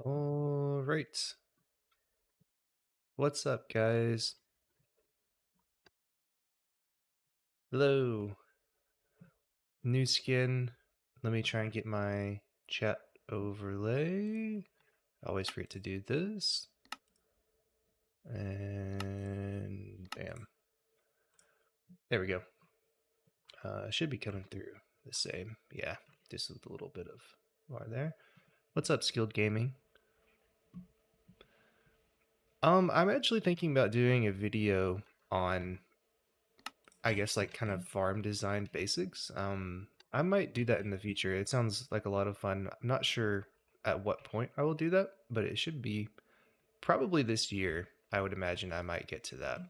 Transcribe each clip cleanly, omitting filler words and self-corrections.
All right. What's up, guys? Hello. New skin. Let me try and get my chat overlay. I always forget to do this. And bam. There we go. Should be coming through the same. Yeah, just with a little bit of bar there. What's up, Skilled Gaming? I'm actually thinking about doing a video on, I guess, like kind of farm design basics. I might do that in the future. It sounds like a lot of fun. I'm not sure at what point I will do that, but it should be probably this year. I would imagine I might get to that,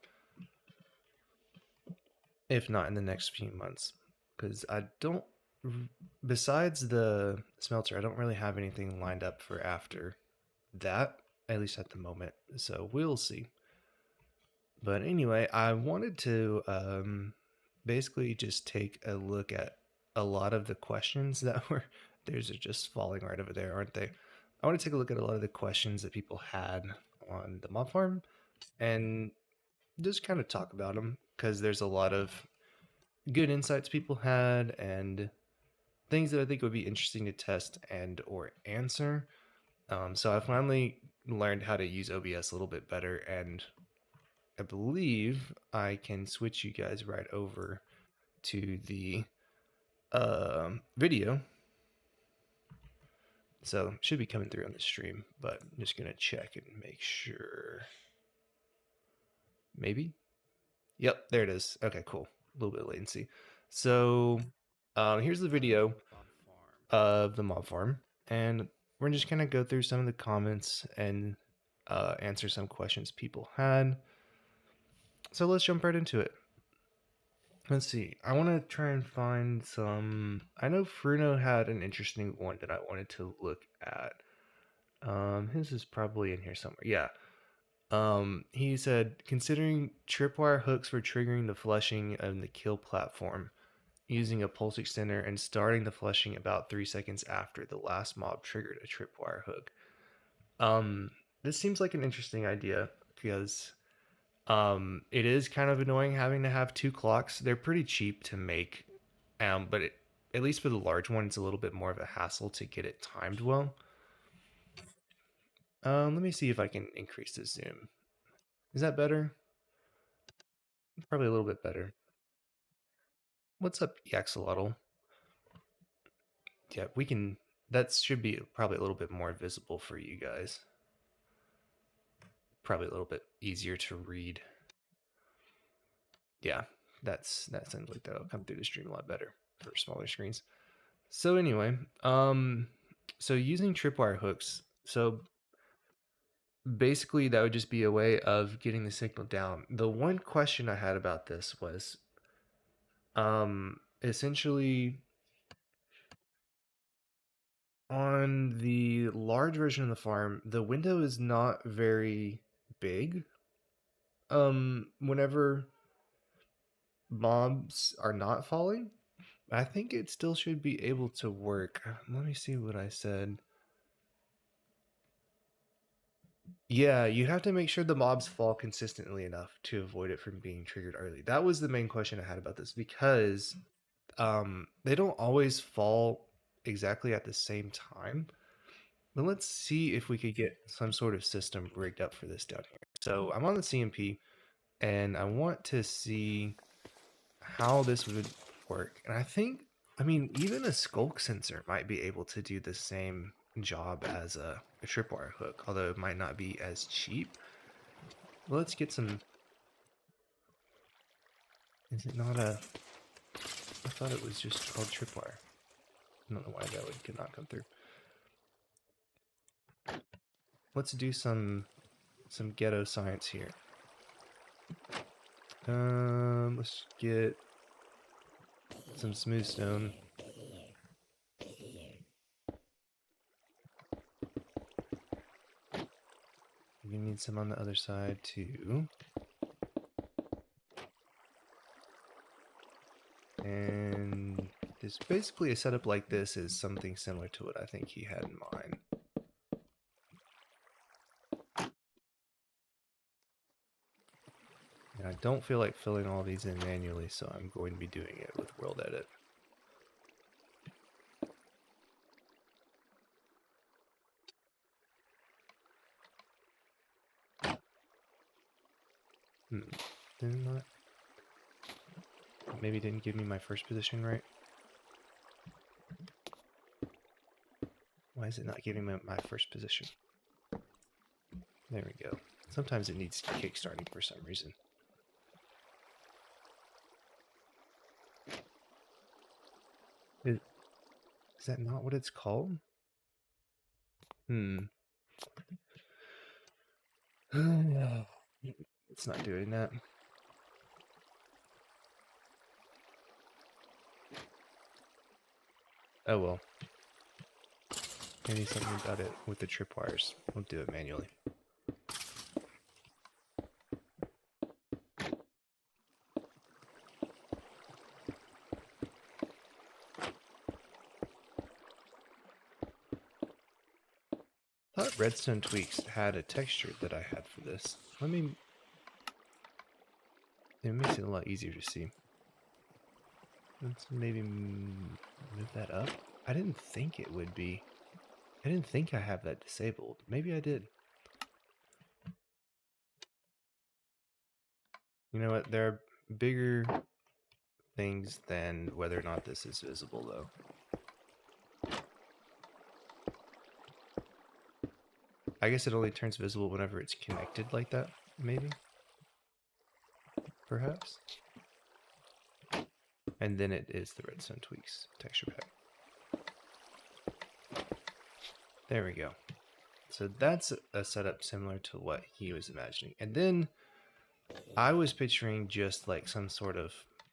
if not in the next few months, because I don't. Besides the smelter, I don't really have anything lined up for after that, at least at the moment. So we'll see. But anyway, I wanted to basically just take a look at a lot of the questions that were theirs are just falling right over there, aren't they? I want to take a look at a lot of the questions that people had on the mob farm and just kind of talk about them because there's a lot of good insights people had and things that I think would be interesting to test and or answer. So I finally learned how to use OBS a little bit better, and I believe I can switch you guys right over to the video. So should be coming through on the stream, but I'm just gonna check and make sure. Maybe. Yep, there it is. Okay, cool. A little bit of latency. So here's the video of the mob farm, and we're just gonna go through some of the comments and answer some questions people had. So let's jump right into it. Let's see. I want to try and find some. I know Fruno had an interesting one that I wanted to look at. His is probably in here somewhere. Yeah. He said considering tripwire hooks for triggering the flushing of the kill platform, using a pulse extender and starting the flushing about 3 seconds after the last mob triggered a tripwire hook. This seems like an interesting idea because it is kind of annoying having to have two clocks. They're pretty cheap to make, but at least for the large one, it's a little bit more of a hassle to get it timed well. Let me see if I can increase the zoom. Is that better? Probably a little bit better. What's up, Yaxolotl? Yeah, we can. That should be probably a little bit more visible for you guys. Probably a little bit easier to read. Yeah, that sounds like that'll come through the stream a lot better for smaller screens. So anyway, so using tripwire hooks. So basically that would just be a way of getting the signal down. The one question I had about this was essentially on the large version of the farm, the window is not very big. Whenever mobs are not falling, I think it still should be able to work. Let me see what I said. Yeah, you have to make sure the mobs fall consistently enough to avoid it from being triggered early. That was the main question I had about this because they don't always fall exactly at the same time. But let's see if we could get some sort of system rigged up for this down here. So I'm on the CMP and I want to see how this would work. And I mean, even a skulk sensor might be able to do the same job as a tripwire hook, although it might not be as cheap. Well, let's get some. Is it not a? I thought it was just called tripwire. I don't know why that could not come through. Let's do some ghetto science here. Let's get some smooth stone. We need some on the other side too. And this basically a setup like this is something similar to what I think he had in mind. I don't feel like filling all these in manually, so I'm going to be doing it with World Edit. Didn't that? Maybe didn't give me my first position right. Why is it not giving me my first position? There we go. Sometimes it needs kickstarting for some reason. Is that not what it's called? It's not doing that. Oh well. Maybe something about it with the tripwires. We'll do it manually. I thought Redstone Tweaks had a texture that I had for this. It makes it a lot easier to see. Let's maybe move that up. I didn't think it would be. I didn't think I have that disabled. Maybe I did. You know what? There are bigger things than whether or not this is visible, though. I guess it only turns visible whenever it's connected like that, maybe? Perhaps? And then it is the Redstone Tweaks texture pack. There we go. So that's a setup similar to what he was imagining. And then I was picturing just like some sort of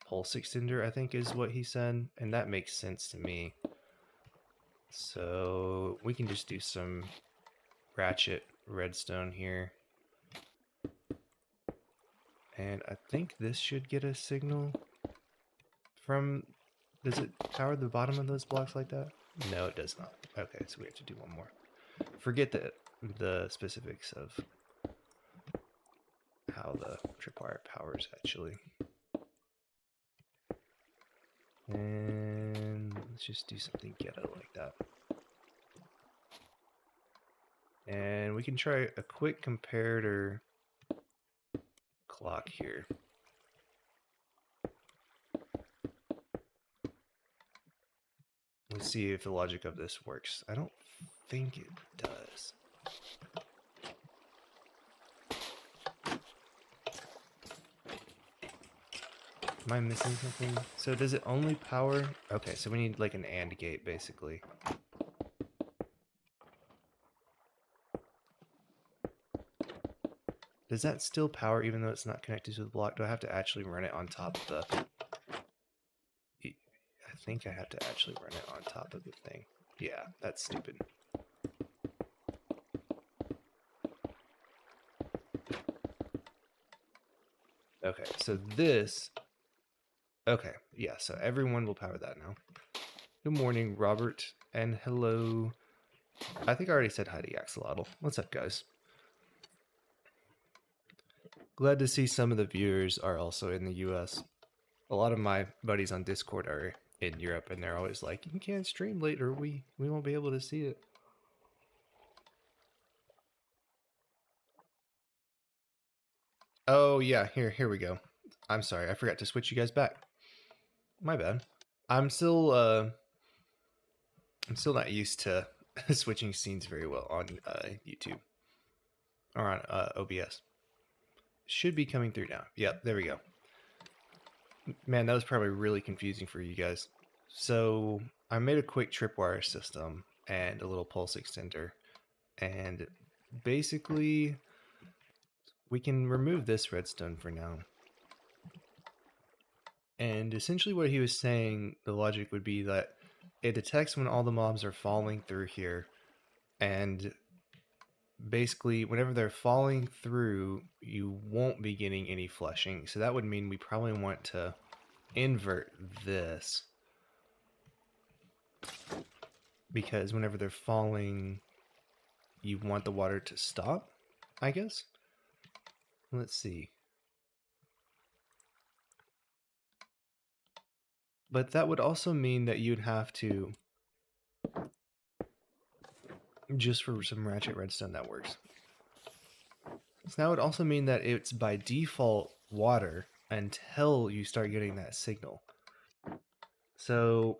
pulse extender, I think is what he said. And that makes sense to me. So we can just do some ratchet redstone here. And I think this should get a signal from... Does it power the bottom of those blocks like that? No, it does not. Okay, so we have to do one more. Forget the specifics of how the tripwire powers, actually. And let's just do something ghetto like that. And we can try a quick comparator clock here. Let's see if the logic of this works. I don't think it does. Am I missing something? So does it only power? Okay, so we need like an AND gate, basically. Does that still power even though it's not connected to the block? Do I have to actually run it on top of the... I think I have to actually run it on top of the thing. Yeah, that's stupid. Okay, so this... Okay, yeah, so everyone will power that now. Good morning, Robert, and hello. I think I already said hi to Axolotl. What's up, guys? Glad to see some of the viewers are also in the US. A lot of my buddies on Discord are in Europe, and they're always like, you can't stream later, we won't be able to see it. Oh yeah, here we go. I'm sorry, I forgot to switch you guys back. My bad. I'm still not used to switching scenes very well on YouTube or on OBS. Should be coming through now. Yep, there we go. Man, that was probably really confusing for you guys. So I made a quick tripwire system and a little pulse extender, and basically we can remove this redstone for now. And essentially what he was saying, the logic would be that it detects when all the mobs are falling through here, and basically whenever they're falling through, you won't be getting any flushing. So that would mean we probably want to invert this, because whenever they're falling, you want the water to stop, I guess. Let's see. But that would also mean that you'd have to, just for some ratchet redstone that works. So that would also mean that it's by default water until you start getting that signal. So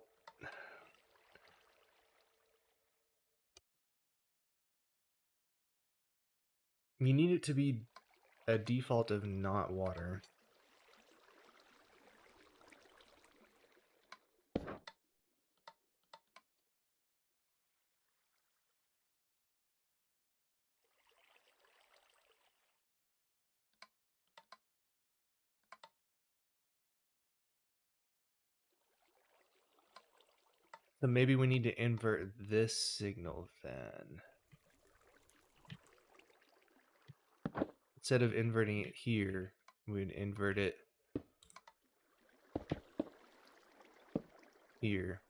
you need it to be a default of not water. So maybe we need to invert this signal then. Instead of inverting it here, we'd invert it here.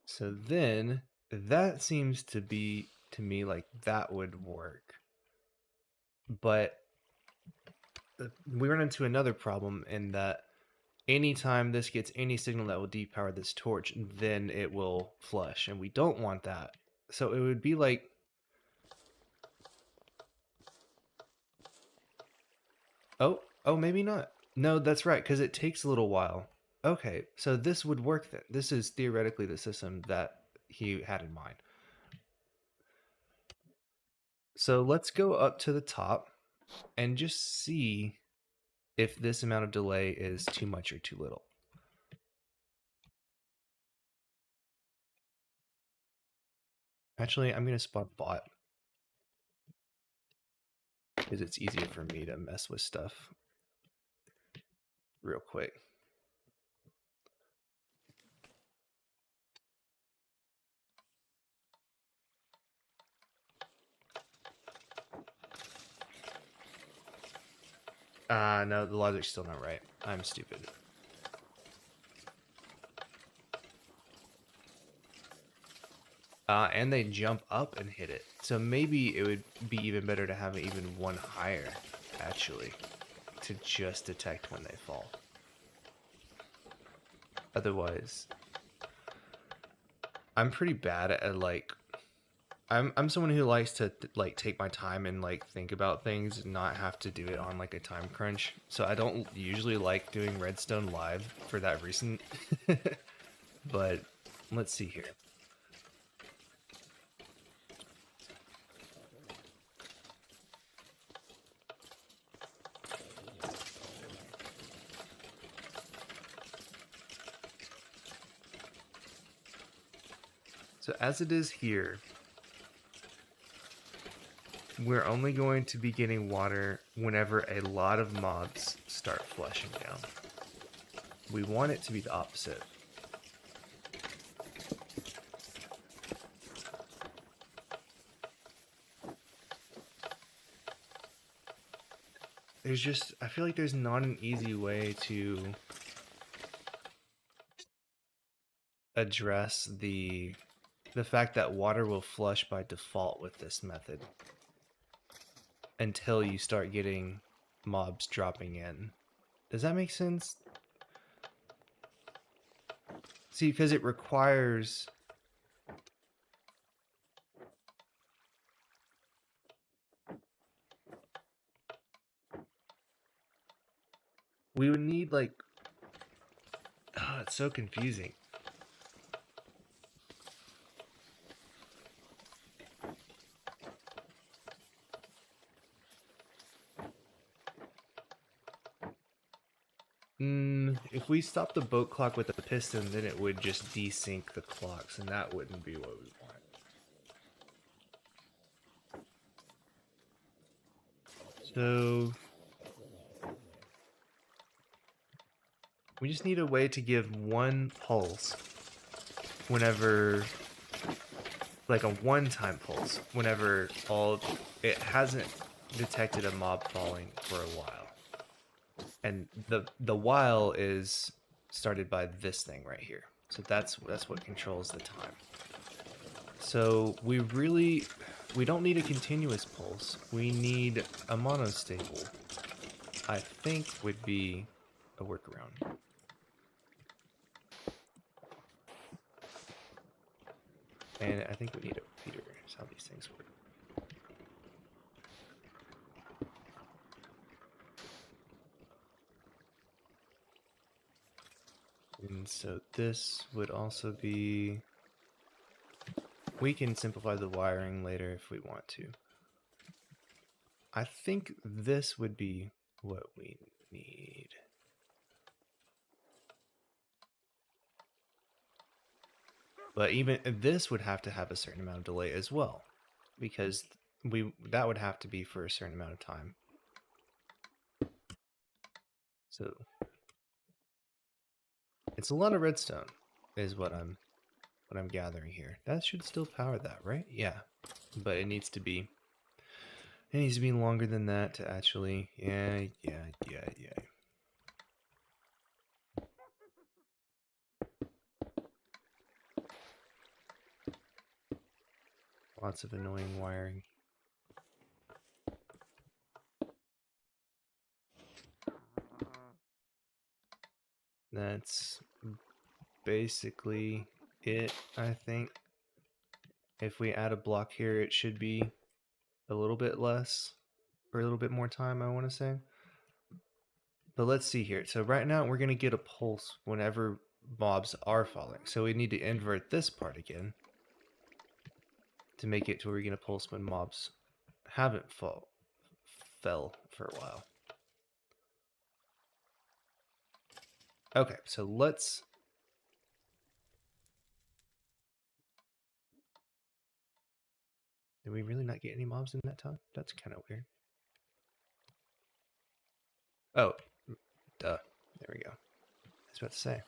So then that seems to be, to me, like that would work. But we run into another problem in that anytime this gets any signal that will depower this torch, then it will flush, and we don't want that. So it would be like, oh, maybe not. No, that's right, because it takes a little while. Okay, so this would work then. This is theoretically the system that he had in mind. So let's go up to the top and just see if this amount of delay is too much or too little. Actually, I'm going to spot bot because it's easier for me to mess with stuff real quick. No, the logic's still not right. I'm stupid. And they jump up and hit it. So maybe it would be even better to have it even one higher, actually, to just detect when they fall. Otherwise, I'm pretty bad at like, I'm someone who likes to like take my time and like think about things and not have to do it on like a time crunch. So I don't usually like doing redstone live for that reason. But let's see here. So as it is here, we're only going to be getting water whenever a lot of mobs start flushing down. We want it to be the opposite. I feel like there's not an easy way to address the fact that water will flush by default with this method until you start getting mobs dropping in. Does that make sense? See, because it requires... We would need like... Oh, it's so confusing. If we stop the boat clock with a piston, then it would just desync the clocks, and that wouldn't be what we want. So we just need a way to give one pulse whenever, like a one-time pulse, whenever it hasn't detected a mob falling for a while. And the while is started by this thing right here. So that's what controls the time. So we don't need a continuous pulse. We need a monostable. I think would be a workaround. And I think we need a repeater. That's how these things work. And so this would also be... We can simplify the wiring later if we want to. I think this would be what we need. But even this would have to have a certain amount of delay as well, because that would have to be for a certain amount of time. So it's a lot of redstone, is what I'm gathering here. That should still power that, right? Yeah, but it needs to be longer than that to actually. Yeah. Lots of annoying wiring. That's basically it, I think. If we add a block here, it should be a little bit less, or a little bit more time, I want to say. But let's see here. So right now, we're going to get a pulse whenever mobs are falling. So we need to invert this part again to make it to where we're going to pulse when mobs haven't fell for a while. Okay, so let's... Did we really not get any mobs in that time? That's kind of weird. Oh, duh. There we go. I was about to say.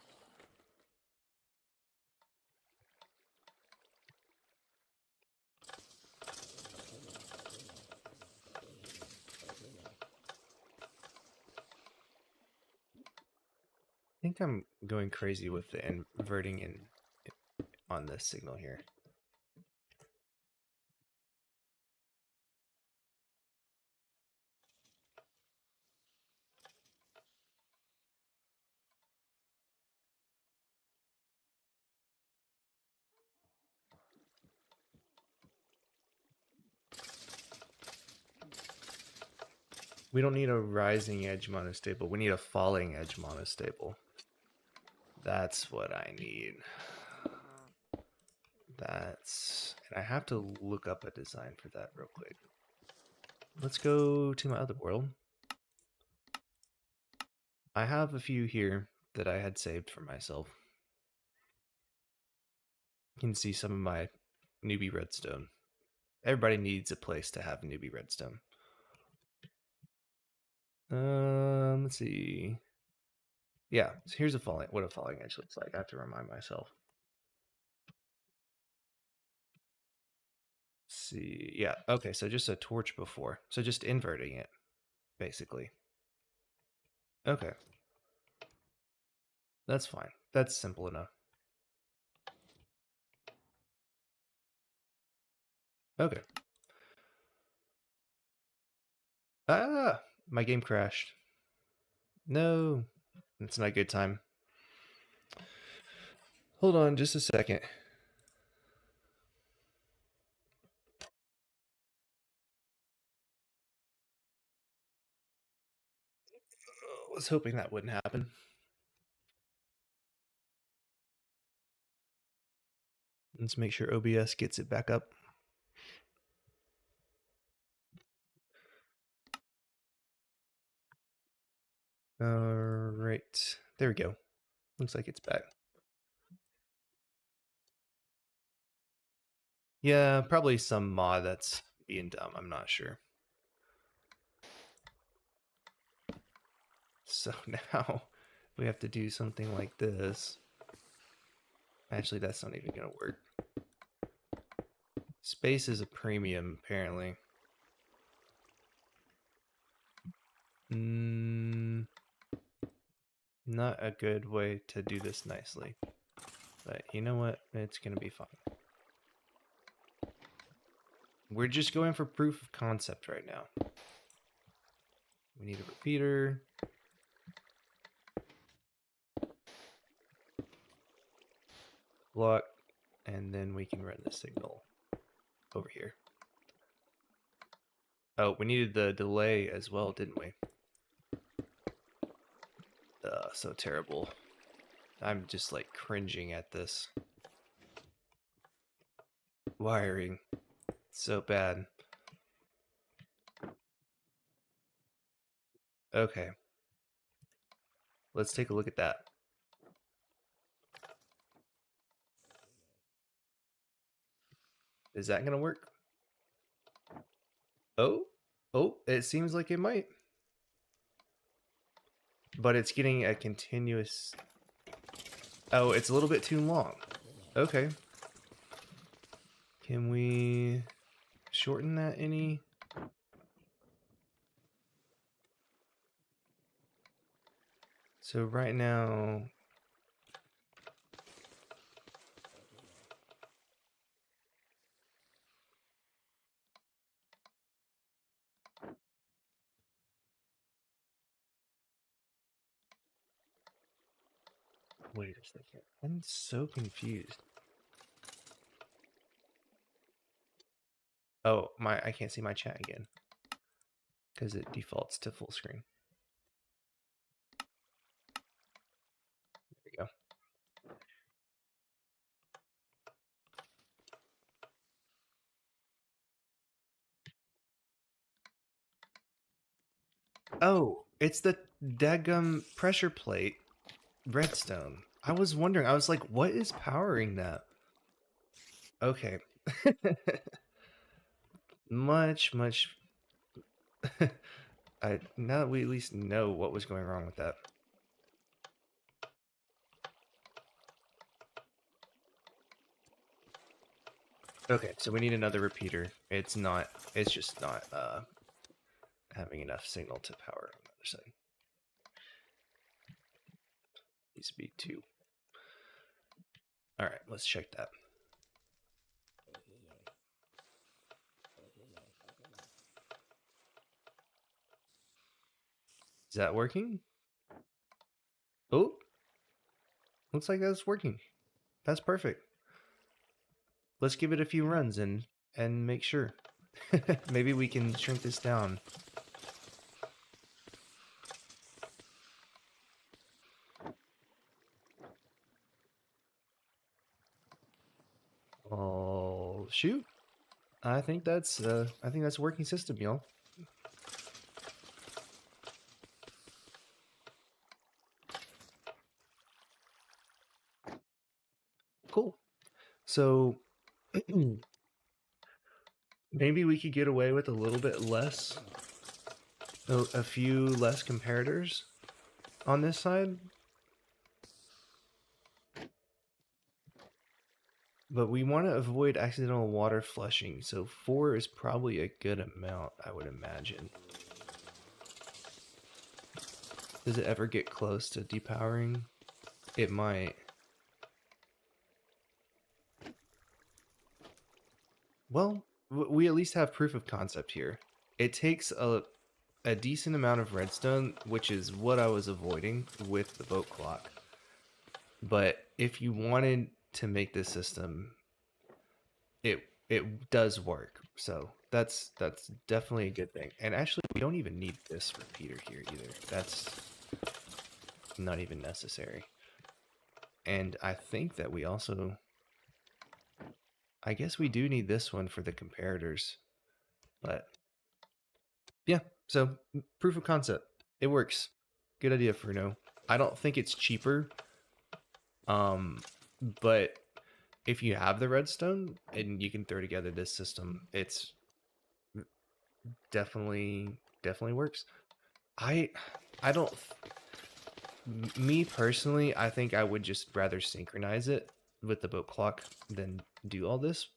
I think I'm going crazy with the inverting on this signal here. We don't need a rising edge monostable. We need a falling edge monostable. That's what I need. And I have to look up a design for that real quick. Let's go to my other world. I have a few here that I had saved for myself. You can see some of my newbie redstone. Everybody needs a place to have newbie redstone. Let's see. Yeah, so here's what a falling edge looks like. I have to remind myself. Let's see. Yeah, okay, so just a torch before. So just inverting it, basically. Okay. That's fine. That's simple enough. Okay. Ah, my game crashed. No, it's not a good time. Hold on just a second. I was hoping that wouldn't happen. Let's make sure OBS gets it back up. All right. There we go. Looks like it's back. Yeah, probably some mod that's being dumb. I'm not sure. So now we have to do something like this. Actually, that's not even going to work. Space is a premium, apparently. Not a good way to do this nicely. But you know what? It's going to be fine. We're just going for proof of concept right now. We need a repeater. block, and then we can run the signal over here. Oh, we needed the delay as well, didn't we? So terrible. I'm just like cringing at this wiring. So bad. Okay. Let's take a look at that. Is that gonna work? Oh, it seems like it might. But it's getting a continuous... Oh, it's a little bit too long. Okay. Can we shorten that any? So right now... Wait a second. I'm so confused. Oh, I can't see my chat again. Because it defaults to full screen. There we go. Oh, it's the daggum pressure plate redstone. I was wondering, I was like, what is powering that? Okay. much now that we at least know what was going wrong with that. Okay, so we need another repeater. It's just not having enough signal to power on the other side. Needs to be 2. All right, let's check that. Is that working? Oh, looks like that's working. That's perfect. Let's give it a few runs and make sure. Maybe we can shrink this down. Oh shoot! I think that's a working system, y'all. Cool. So maybe we could get away with a little bit less, a few less comparators on this side. But we want to avoid accidental water flushing, so 4 is probably a good amount, I would imagine. Does it ever get close to depowering? It might. Well, we at least have proof of concept here. It takes a decent amount of redstone, which is what I was avoiding with the boat clock. But if you wanted to make this system, it does work. So that's definitely a good thing. And actually, we don't even need this repeater here either. That's not even necessary. And I think that we also... I guess we do need this one for the comparators. But yeah, so proof of concept. It works. Good idea, Fruno. I don't think it's cheaper. But if you have the redstone and you can throw together this system, it's definitely works. I don't... Me personally, I think I would just rather synchronize it with the boat clock than do all this.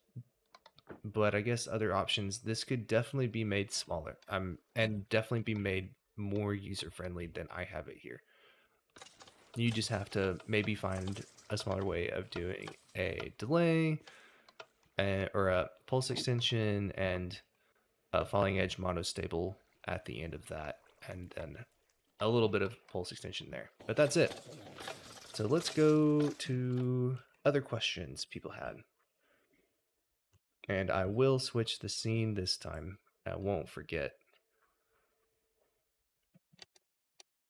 But I guess other options, this could definitely be made smaller. And definitely be made more user friendly than I have it here. You just have to maybe find a smaller way of doing a delay or a pulse extension and a falling edge monostable at the end of that, and then a little bit of pulse extension there. But that's it. So let's go to... other questions people had. And I will switch the scene this time. I won't forget.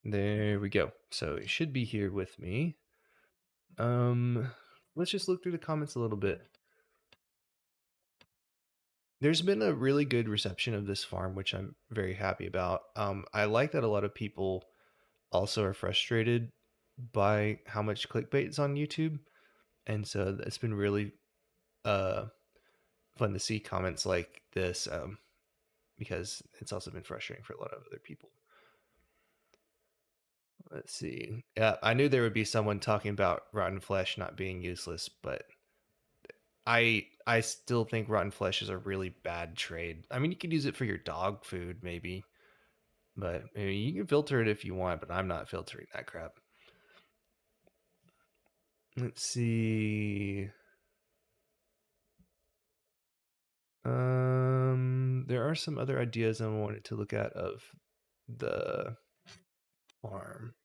There we go. So it should be here with me. Let's just look through the comments a little bit. There's been a really good reception of this farm, which I'm very happy about. I like that a lot of people also are frustrated by how much clickbait is on YouTube, and so it's been really uh, fun to see comments like this, because it's also been frustrating for a lot of other people. Let's see. Yeah, I knew there would be someone talking about rotten flesh not being useless, but I still think rotten flesh is a really bad trade. I mean, you could use it for your dog food, maybe, but I mean, you can filter it if you want. But I'm not filtering that crap. Let's see. There are some other ideas I wanted to look at of the farm.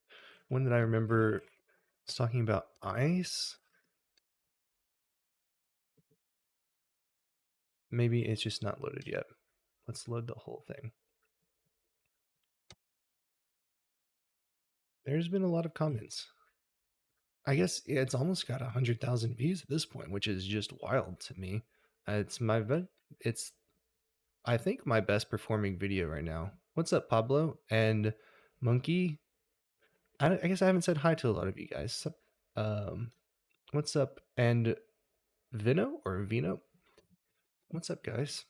One that I remember was talking about ice. Maybe it's just not loaded yet. Let's load the whole thing. There's been a lot of comments. I guess it's almost got 100,000 views at this point, which is just wild to me. It's it's I think my best performing video right now. What's up, Pablo and Monkey? I guess I haven't said hi to a lot of you guys. Um, what's up, and Vino? What's up, guys?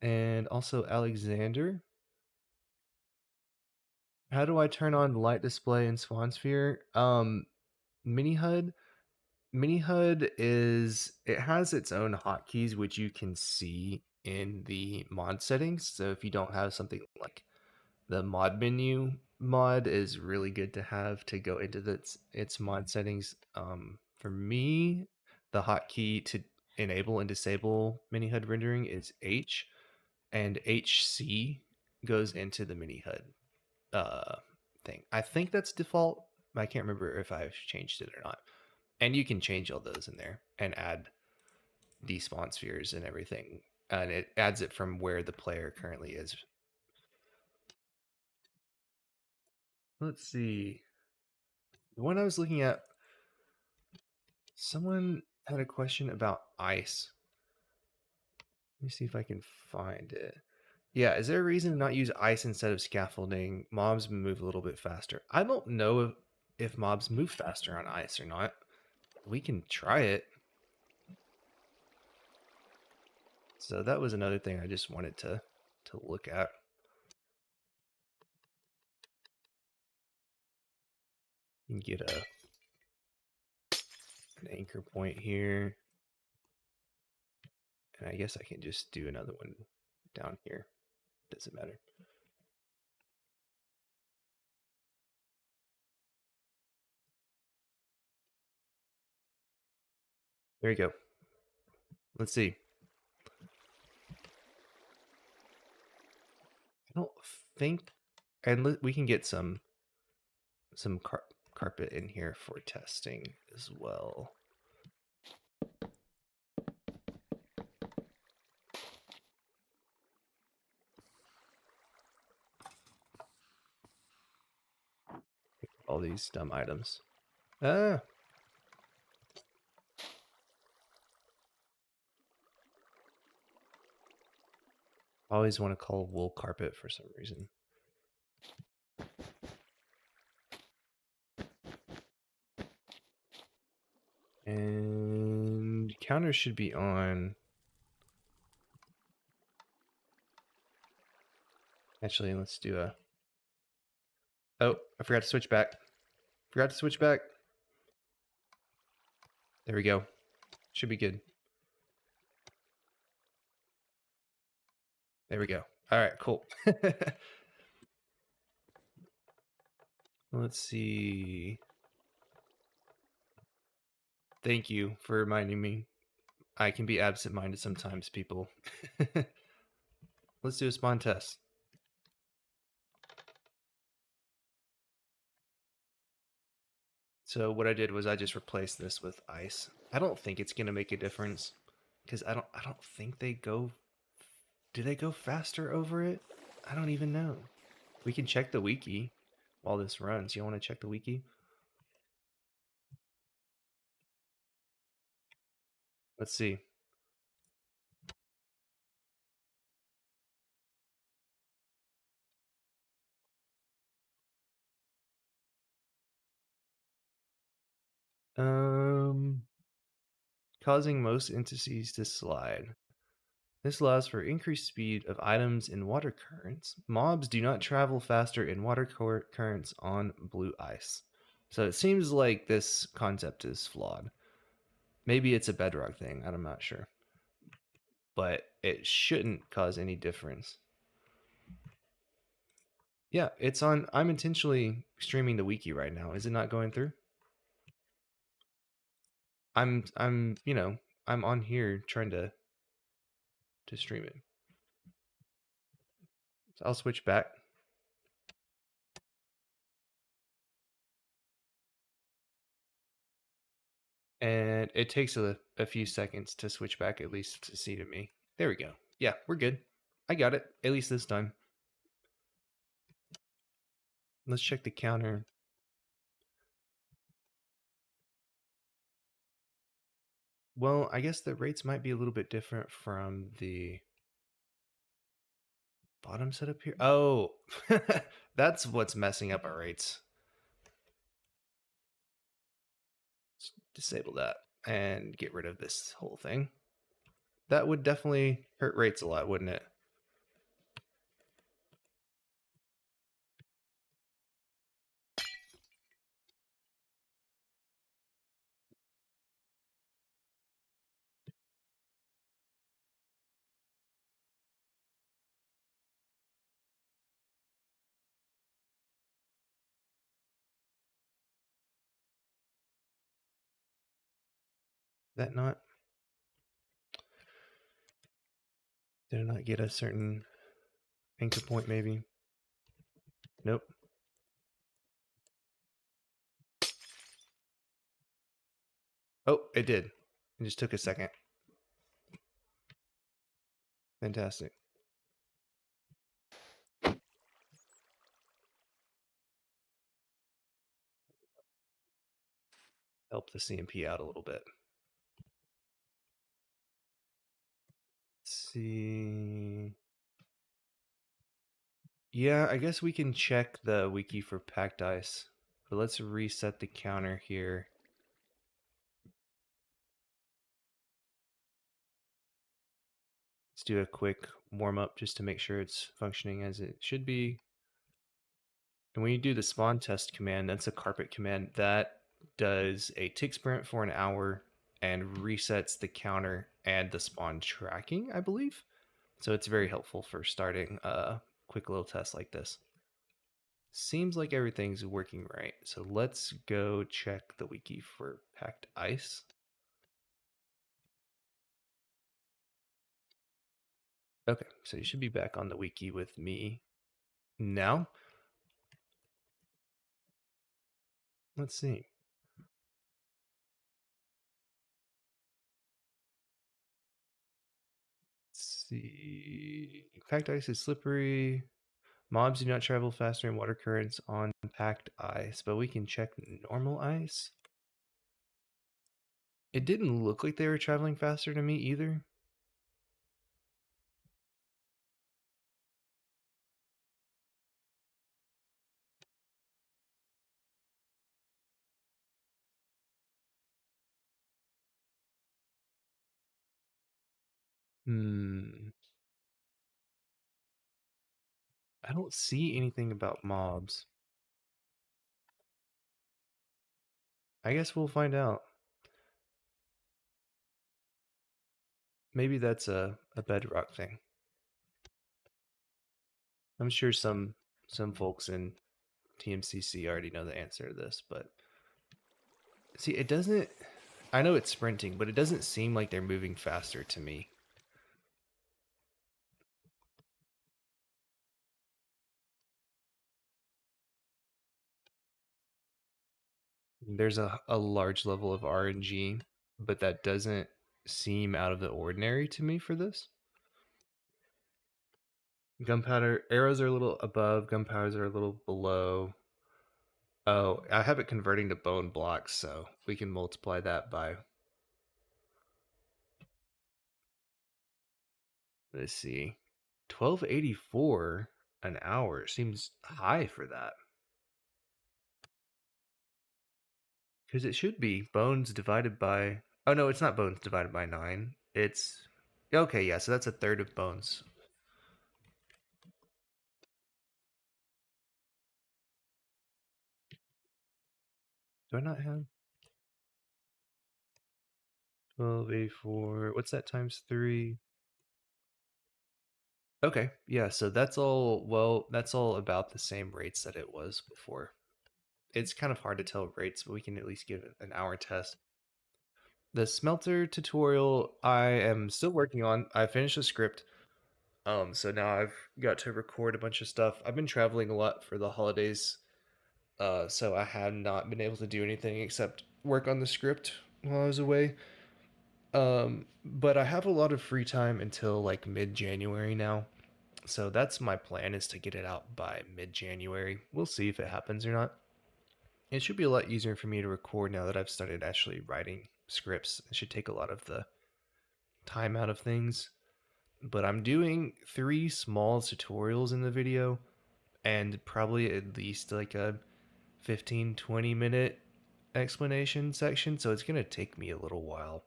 And also Alexander. How do I turn on light display in Spawn Sphere? Mini HUD. Mini HUD it has its own hotkeys which you can see in the mod settings. So if you don't have something like the mod menu, mod is really good to have to go into its mod settings. For me, the hotkey to enable and disable mini HUD rendering is H, and HC goes into the mini HUD thing. I think that's default. I can't remember if I've changed it or not. And you can change all those in there and add despawn spheres and everything. And it adds it from where the player currently is. Let's see. The one I was looking at, someone had a question about ice. Let me see if I can find it. Yeah, is there a reason to not use ice instead of scaffolding? Mobs move a little bit faster. I don't know if mobs move faster on ice or not. We can try it. So that was another thing I just wanted to look at. You can get an anchor point here. And I guess I can just do another one down here. Doesn't matter. There you go. Let's see. I don't think, and we can get some carpet in here for testing as well. All these dumb items. Ah. I always want to call wool carpet for some reason. And counter should be on. Actually, let's do a. Oh, I forgot to switch back. Forgot to switch back. There we go. Should be good. There we go. All right, cool. Let's see. Thank you for reminding me. I can be absent-minded sometimes, people. Let's do a spawn test. So what I did was I just replaced this with ice. I don't think it's gonna make a difference because I don't think they go. Do they go faster over it? I don't even know. We can check the wiki while this runs. You want to check the wiki? Let's see. Um, Causing most indices to slide. This allows for increased speed of items in water currents. Mobs do not travel faster in water currents on blue ice. So it seems like this concept is flawed. Maybe it's a bedrock thing. I'm not sure. But it shouldn't cause any difference. Yeah, it's on. I'm intentionally streaming the wiki right now. Is it not going through? I'm on here trying to stream it. So I'll switch back. And it takes a few seconds to switch back, at least to see to me. There we go. Yeah, we're good. I got it, at least this time. Let's check the counter. Well, I guess the rates might be a little bit different from the bottom setup here. Oh, that's what's messing up our rates. Let's disable that and get rid of this whole thing. That would definitely hurt rates a lot, wouldn't it? That not? Did I not get a certain anchor point maybe? Nope. Oh, it did. It just took a second. Fantastic. Help the CMP out a little bit. Let's see. Yeah, I guess we can check the wiki for packed ice. But let's reset the counter here. Let's do a quick warm up just to make sure it's functioning as it should be. And when you do the spawn test command, that's a carpet command that does a tick sprint for an hour and resets the counter and the spawn tracking, I believe. So it's very helpful for starting a quick little test like this. Seems like everything's working right. So let's go check the wiki for packed ice. Okay, so you should be back on the wiki with me now. Let's see. Let's see. Packed ice is slippery. Mobs do not travel faster in water currents on packed ice, but we can check normal ice. It didn't look like they were traveling faster to me either. Hmm. I don't see anything about mobs. I guess we'll find out. Maybe that's a bedrock thing. I'm sure some folks in TMCC already know the answer to this, but see, it doesn't. I know it's sprinting, but it doesn't seem like they're moving faster to me. There's a large level of RNG, but that doesn't seem out of the ordinary to me for this. Gunpowder arrows are a little above, gunpowders are a little below. Oh, I have it converting to bone blocks, so we can multiply that by, let's see, 1284 an hour seems high for that. Because it should be bones divided by. Oh no, it's not bones divided by 9. It's okay. Yeah, so that's a third of bones. Do I not have 1284? What's that times 3? Okay, yeah. So that's all. Well, that's all about the same rates that it was before. It's kind of hard to tell rates, but we can at least give it an hour test. The smelter tutorial I am still working on. I finished the script. So now I've got to record a bunch of stuff. I've been traveling a lot for the holidays, so I have not been able to do anything except work on the script while I was away. But I have a lot of free time until like mid-January now. So that's my plan, is to get it out by mid-January. We'll see if it happens or not. It should be a lot easier for me to record now that I've started actually writing scripts. It should take a lot of the time out of things. But I'm doing 3 small tutorials in the video, and probably at least like a 15-20 minute explanation section, so it's gonna take me a little while.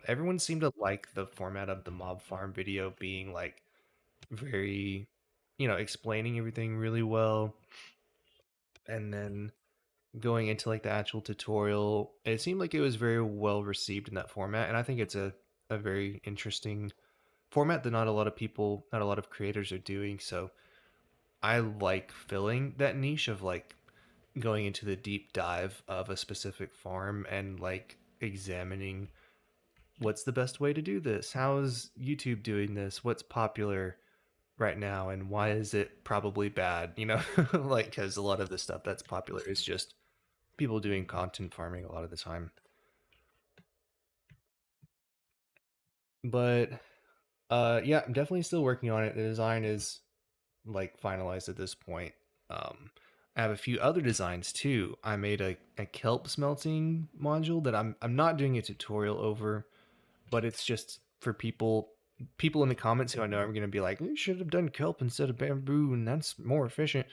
Everyone seemed to like the format of the mob farm video being like very, explaining everything really well, and then going into like the actual tutorial. It seemed like it was very well received in that format, and I think it's a very interesting format that not a lot of people, not a lot of creators are doing. So I like filling that niche of like going into the deep dive of a specific farm and like examining what's the best way to do this? How is YouTube doing this? What's popular right now and why is it probably bad? Like, because a lot of the stuff that's popular is just people doing content farming a lot of the time. But yeah, I'm definitely still working on it. The design is like finalized at this point. I have a few other designs too. I made a kelp smelting module that I'm not doing a tutorial over, but it's just for people in the comments who I know are going to be like, you should have done kelp instead of bamboo, and that's more efficient.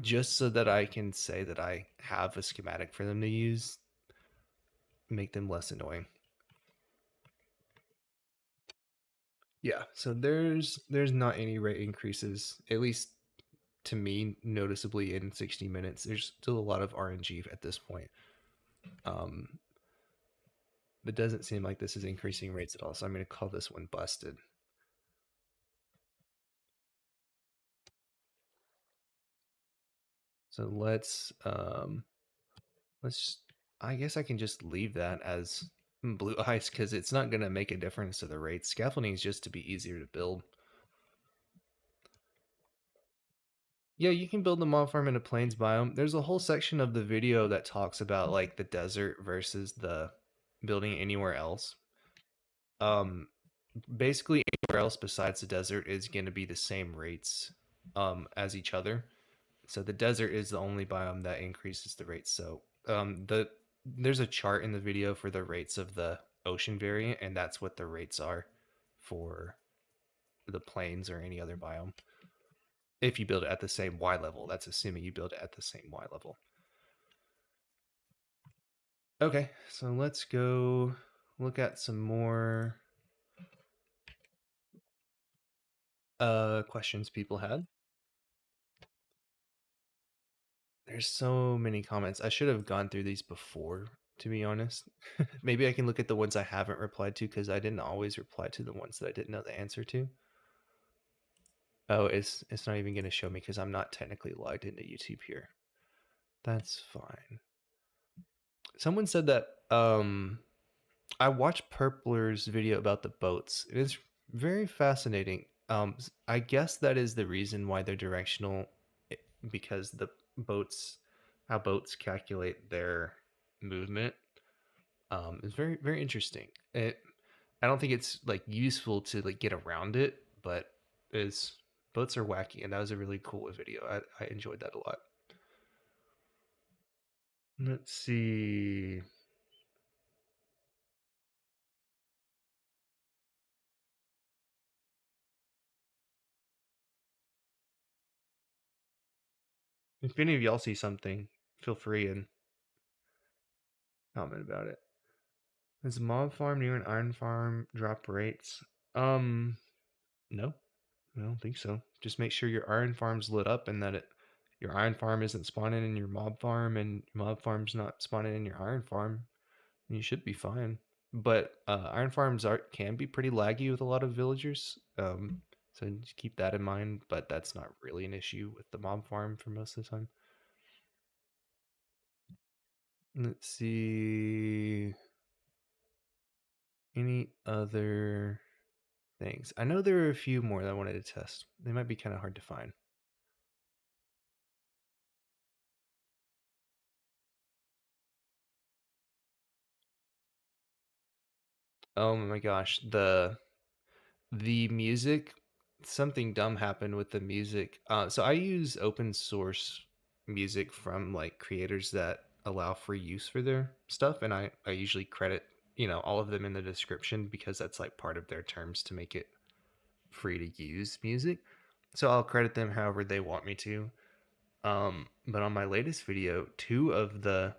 Just so that I can say that I have a schematic for them to use, make them less annoying. Yeah, so there's not any rate increases, at least to me, noticeably in 60 minutes. There's still a lot of RNG at this point. Um, it doesn't seem like this is increasing rates at all, so I'm going to call this one busted. So let's I guess I can just leave that as blue ice because it's not going to make a difference to the rates. Scaffolding is just to be easier to build. Yeah, you can build the mob farm in a plains biome. There's a whole section of the video that talks about like the desert versus the building anywhere else. Um, Basically anywhere else besides the desert is going to be the same rates as each other. So the desert is the only biome that increases the rates. So there's a chart in the video for the rates of the ocean variant, and that's what the rates are for the plains or any other biome. If you build it at the same Y level, that's assuming you build it at the same Y level. Okay, so let's go look at some more questions people had. There's so many comments. I should have gone through these before, to be honest. Maybe I can look at the ones I haven't replied to because I didn't always reply to the ones that I didn't know the answer to. Oh, it's not even going to show me because I'm not technically logged into YouTube here. That's fine. Someone said that I watched Purpler's video about the boats. It is very fascinating. I guess that is the reason why they're directional, because the boats, how boats calculate their movement. It's very very interesting. I don't think it's like useful to like get around it, but it's boats are wacky, and that was a really cool video. I enjoyed that a lot. Let's see. If any of y'all see something, feel free and comment about it. Is a mob farm near an iron farm drop rates? Um, no, I don't think so. Just make sure your iron farm's lit up and that your iron farm isn't spawning in your mob farm and your mob farm's not spawning in your iron farm. You should be fine. But iron farms can be pretty laggy with a lot of villagers. So just keep that in mind. But that's not really an issue with the mob farm for most of the time. Let's see. Any other things? I know there are a few more that I wanted to test. They might be kind of hard to find. Oh my gosh, the music, something dumb happened with the music. So I use open source music from like creators that allow free use for their stuff, and I usually credit all of them in the description because that's like part of their terms to make it free to use music. So I'll credit them however they want me to. But on my latest video, two of the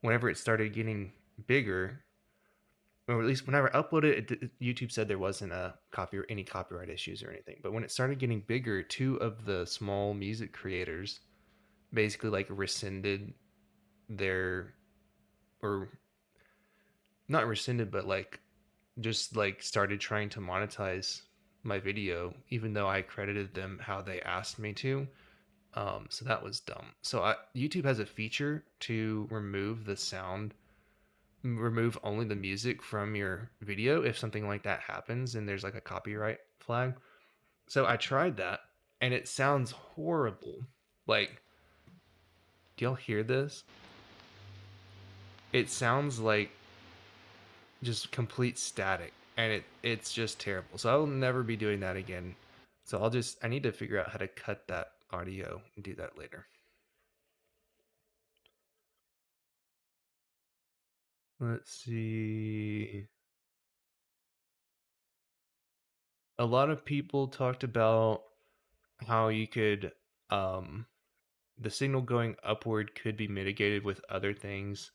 whenever it started getting bigger, or at least whenever I uploaded it, YouTube said there wasn't any copyright issues or anything. But when it started getting bigger, two of the small music creators basically like rescinded their, or not rescinded, but like just like started trying to monetize my video, even though I credited them how they asked me to. So that was dumb. So YouTube has a feature to remove only the music from your video if something like that happens and there's like a copyright flag. So I tried that and it sounds horrible. Like, do y'all hear this? It sounds like just complete static and it's just terrible. So I'll never be doing that again. So I need to figure out how to cut that audio and do that later. Let's see. A lot of people talked about how you could um the signal going upward could be mitigated with other things.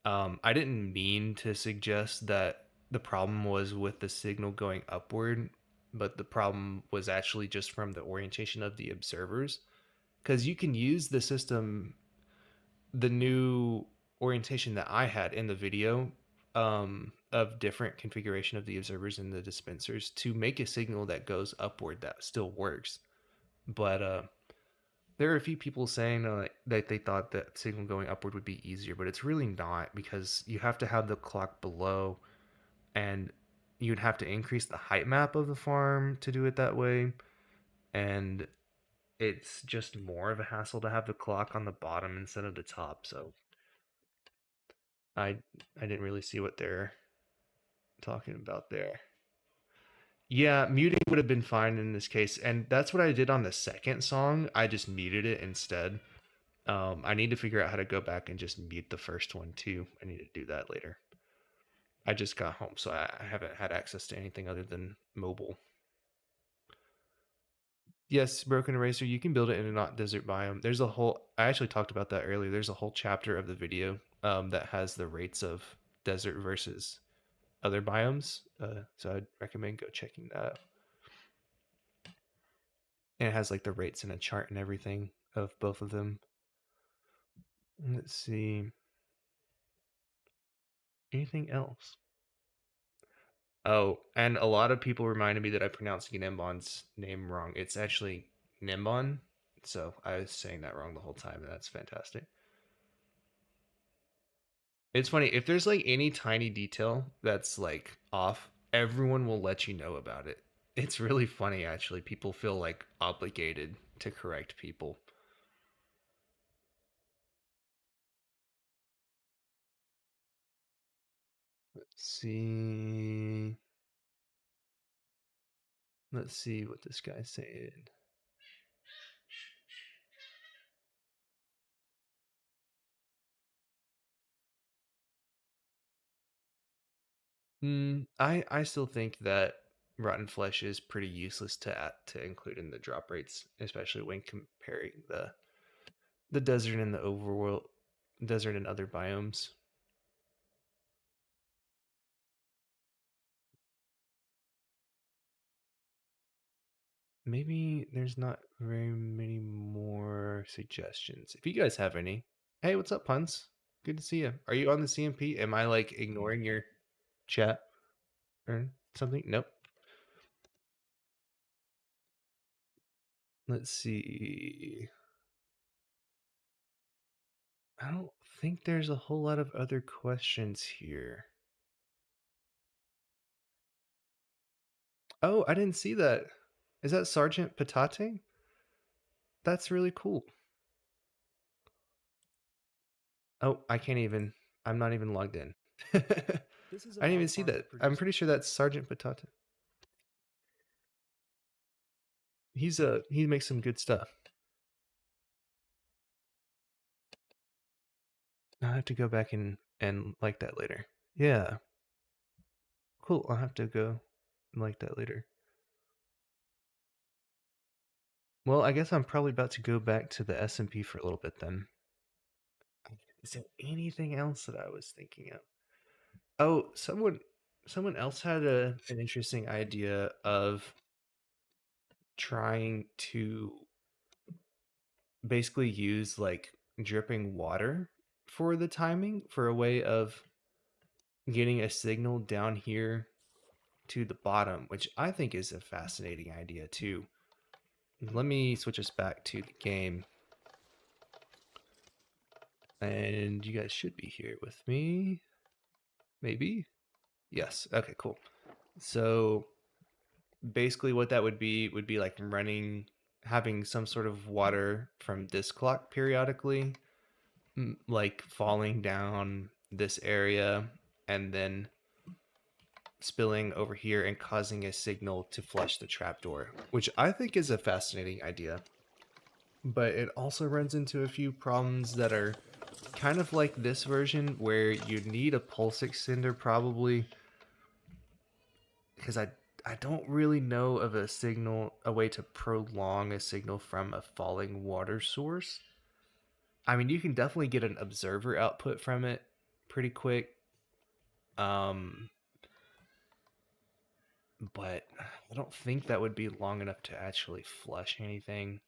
I didn't mean to suggest that the problem was with the signal going upward, but the problem was actually just from the orientation of the observers. Because you can use the system, the new orientation that I had in the video, of different configuration of the observers and the dispensers to make a signal that goes upward that still works. But there are a few people saying that they thought that signal going upward would be easier, but it's really not because you have to have the clock below, and you'd have to increase the height map of the farm to do it that way. And it's just more of a hassle to have the clock on the bottom instead of the top. So I I didn't really see what they're talking about there. Yeah, muting would have been fine in this case, and that's what I did on the second song. I just muted it instead. I need to figure out how to go back and just mute the first one too. I need to do that later. I just got home, so I haven't had access to anything other than mobile. Yes, Broken Eraser, you can build it in a not desert biome. There's a whole, I actually talked about that earlier. There's a whole chapter of the video that has the rates of desert versus other biomes. So I'd recommend go checking that out. And it has like the rates in a chart and everything of both of them. Let's see. Anything else? Oh, and a lot of people reminded me that I pronounced Nimbon's name wrong. It's actually Nimbon. So I was saying that wrong the whole time, and that's fantastic. It's funny, if there's like any tiny detail that's like off, everyone will let you know about it. It's really funny, actually. People feel like obligated to correct people. see. Let's see what this guy's saying. I still think that rotten flesh is pretty useless to include in the drop rates, especially when comparing the desert and the overworld, desert and other biomes. Maybe there's not very many more suggestions. If you guys have any, hey, what's up, puns? Good to see you. Are you on the CMP? Am I like ignoring your chat or something? Nope. Let's see. I don't think there's a whole lot of other questions here. Oh, I didn't see that. Is that Sergeant Patate? That's really cool. Oh, I can't even. I'm not even logged in. I didn't even see that. I'm pretty sure that's Sergeant Patate. He makes some good stuff. I'll have to go back and like that later. Yeah, cool. I'll have to go and like that later. Well, I guess I'm probably about to go back to the SMP for a little bit then. Is there anything else that I was thinking of? Oh, someone else had an interesting idea of trying to basically use like dripping water for the timing for a way of getting a signal down here to the bottom, which I think is a fascinating idea too. Let me switch us back to the game. And you guys should be here with me. Maybe? Yes. Okay, cool. So basically what that would be like having some sort of water from this clock periodically like falling down this area and then spilling over here and causing a signal to flush the trapdoor, which I think is a fascinating idea. But it also runs into a few problems that are kind of like this version where you need a pulse extender probably, because I don't really know of a way to prolong a signal from a falling water source. I mean, you can definitely get an observer output from it pretty quick. Um, but I don't think that would be long enough to actually flush anything.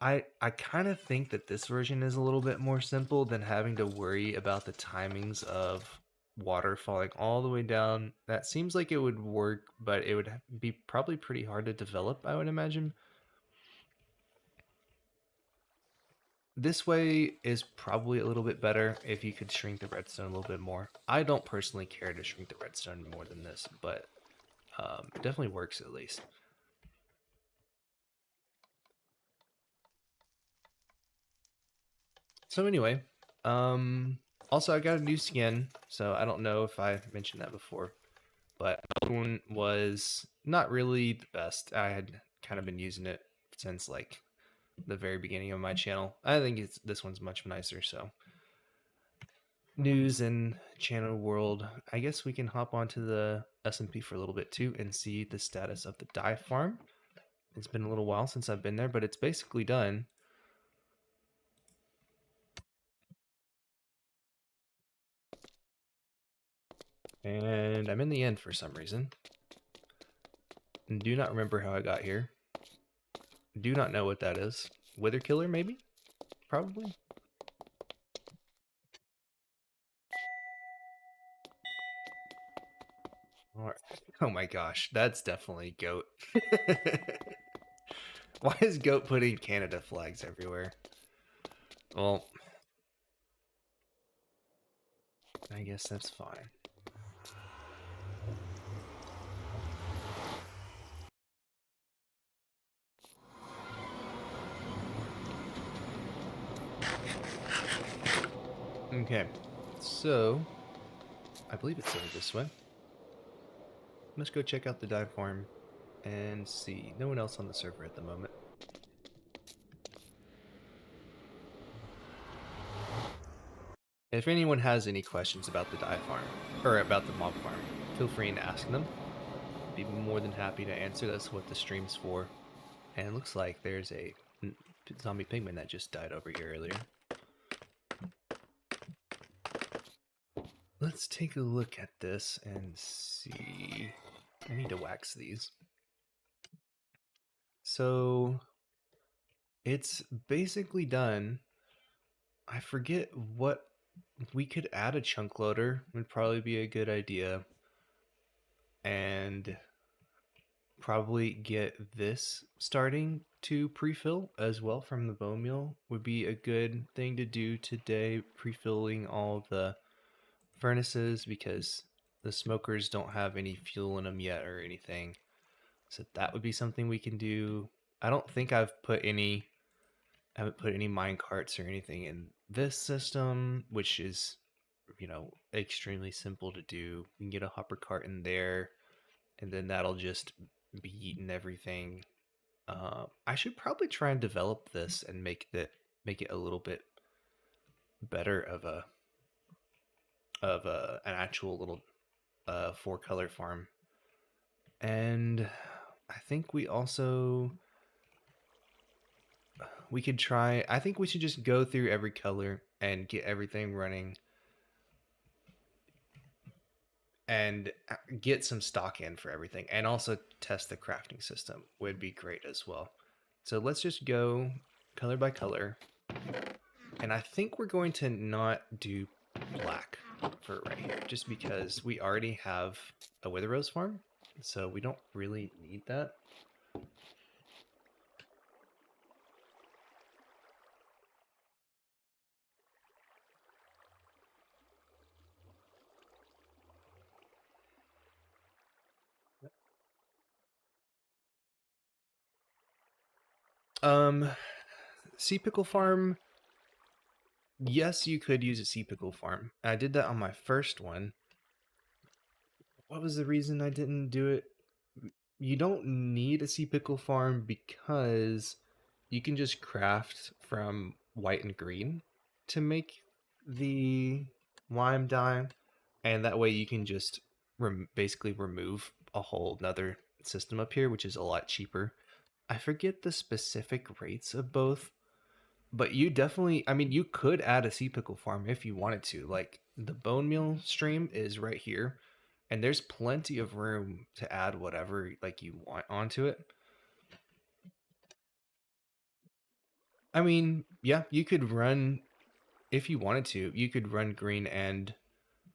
I kind of think that this version is a little bit more simple than having to worry about the timings of water falling all the way down. That seems like it would work, but it would be probably pretty hard to develop, I would imagine. This way is probably a little bit better if you could shrink the redstone a little bit more. I don't personally care to shrink the redstone more than this, but it definitely works at least. So anyway, also I got a new skin, so I don't know if I mentioned that before, but another one was not really the best. I had kind of been using it since like the very beginning of my channel. I think this one's much nicer. So news and channel world, I guess we can hop onto the SMP for a little bit too and see the status of the dye farm. It's been a little while since I've been there, but it's basically done. And I'm in the end for some reason. Do not remember how I got here. Do not know what that is. Wither killer, maybe? Probably. Oh my gosh, that's definitely goat. Why is goat putting Canada flags everywhere? Well, I guess that's fine. Okay. So, I believe it's over this way. Let's go check out the dive farm and see. No one else on the server at the moment. If anyone has any questions about the dive farm, or about the mob farm, feel free and ask them. I'd be more than happy to answer. That's what the stream's for. And it looks like there's a zombie pigman that just died over here earlier. Let's take a look at this and see. I need to wax these. So it's basically done. I forget what we could add. A chunk loader would probably be a good idea. And probably get this starting to pre-fill as well from the bone meal would be a good thing to do today, pre-filling all the furnaces because the smokers don't have any fuel in them yet or anything. So that would be something we can do. I don't think I haven't put any mine carts or anything in this system, which is, extremely simple to do. We can get a hopper cart in there, and then that'll just be eating everything. I should probably try and develop this and make it a little bit better of an actual little 4-color farm. And I think we could try. I think we should just go through every color and get everything running and get some stock in for everything, and also test the crafting system would be great as well. So let's just go color by color. And I think we're going to not do black for right here, just because we already have a Wither Rose farm, so we don't really need that. Sea pickle farm. Yes, you could use a sea pickle farm. I did that on my first one. What was the reason I didn't do it? You don't need a sea pickle farm because you can just craft from white and green to make the lime dye, and that way you can just basically remove a whole another system up here, which is a lot cheaper. I forget the specific rates of both, but you definitely, I mean, you could add a sea pickle farm if you wanted to. Like the bone meal stream is right here, and there's plenty of room to add whatever like you want onto it. I mean, yeah, you could run if you wanted to. You could run green and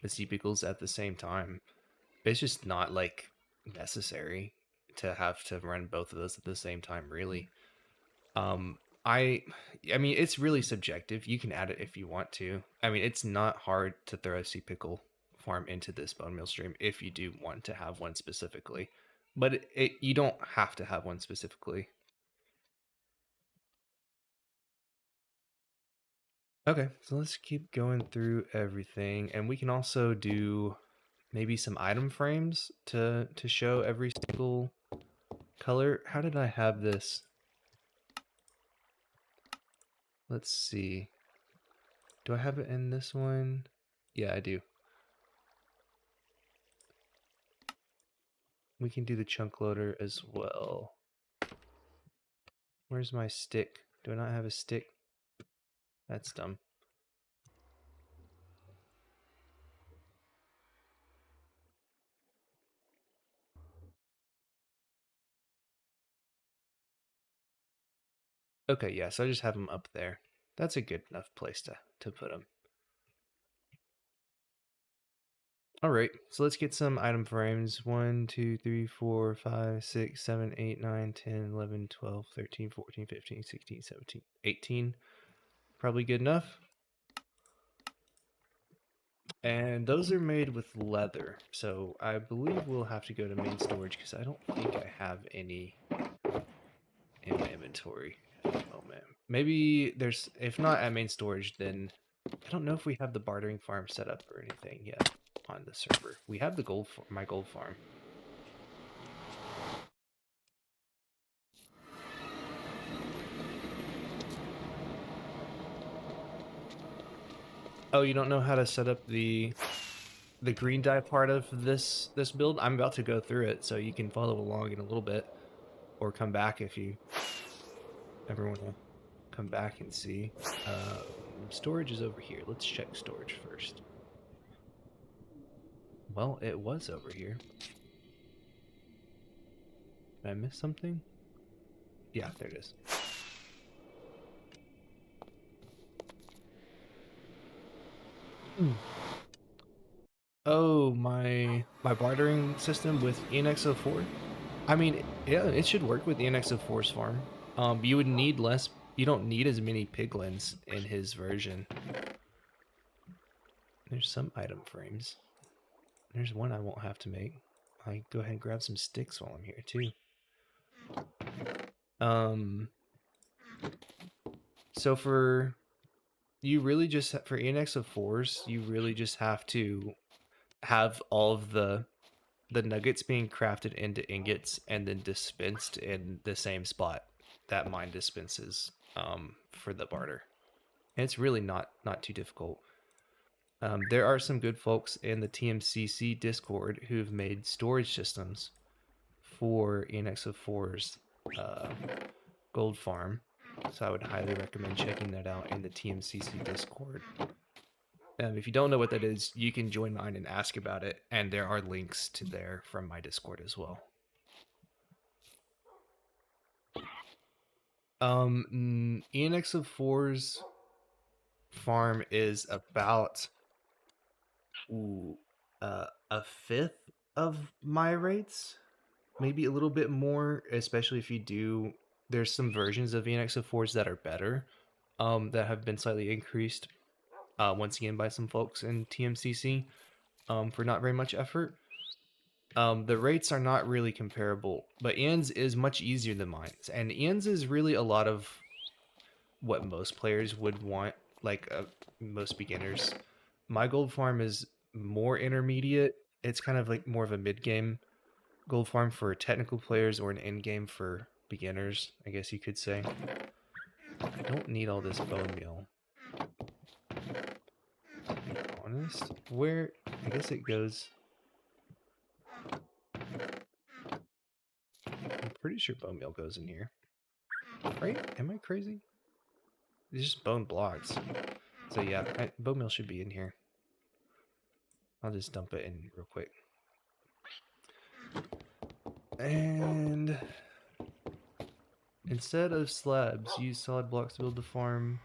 the sea pickles at the same time. It's just not like necessary to have to run both of those at the same time, really. Um, I, I mean, it's really subjective. You can add it if you want to. I mean, it's not hard to throw a sea pickle farm into this bone meal stream if you do want to have one specifically, but you don't have to have one specifically. Okay, so let's keep going through everything, and we can also do maybe some item frames to show every single color. How did I have this? Let's see. Do I have it in this one? Yeah, I do. We can do the chunk loader as well. Where's my stick? Do I not have a stick? That's dumb. Okay, yeah, so I just have them up there. That's a good enough place to put them. All right, so let's get some item frames. 1, 2, 3, 4, 5, 6, 7, 8, 9, 10, 11, 12, 13, 14, 15, 16, 17, 18. Probably good enough. And those are made with leather. So I believe we'll have to go to main storage because I don't think I have any in my inventory at the moment. Maybe there's, if not at main storage, then I don't know if we have the bartering farm set up or anything yet on the server. We have the my gold farm. Oh, you don't know how to set up the green dye part of this build? I'm about to go through it, so you can follow along in a little bit, or come back if you ever want to come back and see. Storage is over here. Let's check storage first. Well, it was over here. Did I miss something? Yeah, there it is. Oh, my bartering system with ENX04? I mean, yeah, it should work with ENX04's farm. You would need less. You don't need as many piglins in his version. There's some item frames. There's one I won't have to make. I go ahead and grab some sticks while I'm here too. So for you really just for ENX04s, you really just have to have all of the nuggets being crafted into ingots and then dispensed in the same spot that mine dispenses for the barter. And it's really not too difficult. There are some good folks in the TMCC Discord who've made storage systems for ENX04's gold farm, so I would highly recommend checking that out in the TMCC Discord. If you don't know what that is, you can join mine and ask about it, and there are links to there from my Discord as well. ENX04's farm is about a fifth of my rates, maybe a little bit more, especially if you do. There's some versions of ENX04s that are better, that have been slightly increased, once again by some folks in TMCC, for not very much effort. The rates are not really comparable, but Ian's is much easier than mine, and Ian's is really a lot of what most players would want, like most beginners. My gold farm is more intermediate. It's kind of like more of a mid-game gold farm for technical players, or an end game for beginners, I guess you could say. I don't need all this bone meal, to be honest. Where, I guess it goes, I'm pretty sure bone meal goes in here, right? Am I crazy? It's just bone blocks. So yeah, bone meal should be in here. I'll just dump it in real quick. And instead of slabs, use solid blocks to build the farm.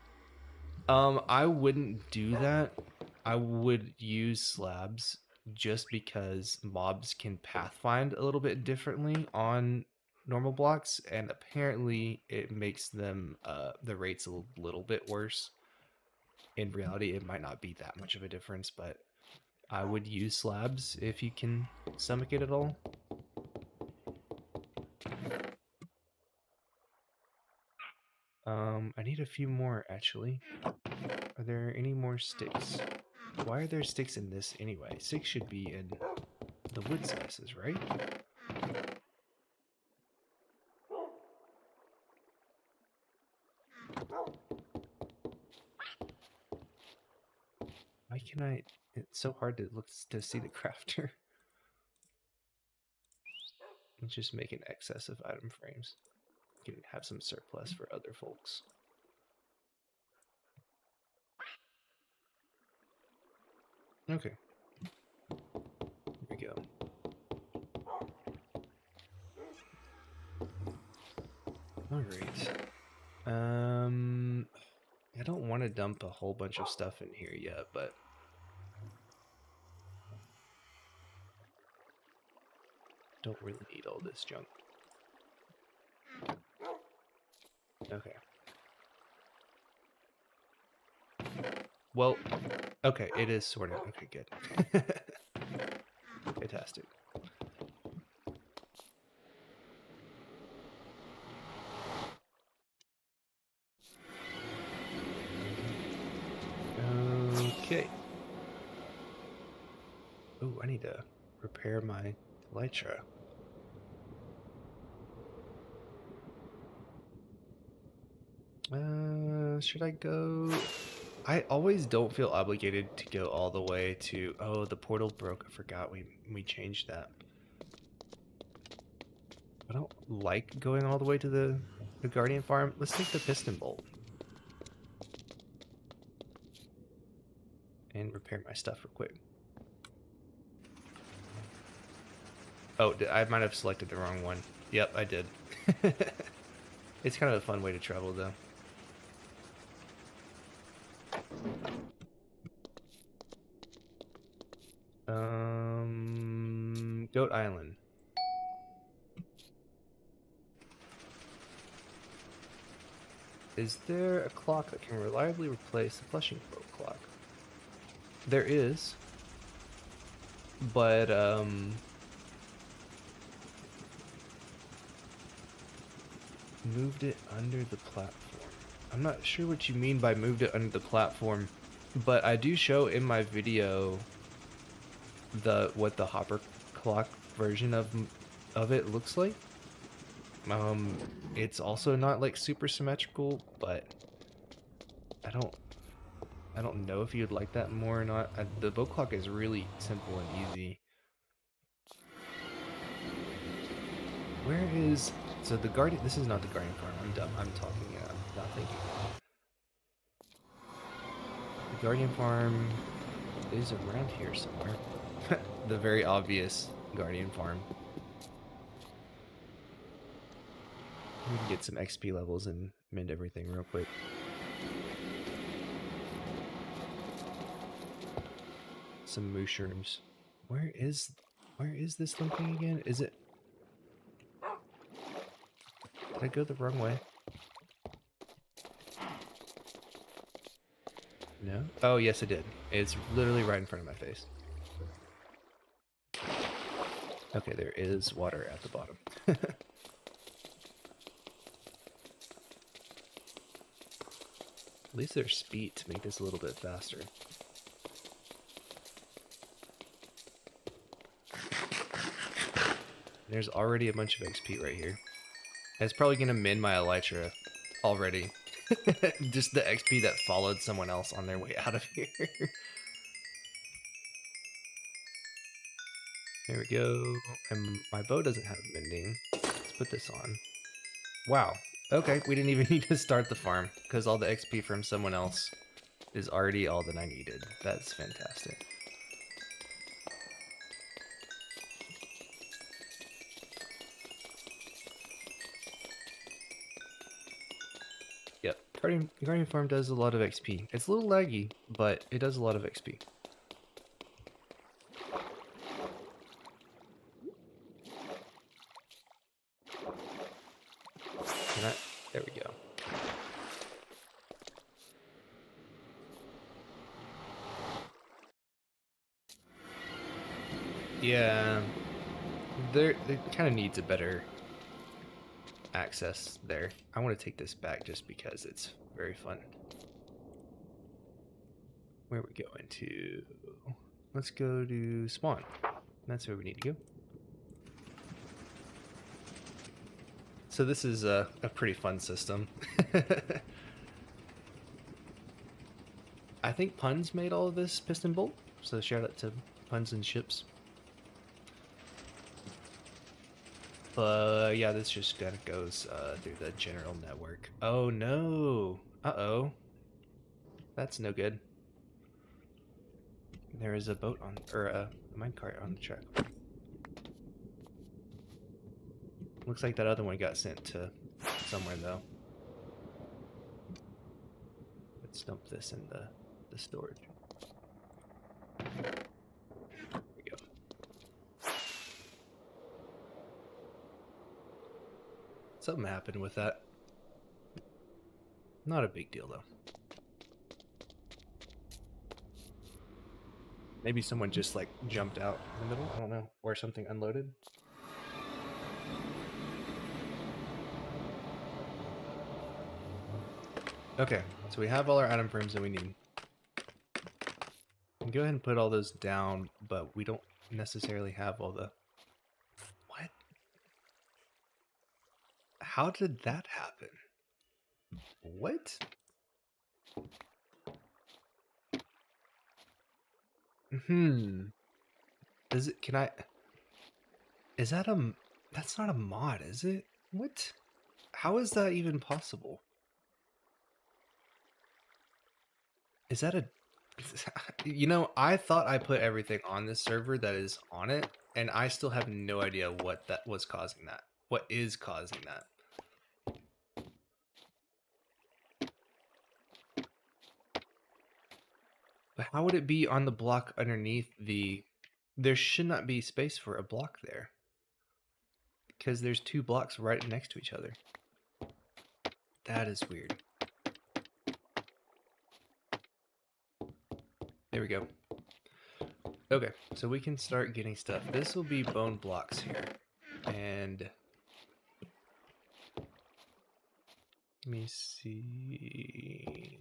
I wouldn't do that. I would use slabs just because mobs can pathfind a little bit differently on normal blocks, and apparently it makes them the rates a little bit worse. In reality, it might not be that much of a difference, but I would use slabs if you can stomach it at all. I need a few more, actually. Are there any more sticks? Why are there sticks in this anyway? Sticks should be in the wood slices, right? Why can I... It's so hard to look to see the crafter. Let's just make an excess of item frames. We can have some surplus for other folks. Okay. Here we go. Alright. I don't want to dump a whole bunch of stuff in here yet, but don't really need all this junk. Okay. Well, okay, it is sorted. Okay, good. Fantastic. Ooh, I need to repair my elytra. Should I go? I always don't feel obligated to go all the way to... Oh, the portal broke. I forgot we changed that. I don't like going all the way to the Guardian Farm. Let's take the piston bolt. And repair my stuff real quick. Oh, I might have selected the wrong one. Yep, I did. It's kind of a fun way to travel, though. Goat Island. Is there a clock that can reliably replace the flushing boat clock? There is, but moved it under the platform. I'm not sure what you mean by moved it under the platform, but I do show in my video what the hopper clock version of it looks like. It's also not like super symmetrical, but I don't know if you'd like that more or not. The boat clock is really simple and easy. Where is... So the Guardian... This is not the Guardian Farm. I'm dumb. I'm talking. I'm not thinking. The Guardian Farm is around here somewhere. The very obvious Guardian Farm. We can get some XP levels and mend everything real quick. Some mushrooms. Where is this thing again? Is it... Did I go the wrong way? No? Oh, yes, I did. It's literally right in front of my face. Okay, there is water at the bottom. At least there's speed to make this a little bit faster. There's already a bunch of XP right here. It's probably gonna mend my elytra already. Just the XP that followed someone else on their way out of here. There we go. And my bow doesn't have mending. Let's put this on. Wow. Okay, we didn't even need to start the farm because all the XP from someone else is already all that I needed. That's fantastic. Yep, Guardian Farm does a lot of XP. It's a little laggy, but it does a lot of XP. There we go. Yeah, they kind of needs a better access there. I want to take this back just because it's very fun. Where are we going to? Let's go to spawn. That's where we need to go. So this is a pretty fun system. I think Puns made all of this piston bolt, so shout out to Puns and Ships. But yeah, this just kind of goes through the general network. Oh no! Uh-oh. That's no good. There is a boat on, or a minecart on the track. Looks like that other one got sent to somewhere though. Let's dump this in the storage. There we go. Something happened with that. Not a big deal though. Maybe someone just like jumped out in the middle, I don't know, or something unloaded. Okay, so we have all our atom frames that we need. We can go ahead and put all those down, but we don't necessarily have all the... What? How did that happen? What? Does it... Can I... Is that a... That's not a mod, is it? What? How is that even possible? Is that a... You know, I thought I put everything on this server that is on it, and I still have no idea what that was causing that. What is causing that? But how would it be on the block underneath the... There should not be space for a block there. Because there's two blocks right next to each other. That is weird. There we go. Okay, so we can start getting stuff. This will be bone blocks here. And... Let me see...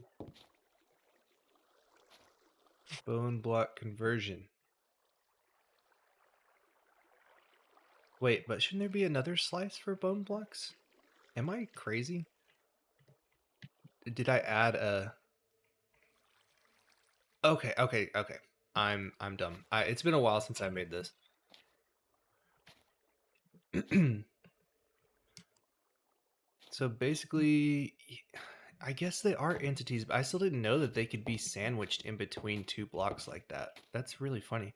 Bone block conversion. Wait, but shouldn't there be another slice for bone blocks? Am I crazy? Did I add a... Okay. I'm dumb. It's been a while since I made this. So basically, I guess they are entities, but I still didn't know that they could be sandwiched in between two blocks like that. That's really funny.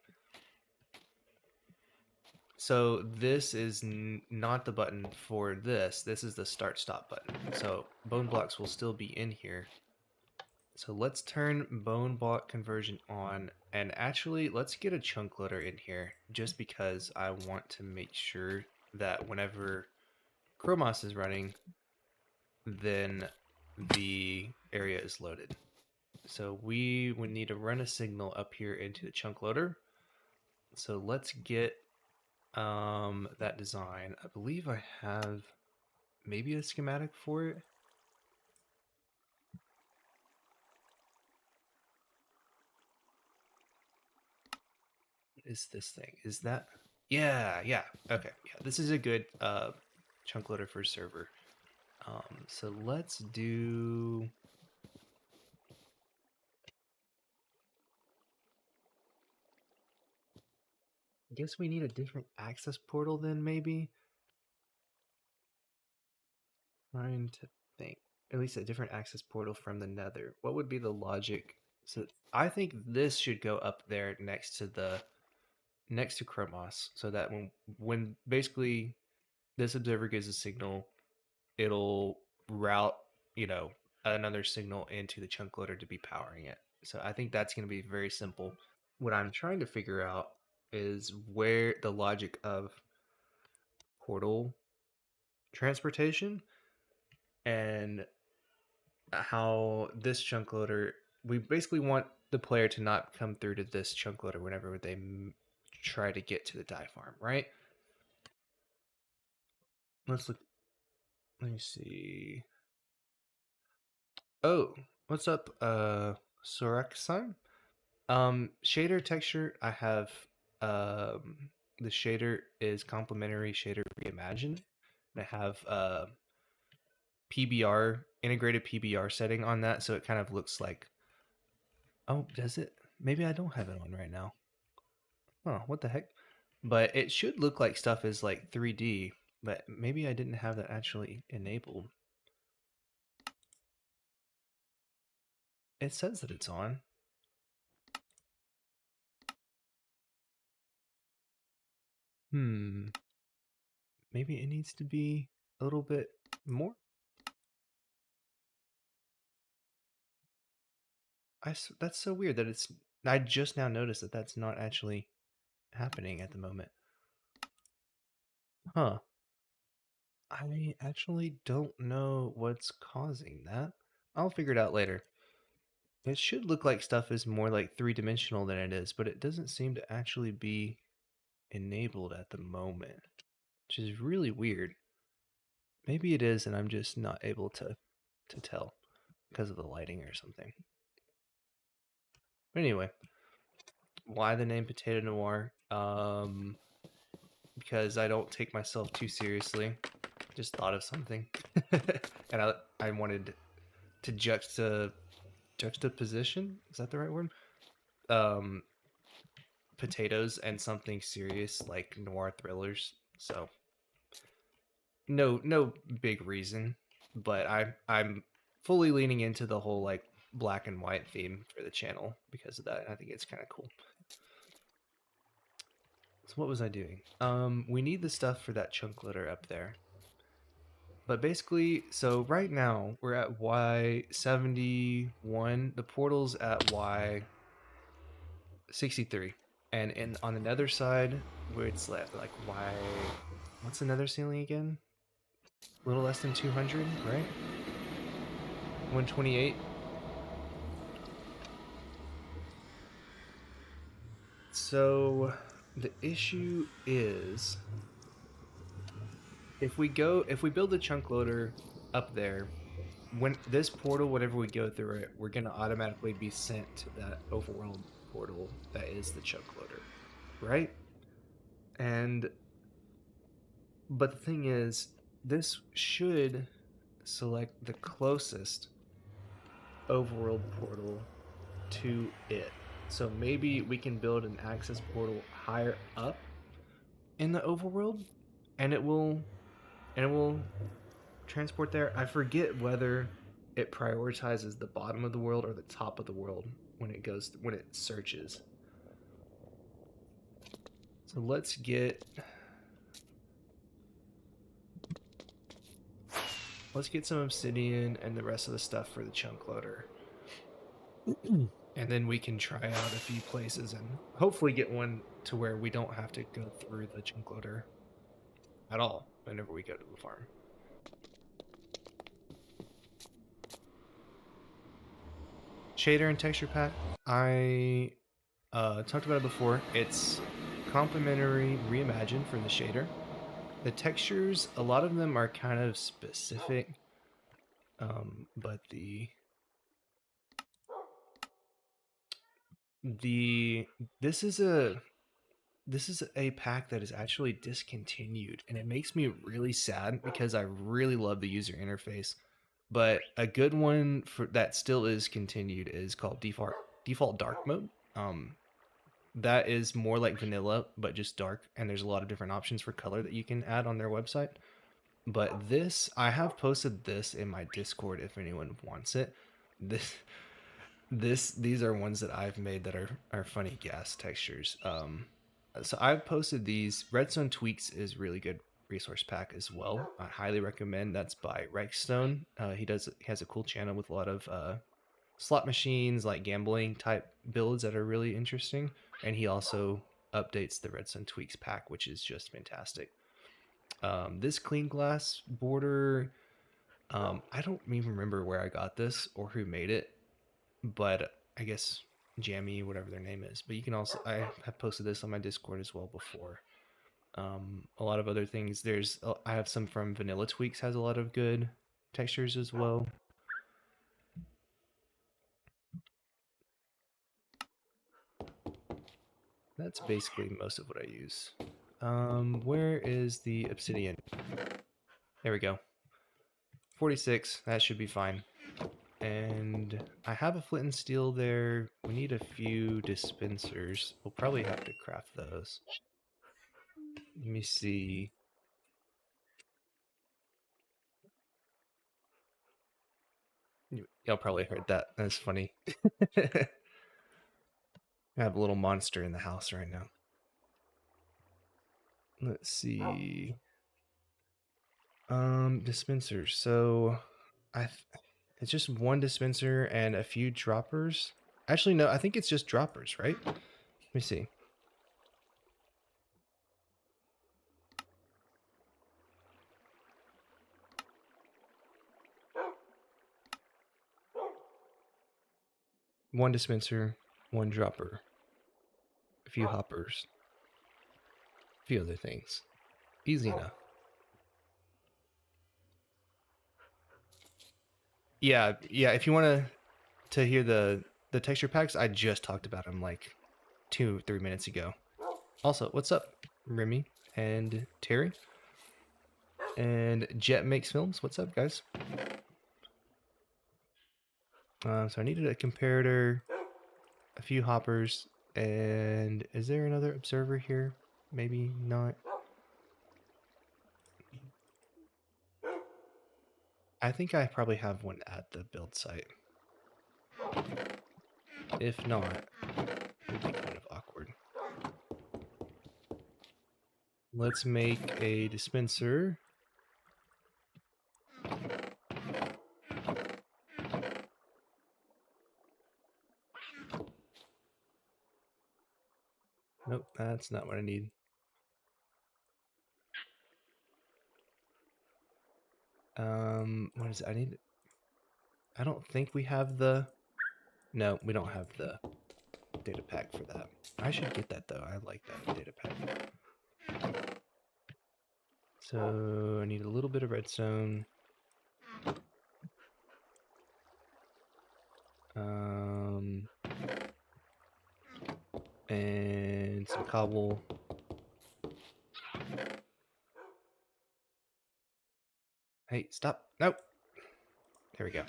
So this is not the button for this. This is the start stop button. So bone blocks will still be in here. So let's turn bone block conversion on, and actually let's get a chunk loader in here just because I want to make sure that whenever Chromos is running, then the area is loaded. So we would need to run a signal up here into the chunk loader. So let's get that design. I believe I have maybe a schematic for it. What is this thing? Is that... Yeah. Okay. Yeah, this is a good chunk loader for server. So let's do... I guess we need a different access portal then, maybe? Trying to think. At least a different access portal from the nether. What would be the logic? So I think this should go up there next to Chromos, so that when basically this observer gives a signal, it'll route, another signal into the chunk loader to be powering it. So I think that's going to be very simple. What I'm trying to figure out is where the logic of portal transportation and how this chunk loader, we basically want the player to not come through to this chunk loader whenever they try to get to the dye farm, right? Let's look. Let me see. Oh, what's up, Sorak-san? Shader texture, I have, the shader is complementary shader reimagined. And I have, PBR, integrated PBR setting on that, so it kind of looks like... Oh, does it? Maybe I don't have it on right now. Oh, what the heck? But it should look like stuff is like 3D, but maybe I didn't have that actually enabled. It says that it's on. Maybe it needs to be a little bit more. That's so weird that it's... I just now noticed that that's not actually happening at the moment. Huh. I actually don't know what's causing that. I'll figure it out later. It should look like stuff is more like three-dimensional than it is, but it doesn't seem to actually be enabled at the moment, which is really weird. Maybe it is, and I'm just not able to tell because of the lighting or something. But anyway, Why the name Potato Noir? Because I don't take myself too seriously. Just thought of something, and I wanted to juxtaposition. Is that the right word? Um, Potatoes and something serious like noir thrillers. So no big reason, but I'm fully leaning into the whole like black and white theme for the channel because of that. I think it's kind of cool. So what was I doing? We need the stuff for that chunk loader up there. But basically, so right now we're at Y71. The portal's at Y63. And on the nether side, where it's like Y, what's the nether ceiling again? A little less than 200, right? 128. So the issue is if we build the chunk loader up there, when this portal, whenever we go through it, we're gonna automatically be sent to that overworld portal that is the chunk loader, right? And but the thing is, this should select the closest overworld portal to it. So maybe we can build an access portal higher up in the overworld, and it will transport there. I forget whether it prioritizes the bottom of the world or the top of the world when it searches. So let's get some obsidian and the rest of the stuff for the chunk loader. And then we can try out a few places and hopefully get one to where we don't have to go through the chunk loader at all whenever we go to the farm. Shader and texture pack, I talked about it before. It's complementary reimagined for the shader. The textures, a lot of them are kind of specific, but this is a pack that is actually discontinued, and it makes me really sad because I really love the user interface. But a good one for that still is continued is called default dark mode. That is more like vanilla, but just dark, and there's a lot of different options for color that you can add on their website. But this, I have posted this in my Discord if anyone wants it. These are ones that I've made that are funny gas textures. So I've posted these. Redstone Tweaks is really good resource pack as well. I highly recommend. That's by Redstone. He has a cool channel with a lot of slot machines, like gambling type builds that are really interesting. And he also updates the Redstone Tweaks pack, which is just fantastic. This clean glass border, I don't even remember where I got this or who made it, but I guess Jammy, whatever their name is. But you can also, I have posted this on my Discord as well before. A lot of other things. I have some from Vanilla Tweaks, has a lot of good textures as well. That's basically most of what I use. Where is the obsidian? There we go. 46, that should be fine. And I have a flint and steel there. We need a few dispensers. We'll probably have to craft those. Let me see. Y'all probably heard that. That's funny. I have a little monster in the house right now. Let's see. Dispensers. So it's just one dispenser and a few droppers. Actually, no, I think it's just droppers, right? Let me see. One dispenser, one dropper, a few hoppers, a few other things. Easy enough. Yeah. If you want to hear the texture packs, I just talked about them like 2 or 3 minutes ago. Also, what's up, Remy and Terry? And Jet Makes Films. What's up, guys? So I needed a comparator, a few hoppers, and is there another observer here? Maybe not. I think I probably have one at the build site. If not, it would be kind of awkward. Let's make a dispenser. Nope, that's not what I need. What is it? I don't think we have the... No, we don't have the data pack for that. I should get that though. I like that data pack. So I need a little bit of redstone. And some cobble. Hey, stop. Nope. There we go.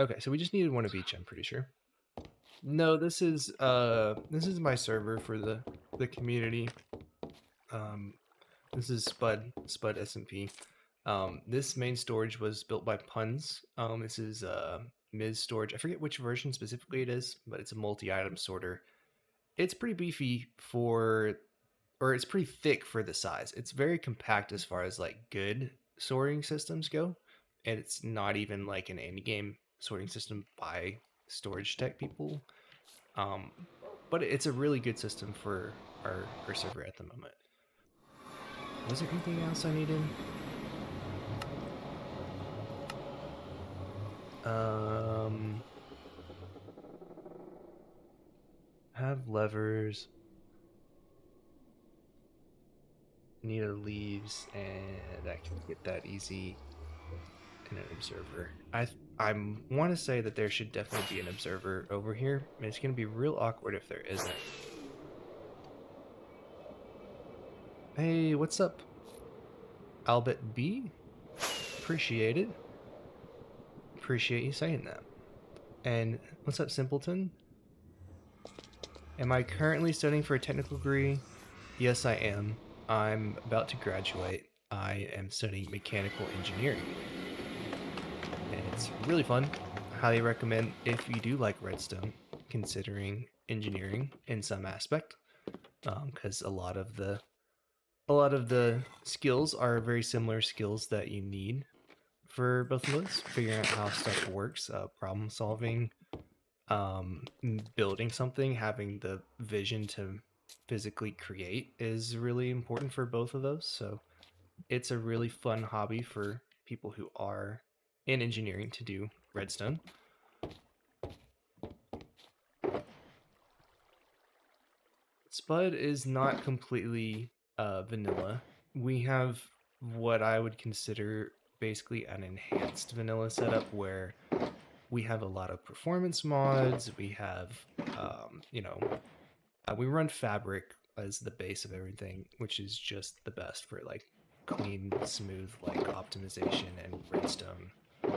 Okay, so we just needed one of each, I'm pretty sure. No, this is my server for the community. This is Spud SMP. This main storage was built by Puns. This is Ms. Storage. I forget which version specifically it is, but it's a multi-item sorter. It's pretty beefy or it's pretty thick for the size. It's very compact as far as like good sorting systems go, and it's not even like an in-game sorting system by storage tech people. But it's a really good system for our server at the moment. Was there anything else I needed? Have levers. Need leaves, and I can get that easy in an observer. I want to say that there should definitely be an observer over here, and it's going to be real awkward if there isn't. Hey, what's up, Albert B? Appreciate it. Appreciate you saying that. And what's up, Simpleton? Am I currently studying for a technical degree? Yes, I am. I'm about to graduate. I am studying mechanical engineering. And it's really fun. Highly recommend if you do like redstone, considering engineering in some aspect, because a lot of the skills are very similar skills that you need for both of those. Figuring out how stuff works, problem solving, building something, having the vision to physically create is really important for both of those. So it's a really fun hobby for people who are in engineering to do redstone. Spud is not completely vanilla. We have what I would consider basically an enhanced vanilla setup where we have a lot of performance mods. We have, we run Fabric as the base of everything, which is just the best for like clean, smooth, like optimization and redstone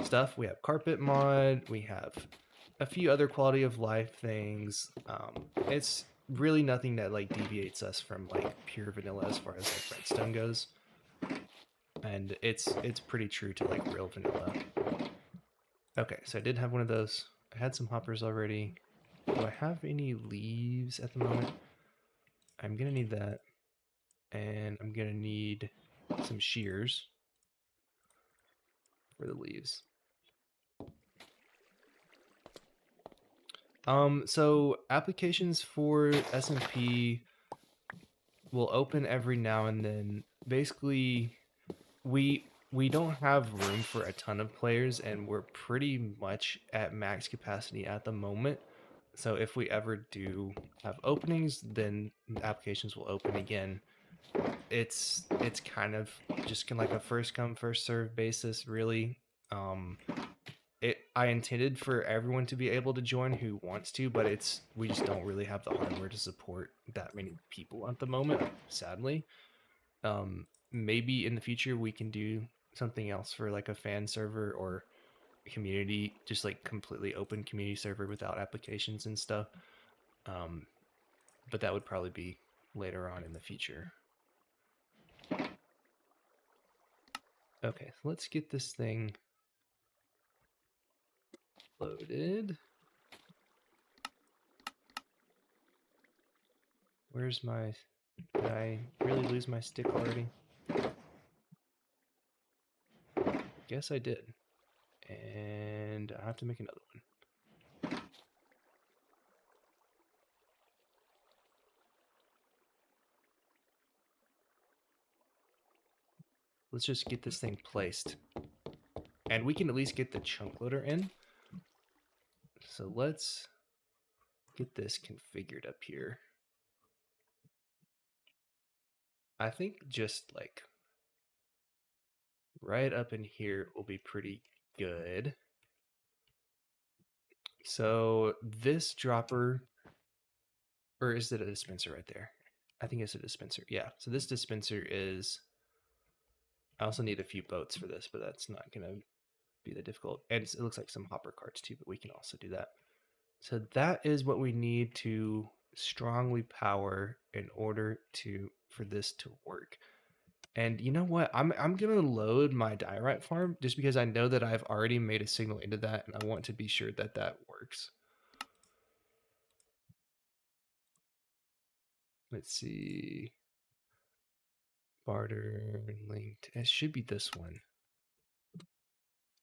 stuff. We have Carpet mod. We have a few other quality of life things. It's really nothing that like deviates us from like pure vanilla as far as like redstone goes, and it's pretty true to like real vanilla. Okay, so I did have one of those. I had some hoppers already. Do I have any leaves at the moment? I'm gonna need that, and I'm gonna need some shears for the leaves. So applications for SMP will open every now and then. Basically, we don't have room for a ton of players, and we're pretty much at max capacity at the moment. So if we ever do have openings, then applications will open again. It's kind of just like a first come first serve basis, really. I intended for everyone to be able to join who wants to, but we just don't really have the hardware to support that many people at the moment, sadly. Maybe in the future we can do something else for like a fan server or community, just like completely open community server without applications and stuff. But that would probably be later on in the future. Okay, so let's get this thing loaded. Where's my... Did I really lose my stick already? Guess I did. And I have to make another one. Let's just get this thing placed. And we can at least get the chunk loader in. So let's get this configured up here. I think just like right up in here will be pretty good. So this dropper, or is it a dispenser right there? I think it's a dispenser. Yeah. So this dispenser is, I also need a few boats for this, but that's not going to be that difficult. And it looks like some hopper carts too, but we can also do that. So that is what we need to strongly power in order for this to work. And you know what? I'm gonna load my diorite farm just because I know that I've already made a signal into that, and I want to be sure that that works. Let's see. Barter linked. It should be this one.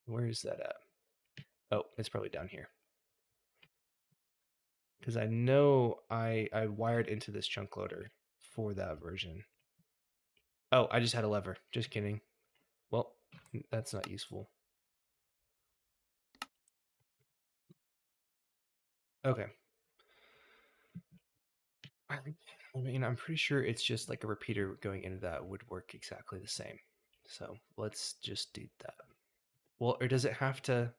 Where is that at? Oh, it's probably down here. Because I know I wired into this chunk loader for that version. Oh, I just had a lever. Just kidding. Well, that's not useful. Okay. I mean, I'm pretty sure it's just like a repeater going into that would work exactly the same. So let's just do that. Well, or does it have to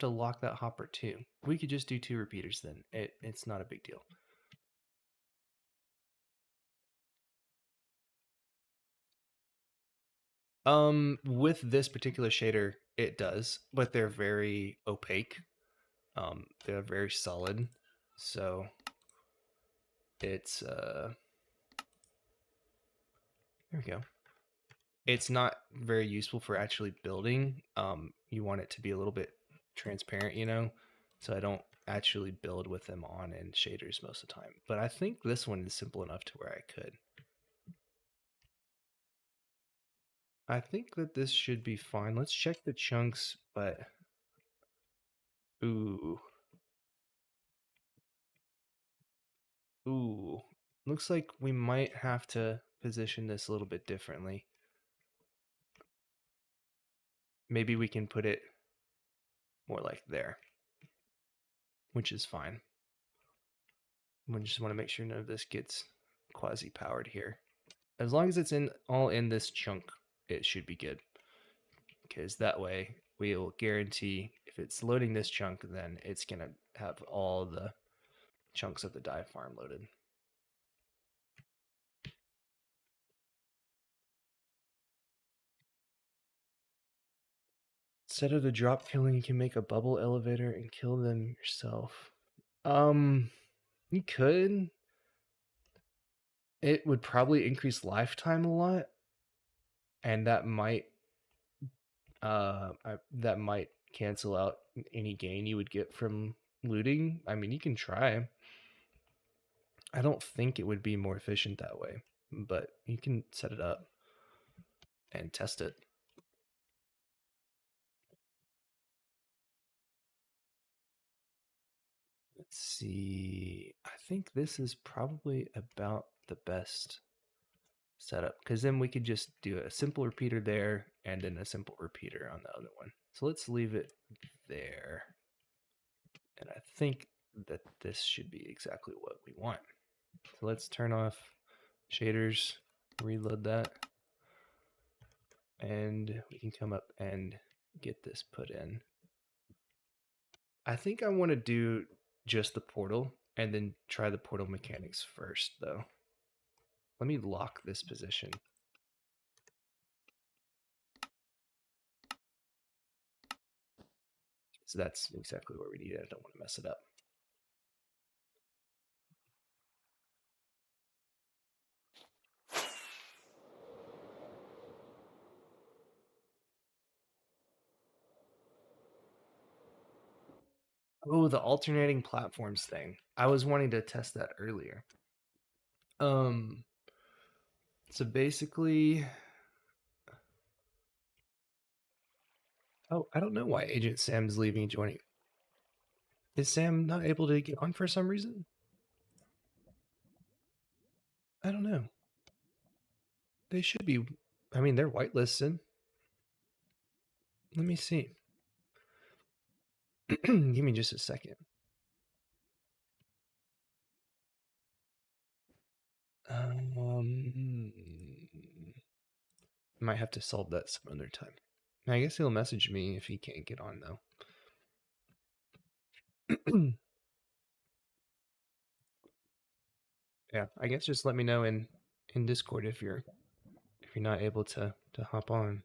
lock that hopper too? We could just do two repeaters then. It's not a big deal. With this particular shader, it does, but they're very opaque. They're very solid. So it's there we go. It's not very useful for actually building. You want it to be a little bit transparent, you know, so I don't actually build with them on in shaders most of the time. But I think this one is simple enough to where I could. I think that this should be fine. Let's check the chunks, but ooh, ooh, looks like we might have to position this a little bit differently. Maybe we can put it more like there, which is fine. We just want to make sure none of this gets quasi-powered here. As long as it's all in this chunk, it should be good. Because that way we'll guarantee if it's loading this chunk, then it's going to have all the chunks of the dye farm loaded. Instead of the drop killing, you can make a bubble elevator and kill them yourself. You could. It would probably increase lifetime a lot, and that might cancel out any gain you would get from looting. I mean, you can try. I don't think it would be more efficient that way, but you can set it up and test it. Let's see. I think this is probably about the best setup because then we could just do a simple repeater there and then a simple repeater on the other one. So let's leave it there. And I think that this should be exactly what we want. So let's turn off shaders, reload that, and we can come up and get this put in. I think I want to do just the portal and then try the portal mechanics first, though. Let me lock this position. So that's exactly where we need it. I don't want to mess it up. Oh, the alternating platforms thing. I was wanting to test that earlier. So basically, oh, I don't know why Agent Sam's leaving and joining. Is Sam not able to get on for some reason? I don't know. They should be. I mean, they're whitelisted. Let me see. Give me just a second. Might have to solve that some other time. I guess he'll message me if he can't get on though. Yeah, I guess just let me know in Discord if you're not able to hop on.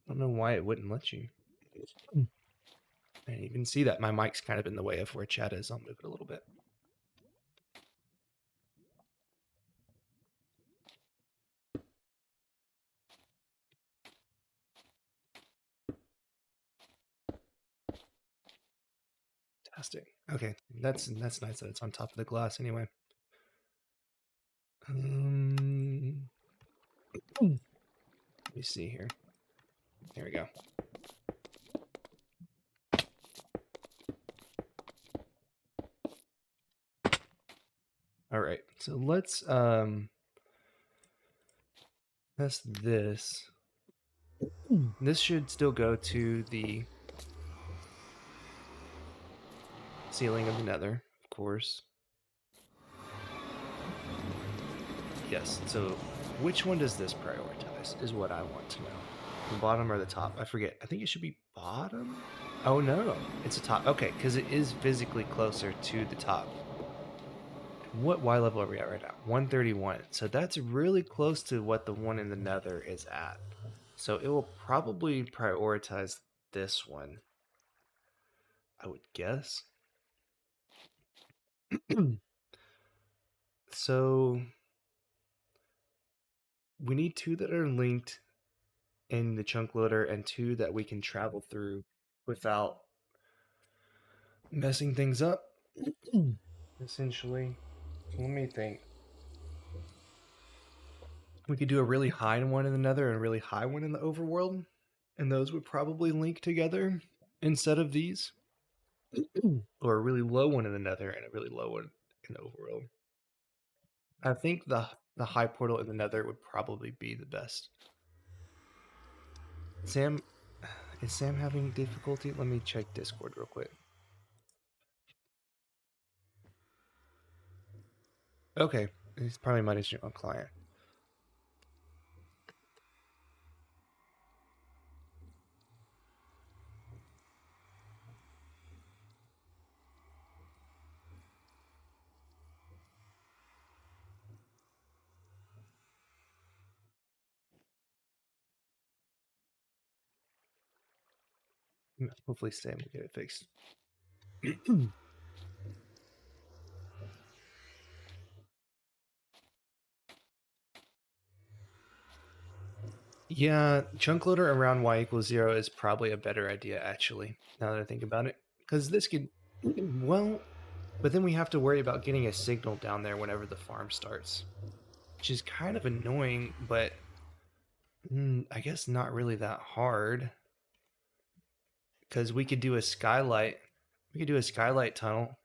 I don't know why it wouldn't let you. And you can see that my mic's kind of in the way of where chat is. I'll move it a little bit. Fantastic. Okay, that's nice that it's on top of the glass anyway. Let me see here. There we go. All right, so let's test this. This should still go to the ceiling of the nether, of course. Yes, so which one does this prioritize is what I want to know. The bottom or the top? I forget. I think it should be bottom? Oh no, it's a top. Okay, because it is physically closer to the top. What Y level are we at right now? 131. So that's really close to what the one in the nether is at. So it will probably prioritize this one, I would guess. So we need two that are linked in the chunk loader and two that we can travel through without messing things up. Essentially, let me think. We could do a really high one in the nether and a really high one in the overworld, and those would probably link together instead of these. Or a really low one in the nether and a really low one in the overworld. I think the high portal in the nether would probably be the best. Sam, is Sam having difficulty? Let me check Discord real quick. Okay, he's probably managing on client. Hopefully Sam will get it fixed. Yeah, chunk loader around y equals 0 is probably a better idea, actually, now that I think about it. Because this could, well, but then we have to worry about getting a signal down there whenever the farm starts, which is kind of annoying, but I guess not really that hard. Because we could do a skylight. We could do a skylight tunnel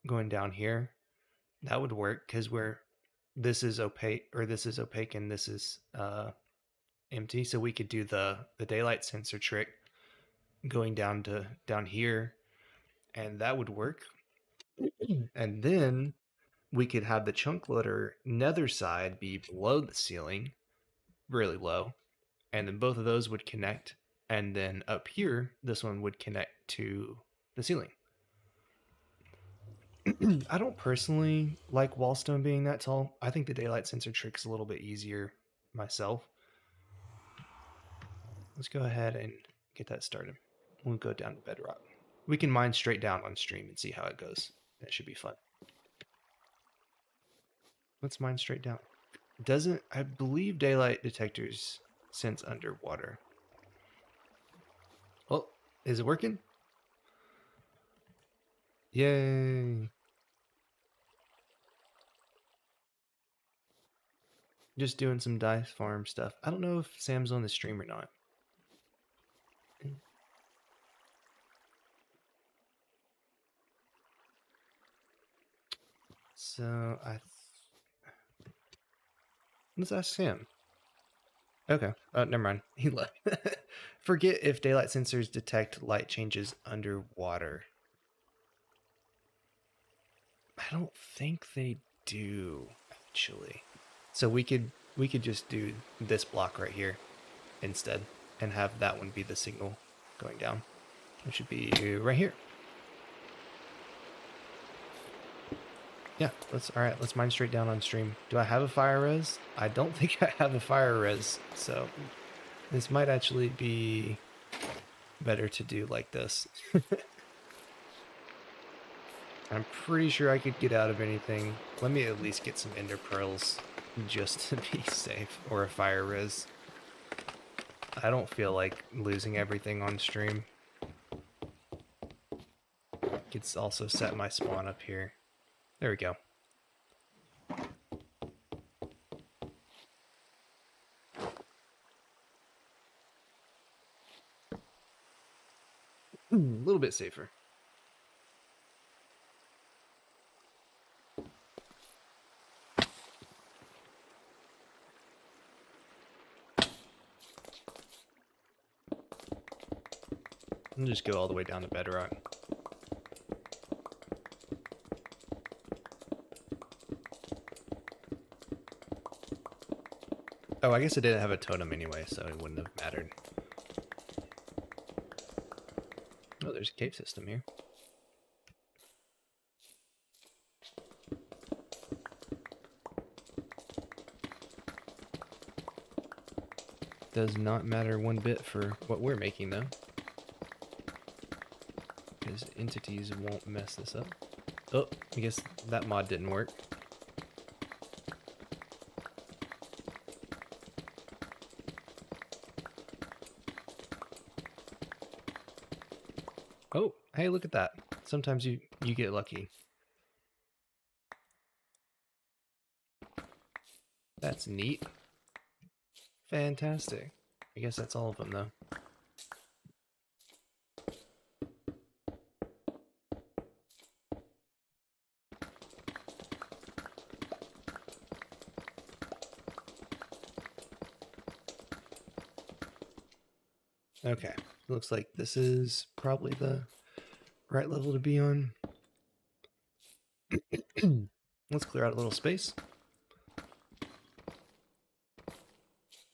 going down here. That would work because this is opaque, or this is opaque and this is empty. So we could do the daylight sensor trick going down here, and that would work. And then we could have the chunk loader nether side be below the ceiling, really low, and then both of those would connect And then up here, this one would connect to the ceiling. I don't personally like wallstone being that tall. I think the daylight sensor trick's a little bit easier myself. Let's go ahead and get that started. We'll go down to bedrock. We can mine straight down on stream and see how it goes. That should be fun. Let's mine straight down. Doesn't, I believe daylight detectors sense underwater. Oh, is it working? Yay. Just doing some dye farm stuff. I don't know if Sam's on the stream or not. So let's ask Sam. Okay. Never mind. He left. Forget if daylight sensors detect light changes underwater. I don't think they do, actually. So we could just do this block right here instead and have that one be the signal going down. It should be right here. Yeah, let's mine straight down on stream. Do I have a fire res? I don't think I have a fire res, so this might actually be better to do like this. I'm pretty sure I could get out of anything. Let me at least get some ender pearls just to be safe, or a fire res. I don't feel like losing everything on stream. Could also set my spawn up here. There we go. A little bit safer. I'll just go all the way down to bedrock. Oh, I guess it didn't have a totem anyway, so it wouldn't have mattered. Oh, there's a cave system here. Does not matter one bit for what we're making, though. Because entities won't mess this up. Oh, I guess that mod didn't work. Oh, hey, look at that. Sometimes you get lucky. That's neat. Fantastic. I guess that's all of them, though. Okay, looks like this is probably the right level to be on. Let's clear out a little space.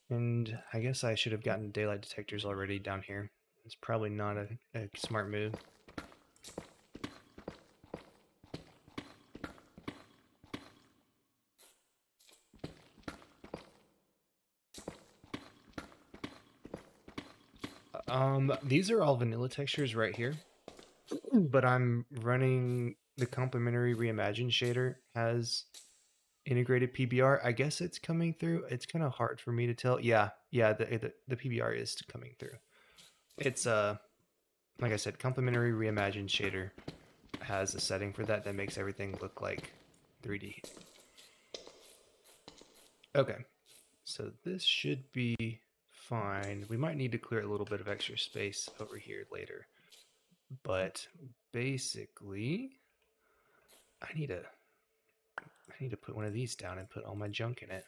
And I guess I should have gotten daylight detectors already down here. It's probably not a smart move. These are all vanilla textures right here, but I'm running the complementary reimagine shader has integrated PBR. I guess it's coming through. It's kind of hard for me to tell. Yeah, the PBR is coming through. It's like I said, complementary reimagine shader has a setting for that that makes everything look like 3D. Okay, so this should be fine. We might need to clear a little bit of extra space over here later. But basically, I need to put one of these down and put all my junk in it.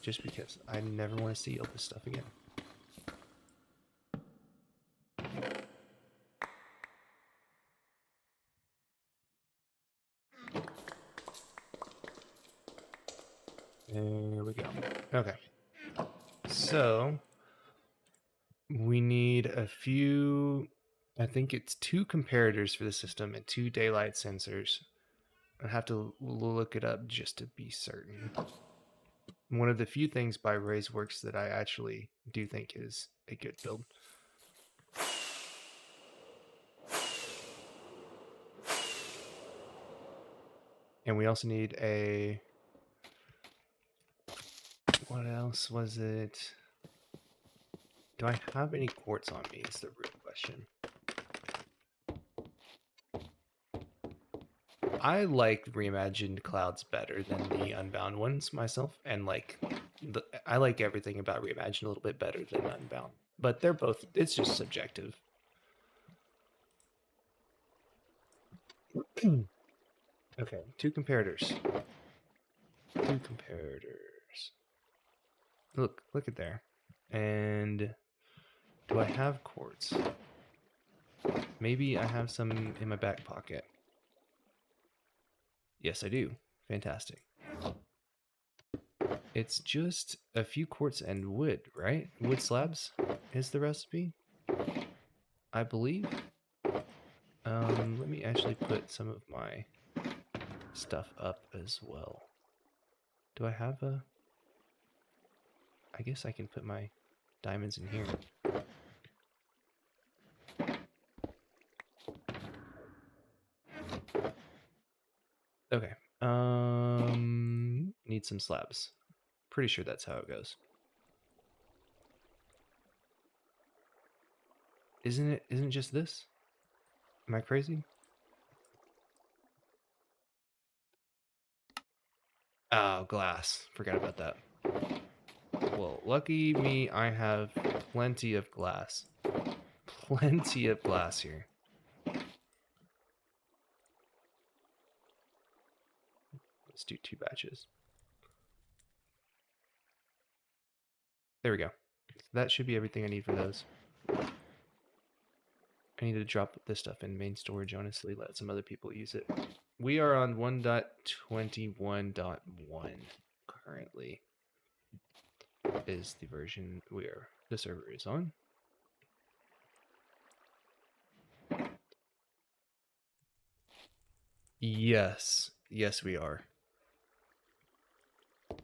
Just because I never want to see all this stuff again. Okay. So we need a few, I think it's 2 comparators for the system and 2 daylight sensors. I have to look it up just to be certain. One of the few things by RaiseWorks that I actually do think is a good build. And we also need a, what else was it? Do I have any quartz on me is the real question. I like reimagined clouds better than the unbound ones myself, and I like everything about reimagined a little bit better than unbound. But they're both, it's just subjective. Okay, 2 comparators. 2 comparators. Look at there. And do I have quartz? Maybe I have some in my back pocket. Yes, I do. Fantastic. It's just a few quartz and wood, right? Wood slabs is the recipe, I believe. Let me actually put some of my stuff up as well. Do I have a... I guess I can put my diamonds in here. Okay. Need some slabs. Pretty sure that's how it goes. Isn't it just this? Am I crazy? Oh, glass. Forgot about that. Well, lucky me, I have plenty of glass. Plenty of glass here. Let's do 2 batches. There we go. That should be everything I need for those. I need to drop this stuff in main storage, honestly, let some other people use it. We are on 1.21.1 currently is the version the server is on. Yes, we are.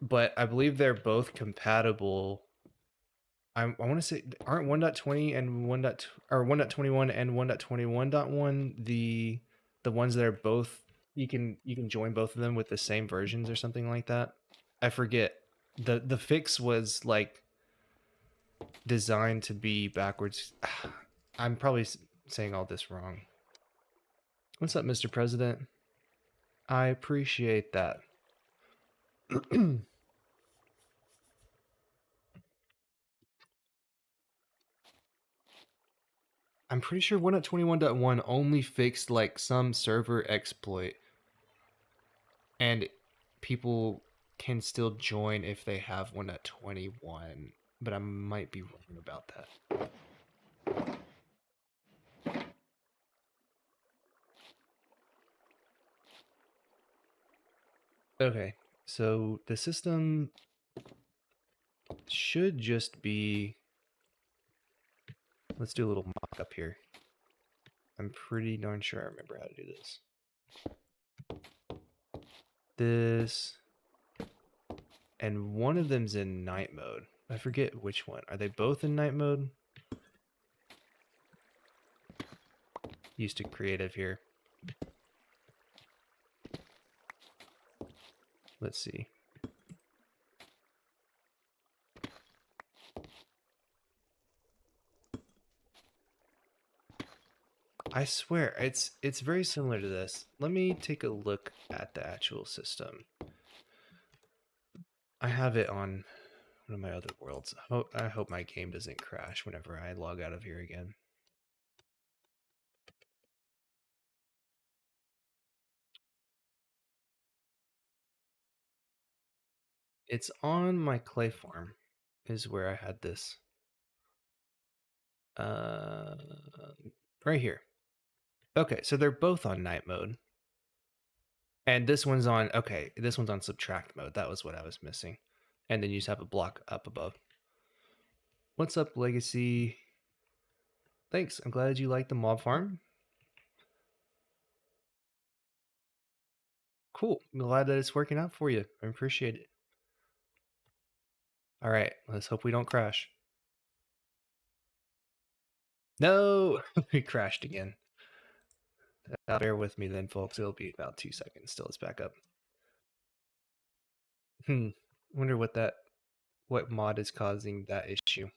But I believe they're both compatible. I want to say, aren't 1.20 and 1.21 and 1.21.1 the ones that are both, you can join both of them with the same versions or something like that? I forget. The fix was like designed to be backwards. I'm probably saying all this wrong. What's up, Mr. President? I appreciate that. I'm pretty sure 1.21.1 only fixed like some server exploit, and people can still join if they have 1.21, but I might be wrong about that. Okay, so the system should just be... Let's do a little mock up here. I'm pretty darn sure I remember how to do this. This... And one of them's in night mode. I forget which one. Are they both in night mode? Used to creative here. Let's see. I swear, it's very similar to this. Let me take a look at the actual system. I have it on one of my other worlds. I hope my game doesn't crash whenever I log out of here again. It's on my clay farm is where I had this. Right here. Okay, so they're both on night mode. And this one's on, okay, this one's on subtract mode. That was what I was missing. and then you just have a block up above. What's up, Legacy? Thanks. I'm glad you like the mob farm. Cool. I'm glad that it's working out for you. I appreciate it. All right. Let's hope we don't crash. No, we crashed again. Bear with me then, folks. It'll be about 2 seconds till it's back up. Wonder what mod is causing that issue.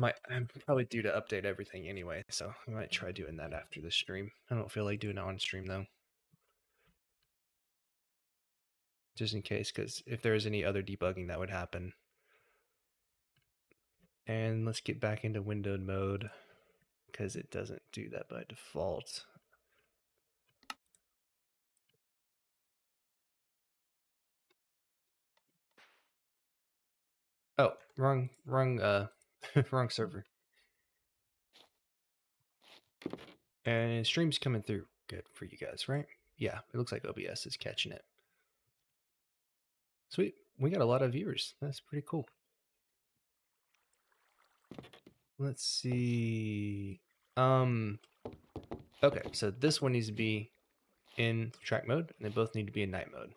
I'm probably due to update everything anyway, so I might try doing that after the stream. I don't feel like doing it on stream though. Just in case, because if there's any other debugging that would happen. And let's get back into windowed mode, because it doesn't do that by default. Oh, wrong wrong server. And stream's coming through good for you guys, right? Yeah, it looks like OBS is catching it. Sweet. We got a lot of viewers. That's pretty cool. Let's see. Okay, so this one needs to be in track mode, and they both need to be in night mode.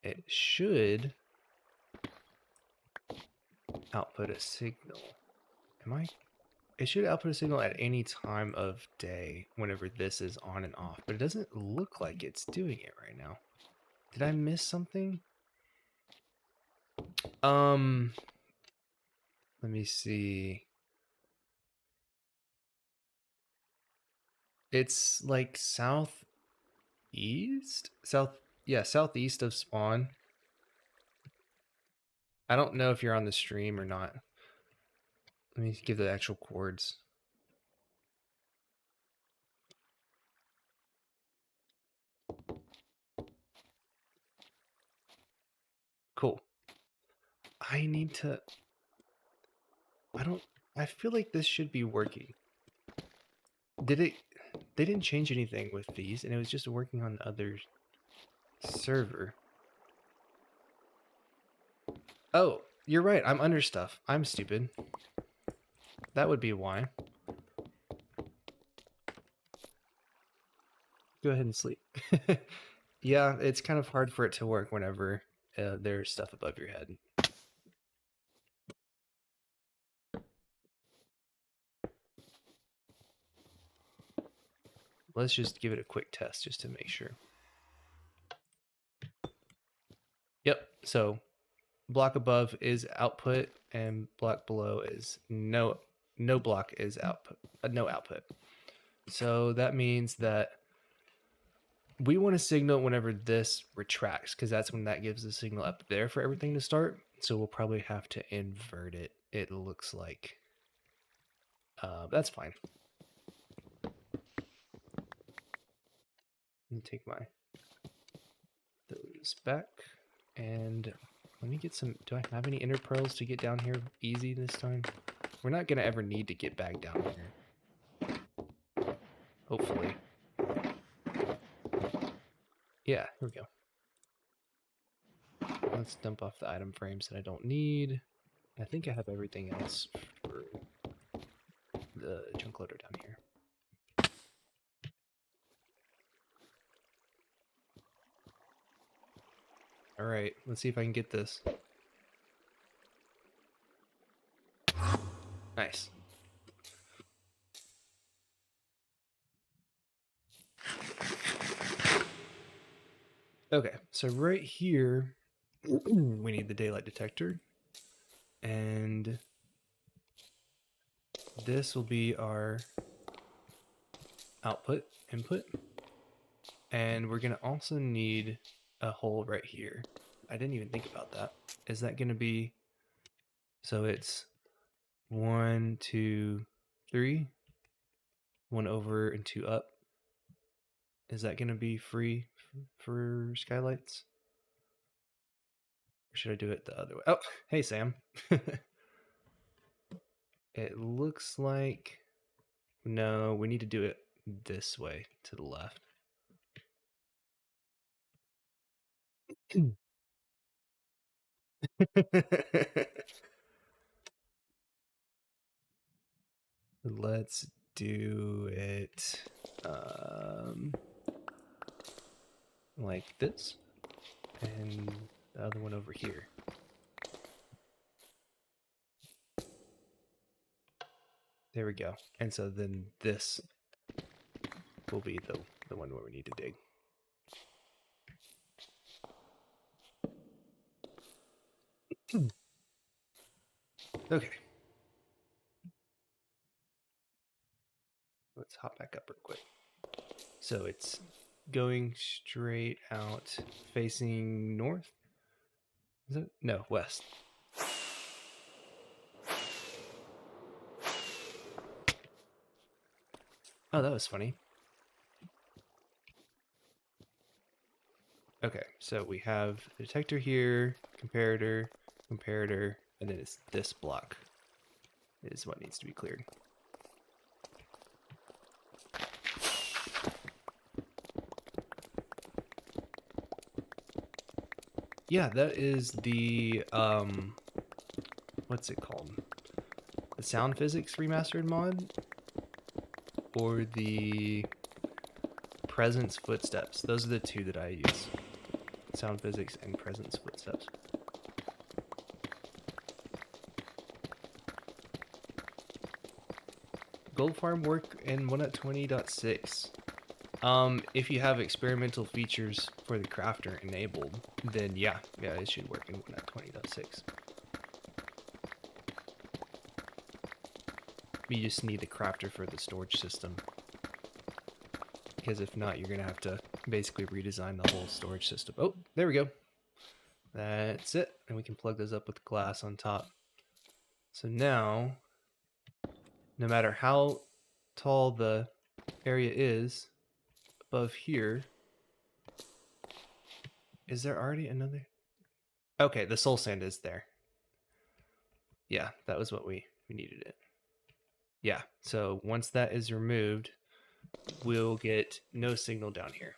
It should output a signal. It should output a signal at any time of day whenever this is on and off, but it doesn't look like it's doing it right now. Did I miss something? Let me see. It's like southeast? Southeast of spawn. I don't know if you're on the stream or not. Let me give the actual chords. Cool. I feel like this should be working. They didn't change anything with these, and it was just working on the other server. Oh, you're right. I'm under stuff. I'm stupid. That would be why. Go ahead and sleep. Yeah, it's kind of hard for it to work whenever there's stuff above your head. Let's just give it a quick test just to make sure. Yep, so block above is output and block below is no block is output, no output. So that means that we want to signal whenever this retracts, because that's when that gives the signal up there for everything to start. So we'll probably have to invert it, it looks like. That's fine. Let me take those back, and let me get some. Do I have any ender pearls to get down here easy this time? We're not gonna ever need to get back down here. Hopefully. Yeah, here we go. Let's dump off the item frames that I don't need. I think I have everything else for the junk loader down here. All right, let's see if I can get this. Nice. Okay, so right here, we need the daylight detector. And this will be our input. And we're gonna also need a hole right here. I didn't even think about that. Is that gonna be, so it's 1, 2, 3, 1 over and 2 up. Is that gonna be free for skylights? Or should I do it the other way? Oh, hey Sam. It looks like, no, we need to do it this way to the left. Let's do it like this, and the other one over here. There we go. And so then this will be the one where we need to dig. Okay. Let's hop back up real quick. So it's going straight out facing north? Is it? No, west. Oh, that was funny. Okay, so we have the detector here, comparator, comparator, and then it's this block is what needs to be cleared. Yeah, that is the what's it called? The Sound Physics Remastered mod or the Presence Footsteps. Those are the two that I use. Sound Physics and Presence Footsteps. Gold Farm work in 1.20.6. If you have experimental features for the crafter enabled, then yeah, it should work in 1.20.6. You just need the crafter for the storage system. Because if not, you're going to have to basically redesign the whole storage system. Oh, there we go. That's it. And we can plug those up with glass on top. So now, no matter how tall the area is, above here, is there already another? Okay, the soul sand is there. Yeah, that was what we needed it. Yeah, so once that is removed, we'll get no signal down here.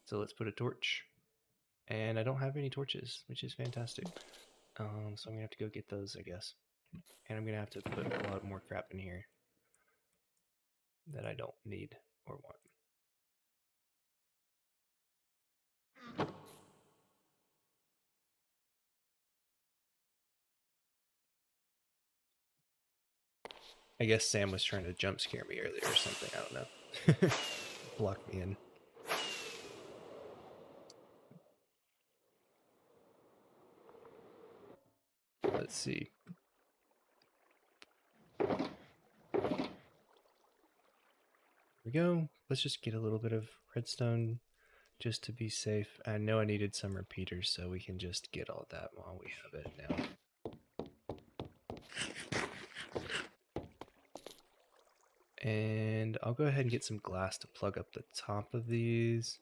So let's put a torch. And I don't have any torches, which is fantastic. So I'm gonna have to go get those, I guess. And I'm gonna have to put a lot more crap in here that I don't need or want. I guess Sam was trying to jump scare me earlier or something. I don't know. Block me in. Let's see. There we go. Let's just get a little bit of redstone just to be safe. I know I needed some repeaters, so we can just get all that while we have it now. And I'll go ahead and get some glass to plug up the top of these.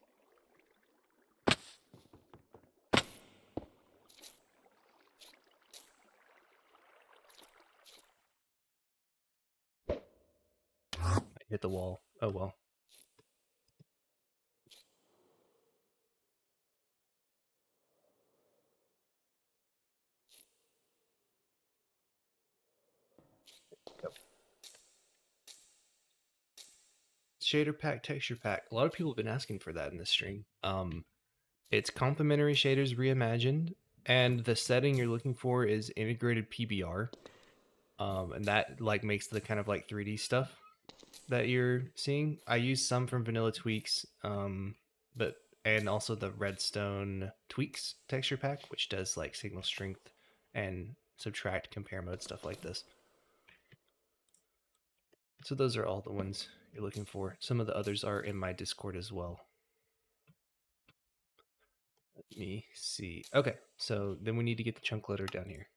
I hit the wall. Oh well. Yep. Shader pack, texture pack. A lot of people have been asking for that in this stream. It's complementary shaders reimagined, and the setting you're looking for is integrated PBR. And that like makes the kind of like 3D stuff that you're seeing. I use some from Vanilla Tweaks, but and also the Redstone Tweaks texture pack, which does like signal strength and subtract compare mode stuff like this. So those are all the ones you're looking for. Some of the others are in my Discord as well. Let me see. Okay, so then we need to get the chunk loader down here.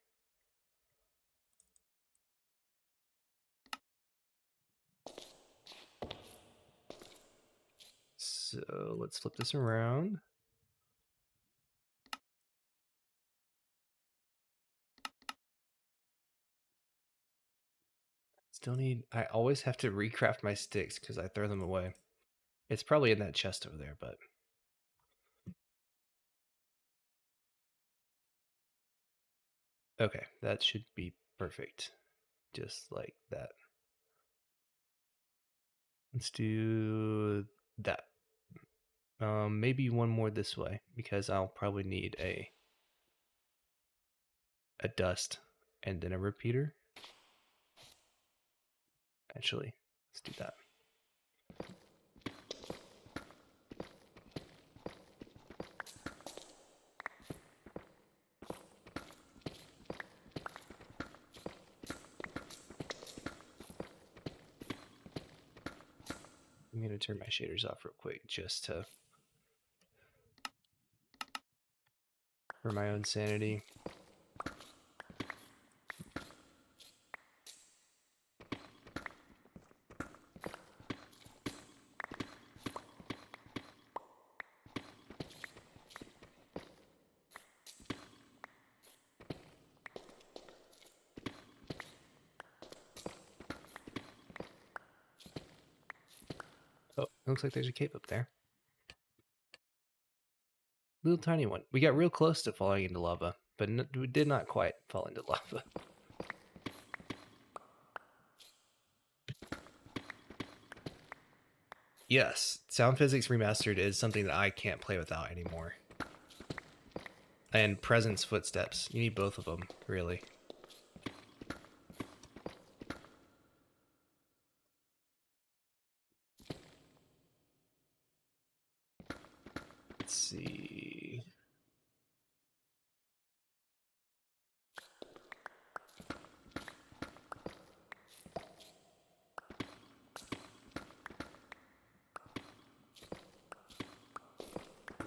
So let's flip this around. Still need, I always have to recraft my sticks because I throw them away. It's probably in that chest over there, but Okay, that should be perfect. Just like that. Let's do that. Maybe one more this way because I'll probably need a dust and then a repeater. Actually, let's do that. I'm going to turn my shaders off real quick just to for my own sanity. Oh, it looks like there's a cave up there. Little tiny one. We got real close to falling into lava, but we did not quite fall into lava. Yes, Sound Physics Remastered is something that I can't play without anymore. And Presence Footsteps. You need both of them, really. Let's see.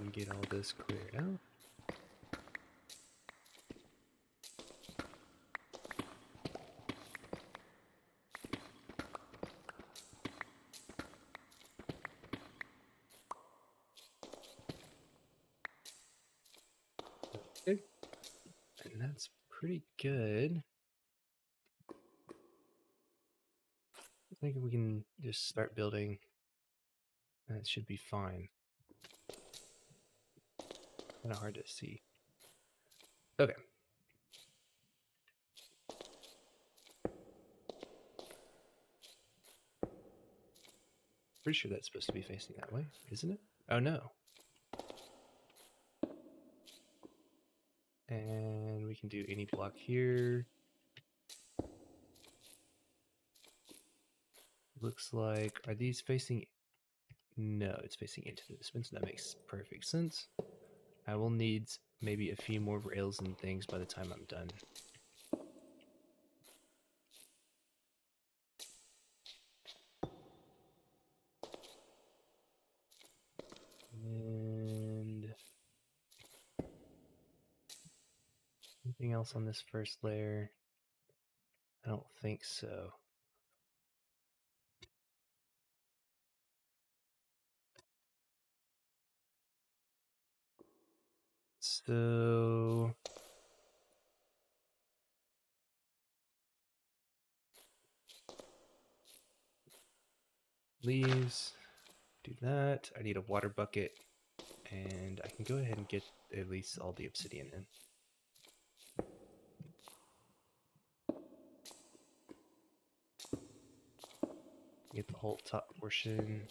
And get all this cleared out. Okay. And that's pretty good. I think we can just start building. That should be fine. Kind of hard to see. Okay. Pretty sure that's supposed to be facing that way, isn't it? Oh no. And we can do any block here. Looks like, are these facing? No, it's facing into the dispenser. That makes perfect sense. I will need maybe a few more rails and things by the time I'm done. And anything else on this first layer? I don't think so. So leaves, do that. I need a water bucket, and I can go ahead and get at least all the obsidian in. Get the whole top portion.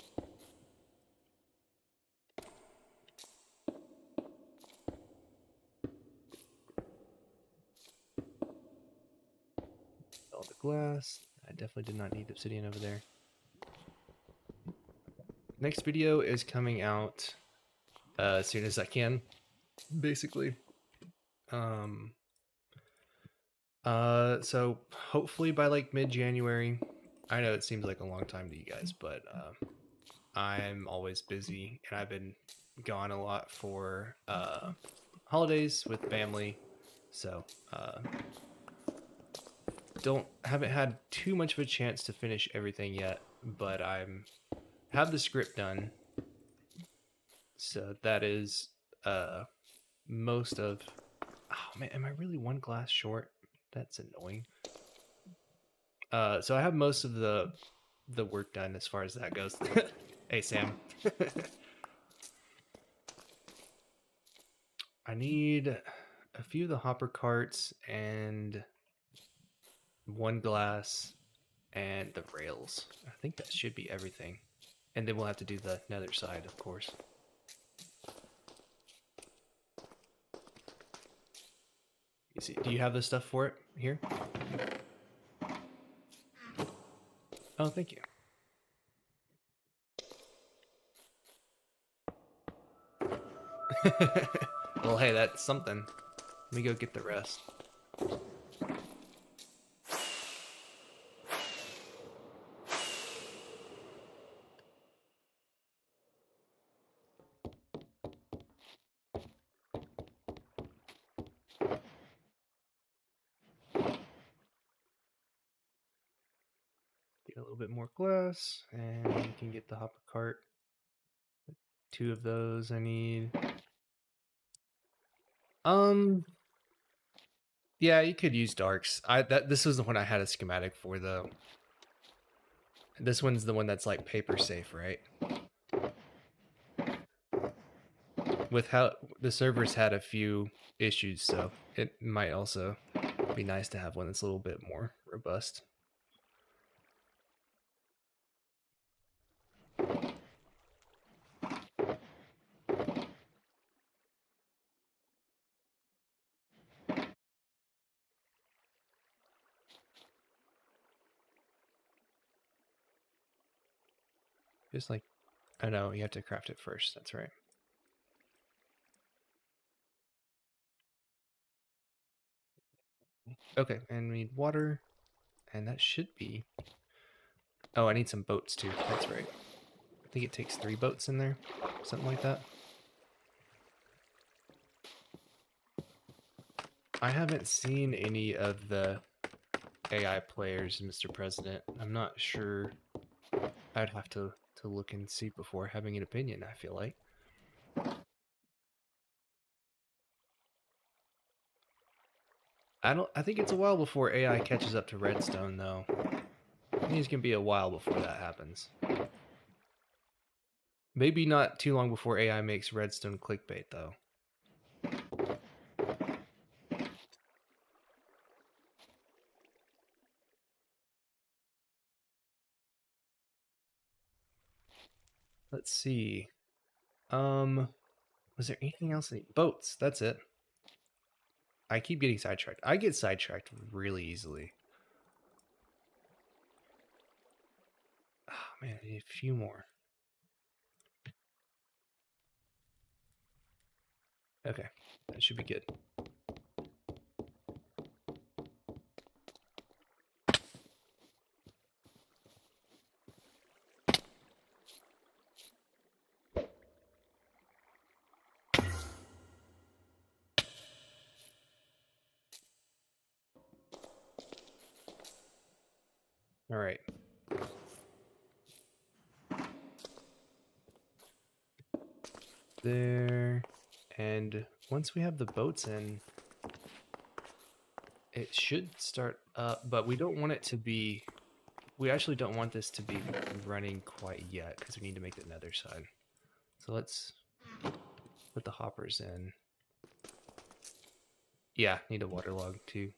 All the glass. I definitely did not need obsidian over there. Next video is coming out as soon as I can, basically. So hopefully by like mid-January. I know it seems like a long time to you guys, but I'm always busy and I've been gone a lot for holidays with family. So haven't had too much of a chance to finish everything yet, but have the script done. So that is most of. Oh man, am I really one glass short? That's annoying. So I have most of the work done as far as that goes. Hey Sam. I need a few of the hopper carts and one glass and the rails. I think that should be everything. And then we'll have to do the nether side, of course. You see, do you have the stuff for it here? Oh, thank you. Well, hey, that's something. Let me go get the rest. Get a little bit more glass, and we can get the hopper cart. 2 of those I need. Yeah, you could use darks. This was the one I had a schematic for though. This one's the one that's like paper safe, right? With how the servers had a few issues, so it might also be nice to have one that's a little bit more robust. Just like, oh no, you have to craft it first. That's right. Okay, and we need water, and that should be. Oh, I need some boats too. That's right. I think it takes 3 boats in there, something like that. I haven't seen any of the AI players, Mr. President. I'm not sure. I'd have to look and see before having an opinion, I feel like. I think it's a while before AI catches up to redstone though. I think it's gonna be a while before that happens. Maybe not too long before AI makes redstone clickbait though. Let's see. Was there anything else? Boats, that's it. I keep getting sidetracked. I get sidetracked really easily. Oh man, I need a few more. Okay, that should be good. All right. There. And once we have the boats in, it should start up, but we don't want it to be, we actually don't want this to be running quite yet because we need to make the nether side. So let's put the hoppers in. Yeah, need a waterlog too.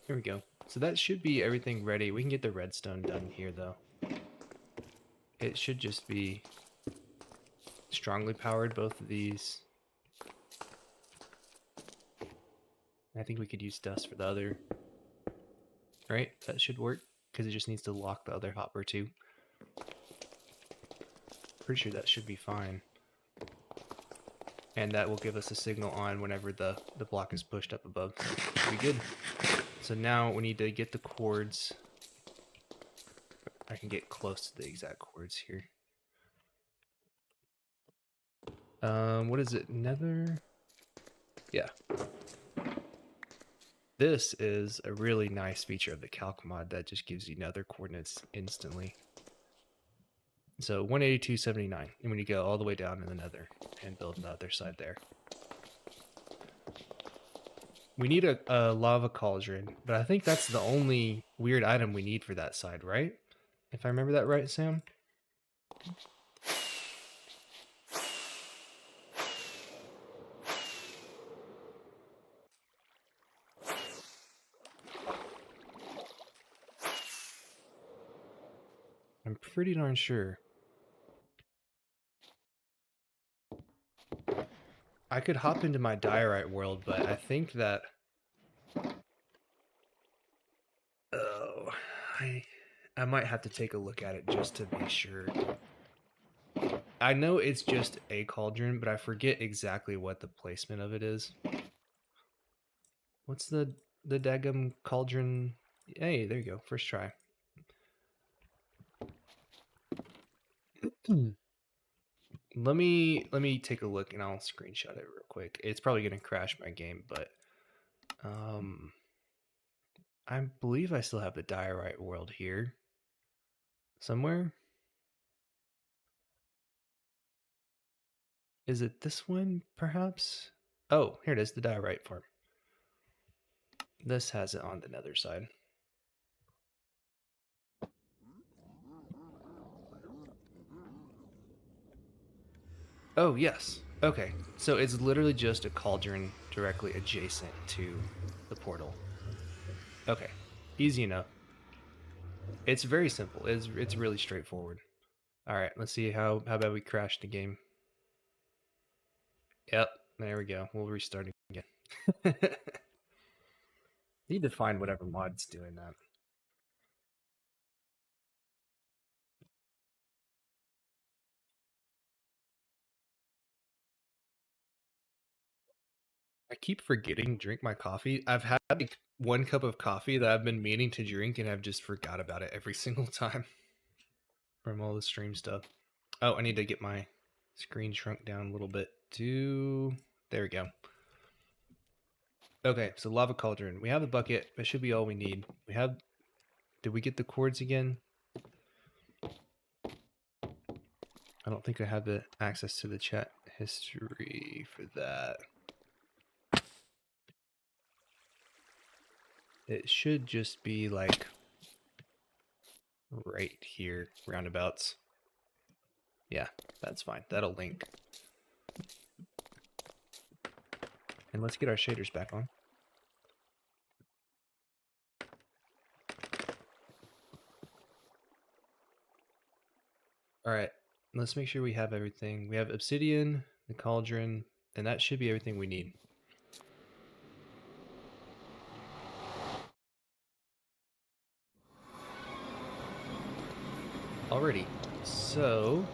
Here we go. So that should be everything ready. We can get the redstone done here though. It should just be strongly powered, both of these. I think we could use dust for the other. Right? That should work because it just needs to lock the other hopper too. Pretty sure that should be fine. And that will give us a signal on whenever the block is pushed up above. So be good. So now we need to get the cords. I can get close to the exact cords here. What is it? Nether? Yeah. This is a really nice feature of the calc mod that just gives you nether coordinates instantly. So 182.79, and when you go all the way down in the nether and build the other side there. We need a lava cauldron, but I think that's the only weird item we need for that side, right? If I remember that right, Sam? pretty darn sure. I could hop into my diorite world, but I think that... Oh, I might have to take a look at it just to be sure. I know it's just a cauldron, but I forget exactly what the placement of it is. What's the daggum cauldron? Hey, there you go. First try. Let me take a look and I'll screenshot it real quick. It's probably gonna crash my game, but I believe I still have the diorite world here somewhere. Is it this one, perhaps? Oh, here it is, the diorite farm. This has it on the nether side. Oh, yes. Okay, so it's literally just a cauldron directly adjacent to the portal. Okay, easy enough. It's very simple. It's really straightforward. All right, let's see how bad we crashed the game. Yep, there we go. We'll restart again. Need to find whatever mod's doing that. I keep forgetting to drink my coffee. I've had like 1 cup of coffee that I've been meaning to drink and I've just forgot about it every single time from all the stream stuff. Oh, I need to get my screen shrunk down a little bit too. There we go. Okay, so lava cauldron. We have a bucket. That should be all we need. We have... Did we get the cords again? I don't think I have the access to the chat history for that. It should just be like right here, roundabouts. Yeah, that's fine. That'll link. And let's get our shaders back on. All right, let's make sure we have everything. We have obsidian, the cauldron, and that should be everything we need. Alrighty, so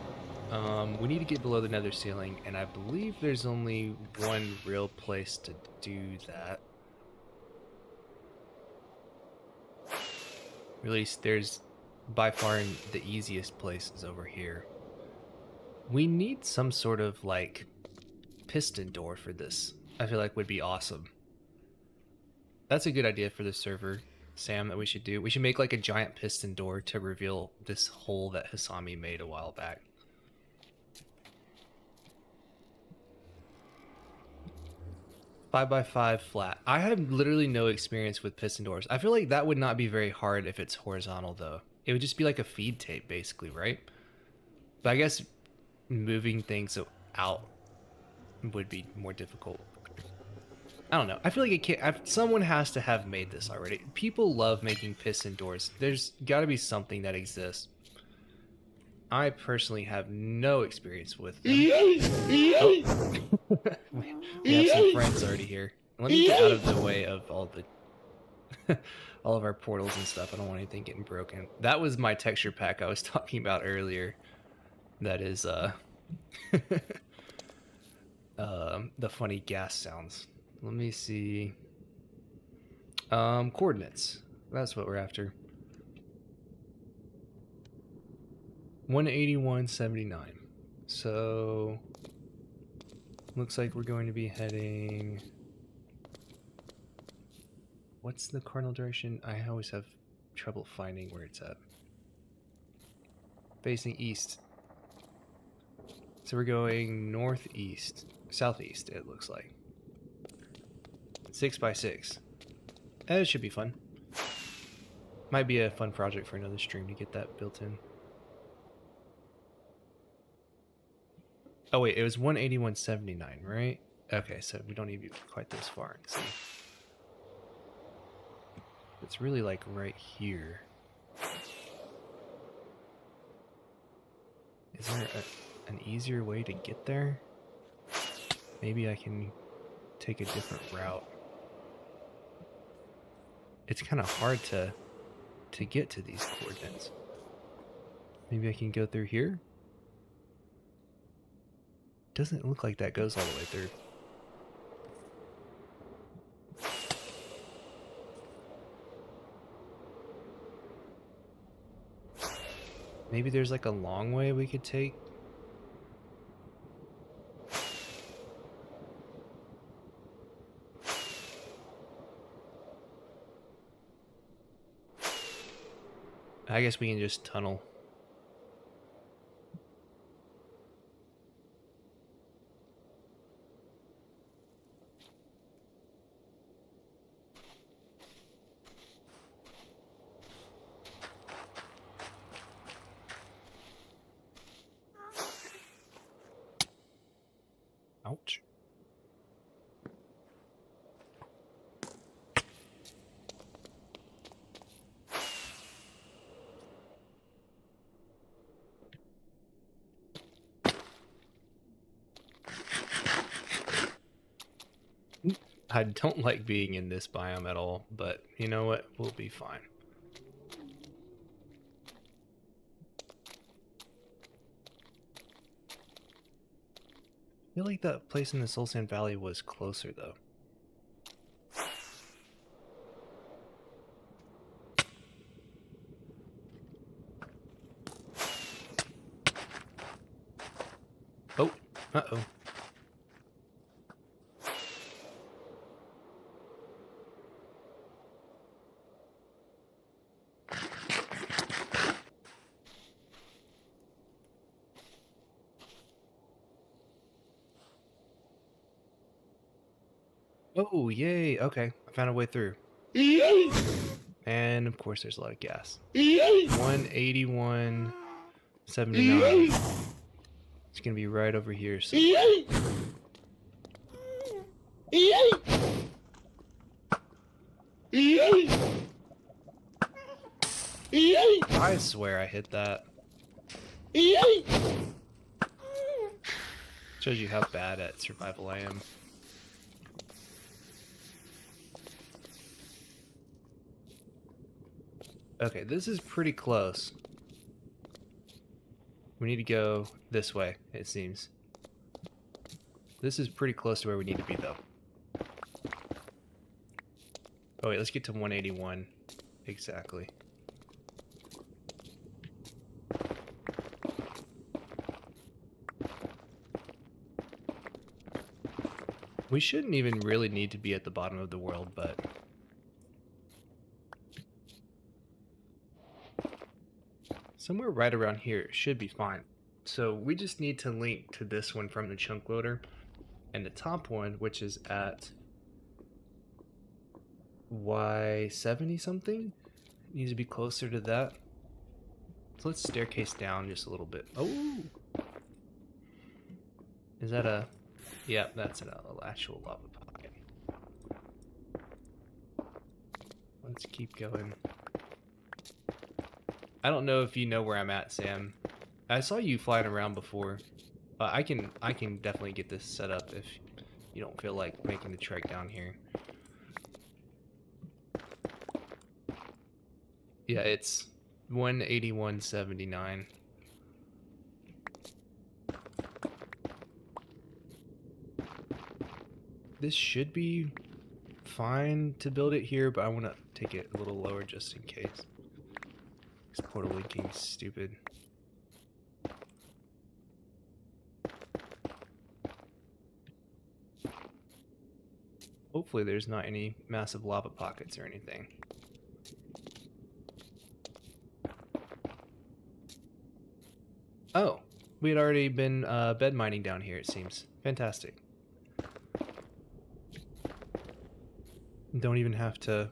we need to get below the nether ceiling, and I believe there's only one real place to do that. Or at least there's by far the easiest place is over here. We need some sort of like piston door for this. I feel like would be awesome. That's a good idea for the server, Sam, that we should do. We should make like a giant piston door to reveal this hole that Hisami made a while back. 5x5 flat. I have literally no experience with piston doors. I feel like that would not be very hard if it's horizontal though. It would just be like a feed tape basically, right? But I guess moving things out would be more difficult. I don't know. I feel like it can't. Someone has to have made this already. People love making piston doors. There's got to be something that exists. I personally have no experience with them. Oh. We have some friends already here. Let me get out of the way of all the all of our portals and stuff. I don't want anything getting broken. That was my texture pack I was talking about earlier. That is the funny gas sounds. Let me see. Coordinates. That's what we're after. 181.79. So looks like we're going to be heading... What's the cardinal direction? I always have trouble finding where it's at. Facing east. So we're going northeast. Southeast, it looks like. 6x6. It should be fun. Might be a fun project for another stream to get that built in. Oh wait, it was 181.79, right? Okay, so we don't need to be quite this far. See, it's really like right here. Is there an easier way to get there? Maybe I can take a different route. It's kind of hard to get to these coordinates. Maybe I can go through here? Doesn't look like that goes all the way through. Maybe there's like a long way we could take. I guess we can just tunnel. Ouch. I don't like being in this biome at all, but you know what? We'll be fine. I feel like that place in the Soul Sand Valley was closer, though. Oh, uh-oh. Oh, yay. Okay, I found a way through. And, of course, there's a lot of gas. 181.79. It's going to be right over here. So. I swear I hit that. Shows you how bad at survival I am. Okay, this is pretty close. We need to go this way, it seems. This is pretty close to where we need to be, though. Oh wait, let's get to 181. Exactly. We shouldn't even really need to be at the bottom of the world, but... somewhere right around here should be fine. So we just need to link to this one from the chunk loader. And the top one, which is at Y70 something, needs to be closer to that. So let's staircase down just a little bit. Oh! Is that a... yeah, that's an actual lava pocket. Let's keep going. I don't know if you know where I'm at, Sam. I saw you flying around before. I can definitely get this set up if you don't feel like making the trek down here. Yeah, it's 181.79. This should be fine to build it here, but I want to take it a little lower just in case. This portal linking is stupid. Hopefully there's not any massive lava pockets or anything. Oh, we had already been bed mining down here, it seems. Fantastic. Don't even have to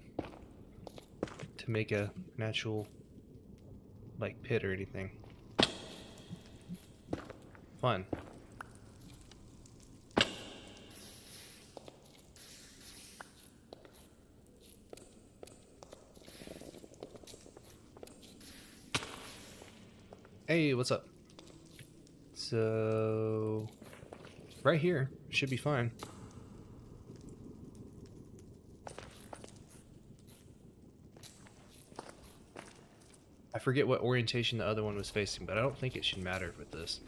make a natural like pit or anything. Fun. Hey, what's up? So right here should be fine. I forget what orientation the other one was facing, but I don't think it should matter with this.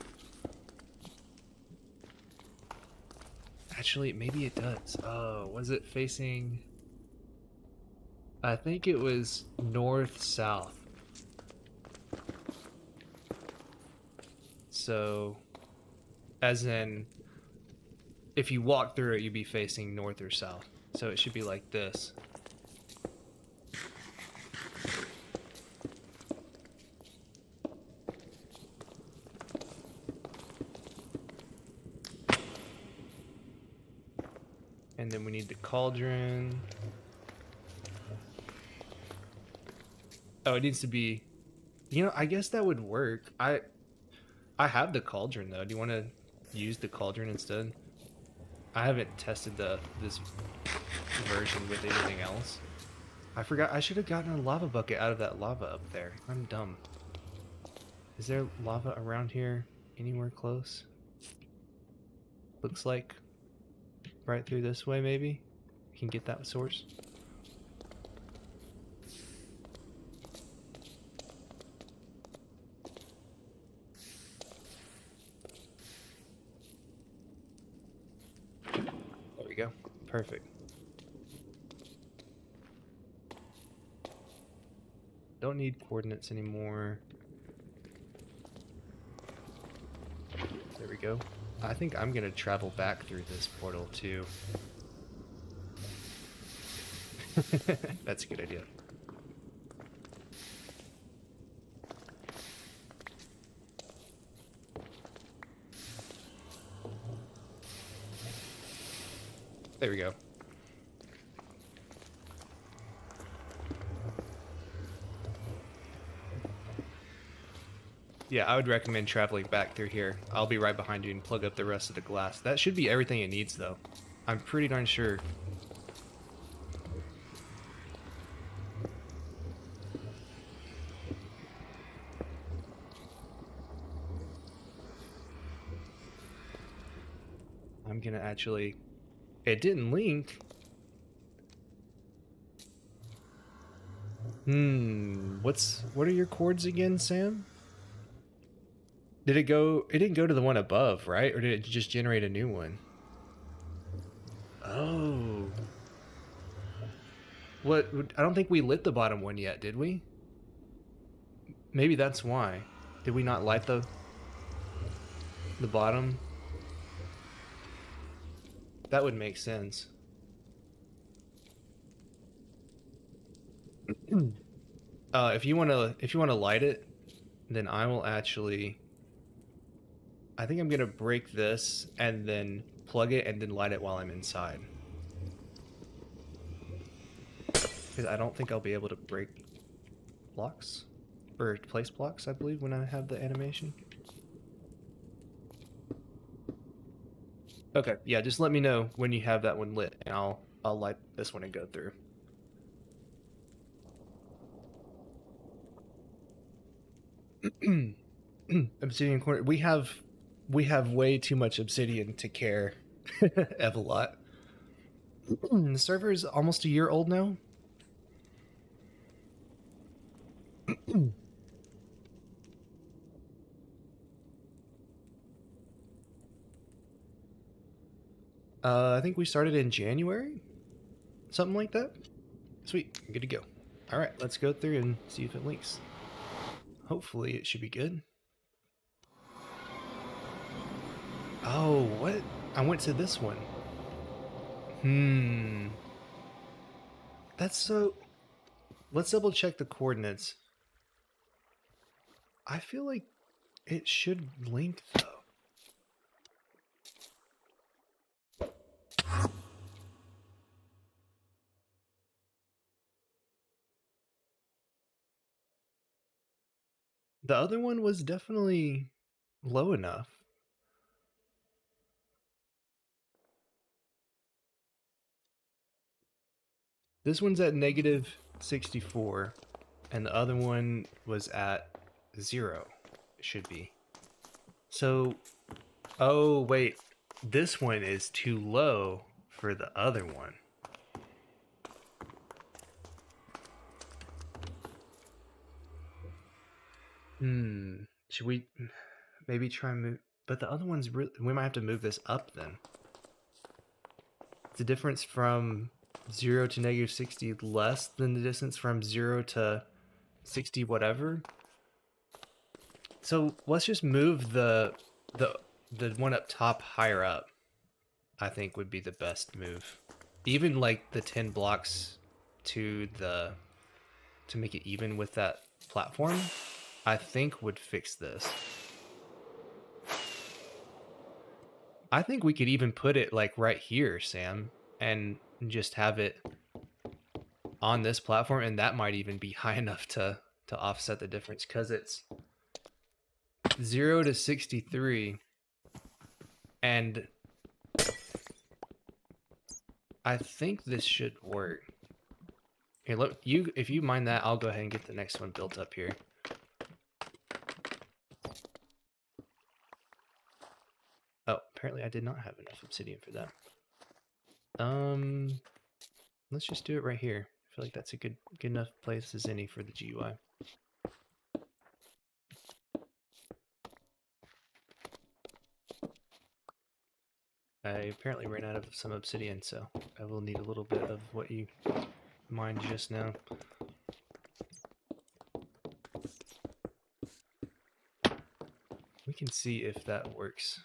Actually, maybe it does. Oh, was it facing... I think it was north-south. So, as in, if you walk through it, you'd be facing north or south. So it should be like this. And then we need the cauldron. Oh, it needs to be... You know, I guess that would work. I have the cauldron, though. Do you want to use the cauldron instead? I haven't tested this version with anything else. I forgot. I should have gotten a lava bucket out of that lava up there. I'm dumb. Is there lava around here anywhere close? Looks like right through this way, maybe? We can get that source. There we go. Perfect. Don't need coordinates anymore. There we go. I think I'm gonna travel back through this portal too. That's a good idea. There we go. Yeah, I would recommend traveling back through here. I'll be right behind you and plug up the rest of the glass. That should be everything it needs, though. I'm pretty darn sure. I'm gonna actually... It didn't link. What are your chords again, Sam? Did it go... It didn't go to the one above, right? Or did it just generate a new one? Oh. What? I don't think we lit the bottom one yet, did we? Maybe that's why. Did we not light the bottom? That would make sense. If you wanna light it, then I will actually... I think I'm gonna break this and then plug it and then light it while I'm inside. Because I don't think I'll be able to break blocks. Or place blocks, I believe, when I have the animation. Okay, yeah, just let me know when you have that one lit, and I'll light this one and go through. Obsidian corner. We have way too much obsidian to care of a lot. The server is almost a year old now. I think we started in January, something like that. Sweet, good to go. All right, let's go through and see if it links. Hopefully it should be good. Oh, what? I went to this one. That's so... Let's double check the coordinates. I feel like it should link, though. The other one was definitely low enough. This one's at negative 64, and the other one was at 0. It should be. So, oh wait, this one is too low for the other one. Should we maybe try and move? But the other one's really, we might have to move this up then. The difference from 0 to -60 less than the distance from 0 to 60 whatever. So let's just move the the one up top higher up. I think would be the best move. Even like the 10 blocks to the to make it even with that platform, I think would fix this. I think we could even put it like right here, Sam, and just have it on this platform, and that might even be high enough to offset the difference because it's 0 to 63, and I think this should work. Here, look, if you mind that, I'll go ahead and get the next one built up here. Oh, apparently I did not have enough obsidian for that. Let's just do it right here. I feel like that's a good enough place as any for the GUI. I apparently ran out of some obsidian, so I will need a little bit of what you mined just now. We can see if that works.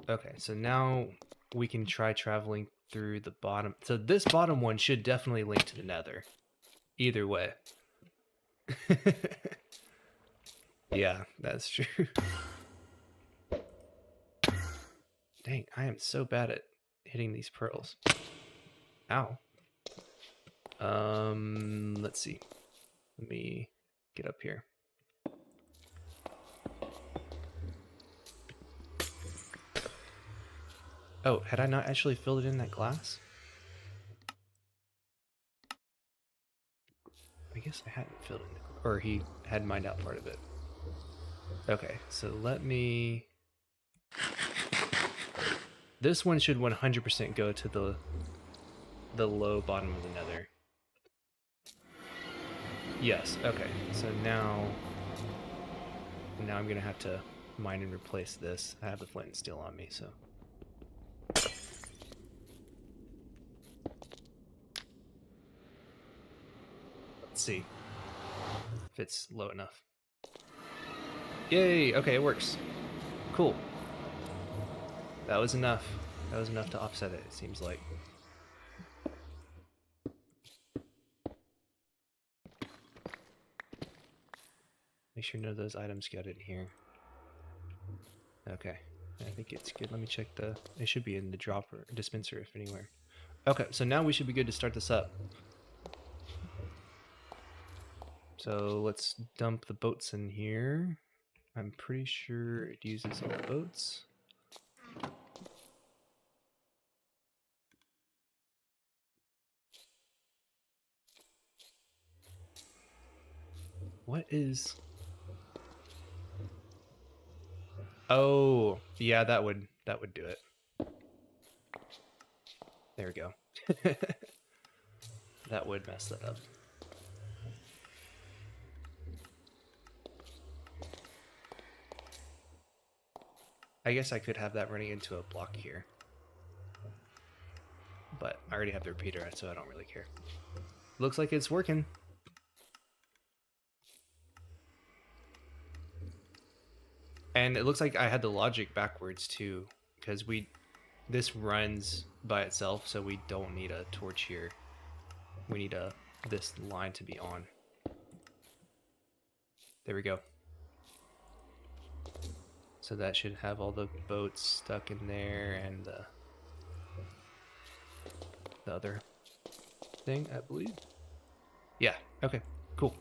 Okay, so now we can try traveling through the bottom. So this bottom one should definitely link to the nether. Either way. Yeah, that's true. Dang, I am so bad at hitting these pearls. Ow. Let's see. Let me get up here. Oh, had I not actually filled it in that glass? I guess I hadn't filled it in, or he had mined out part of it. Okay, so let me... This one should 100% go to the low bottom of the nether. Yes, okay. So now I'm going to have to mine and replace this. I have the flint and steel on me, so... Let's see if it's low enough. Yay! Okay, it works. Cool. That was enough. That was enough to offset it, it seems like. Make sure none of those items got in here. Okay, I think it's good. Let me check the... It should be in the dropper, dispenser, if anywhere. Okay, so now we should be good to start this up. So let's dump the boats in here. I'm pretty sure it uses all the boats. What is... Oh, yeah, that would do it. There we go. That would mess that up. I guess I could have that running into a block here. But I already have the repeater, so I don't really care. Looks like it's working. And it looks like I had the logic backwards too, because this runs by itself, so we don't need a torch here. We need this line to be on. There we go. So that should have all the boats stuck in there and the other thing, I believe. Yeah, okay, cool.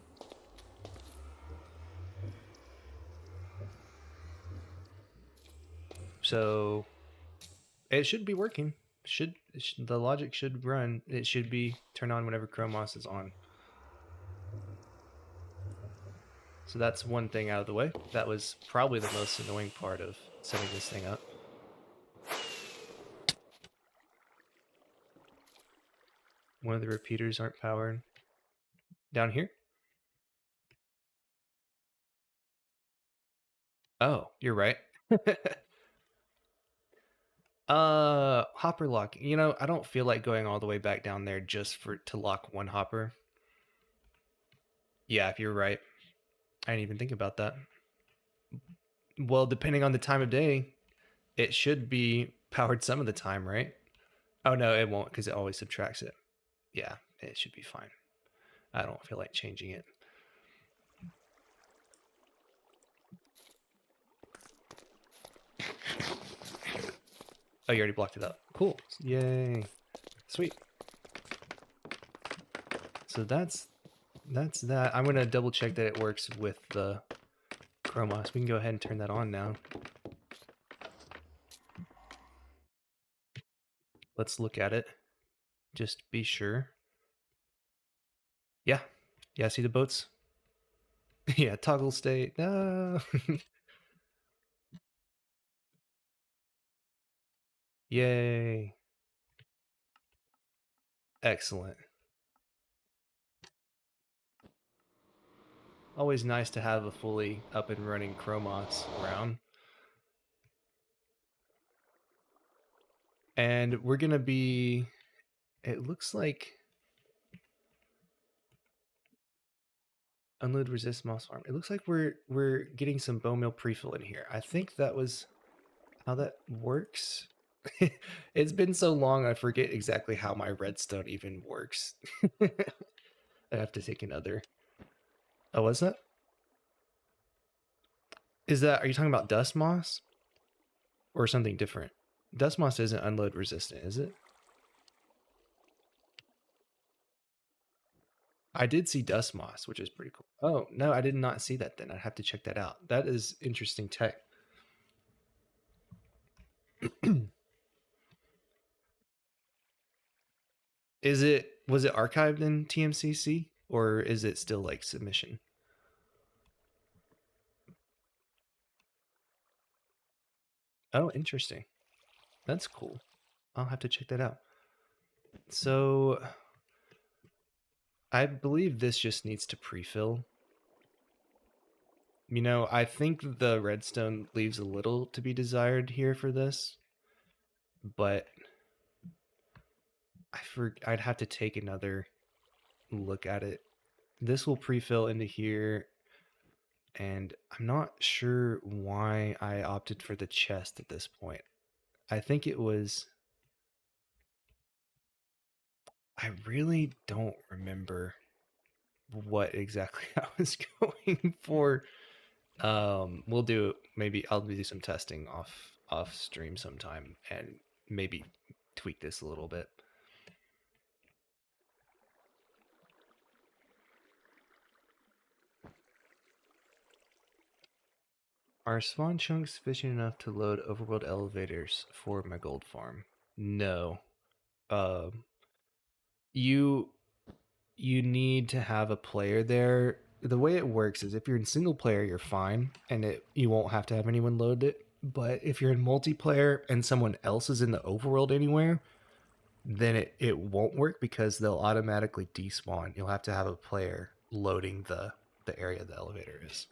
So it should be working. The logic should run. It should be turn on whenever Chromos is on. So that's one thing out of the way. That was probably the most annoying part of setting this thing up. One of the repeaters aren't powered. Down here? Oh, you're right. Hopper lock. You know, I don't feel like going all the way back down there just to lock one hopper. Yeah, if you're right. I didn't even think about that. Well, depending on the time of day, it should be powered some of the time, right? Oh no, it won't because it always subtracts it. Yeah, it should be fine. I don't feel like changing it. Oh, you already blocked it up. Cool. Yay. Sweet. So that's that. I'm gonna double check that it works with the Chromos. We can go ahead and turn that on now. Let's look at it. Just be sure. Yeah. Yeah, see the boats? Yeah, toggle state. No. Yay. Excellent. Always nice to have a fully up and running Chromos around. And we're gonna be, it looks like unload resist moss farm. It looks like we're getting some bone meal prefill in here. I think that was how that works. It's been so long I forget exactly how my redstone even works. I have to take another. Oh, what's that? Is that, are you talking about dust moss? Or something different? Dust moss isn't unload resistant, is it? I did see dust moss, which is pretty cool. Oh, no, I did not see that then. I'd have to check that out. That is interesting tech. Was it archived in TMCC or is it still like submission? Oh, interesting. That's cool. I'll have to check that out. So I believe this just needs to pre-fill. You know, I think the redstone leaves a little to be desired here for this, but I'd have to take another look at it. This will pre-fill into here, and I'm not sure why I opted for the chest at this point. I think it was, I really don't remember what exactly I was going for. We'll do, maybe I'll do some testing off stream sometime and maybe tweak this a little bit. Are spawn chunks sufficient enough to load overworld elevators for my gold farm? No. Um, you you need to have a player there. The way it works is if you're in single player, you're fine, and you won't have to have anyone load it. But if you're in multiplayer and someone else is in the overworld anywhere, then it won't work because they'll automatically despawn. You'll have to have a player loading the area the elevator is.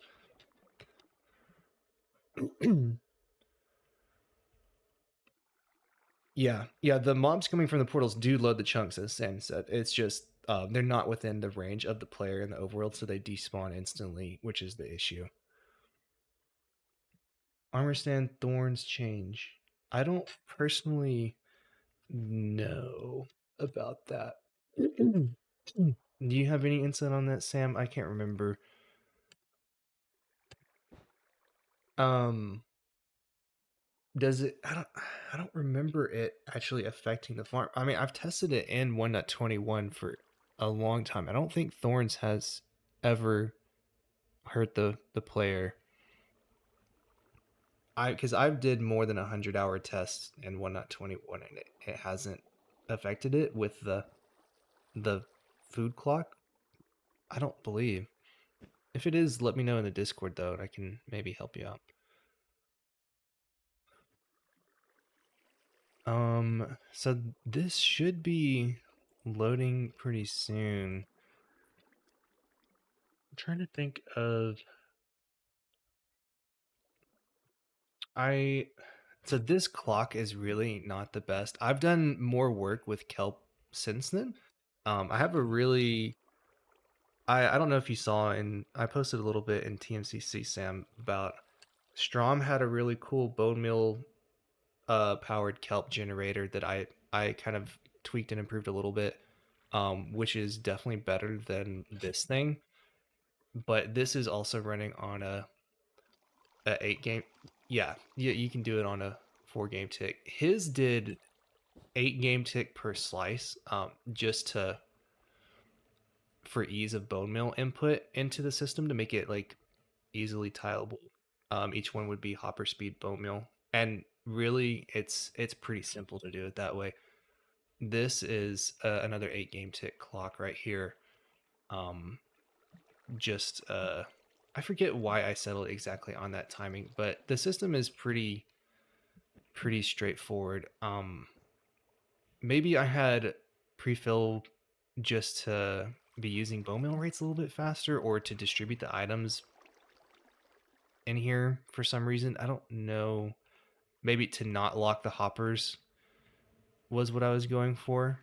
Yeah, the mobs coming from the portals do load the chunks, as Sam said. It's just they're not within the range of the player in the overworld, so they despawn instantly, which is the issue. Armor stand thorns change. I don't personally know about that. Do you have any insight on that, Sam? I can't remember. Um, does it? I don't remember it actually affecting the farm. I mean, I've tested it in 1.21 for a long time. I don't think thorns has ever hurt the player. Because I've did more than 100-hour tests in 1.21 and it hasn't affected it with the food clock. I don't believe. If it is, let me know in the Discord though, and I can maybe help you out. So this should be loading pretty soon. I'm trying to think of I so this clock is really not the best. I've done more work with kelp since then. I have a really I don't know if you saw, and I posted a little bit in TMCC Sam about Strom had a really cool bone meal powered kelp generator that I kind of tweaked and improved a little bit, which is definitely better than this thing. But this is also running on a 8 game. Yeah, you can do it on a 4 game tick. His did 8 game tick per slice, just to for ease of bone meal input into the system to make it like easily tileable. Each one would be hopper speed bone meal, and really, it's pretty simple to do it that way. This is another 8 game tick clock right here. Um, just I forget why I settled exactly on that timing, but the system is pretty straightforward. Maybe I had pre-fill just to be using bone meal rates a little bit faster, or to distribute the items in here for some reason. I don't know. Maybe to not lock the hoppers was what I was going for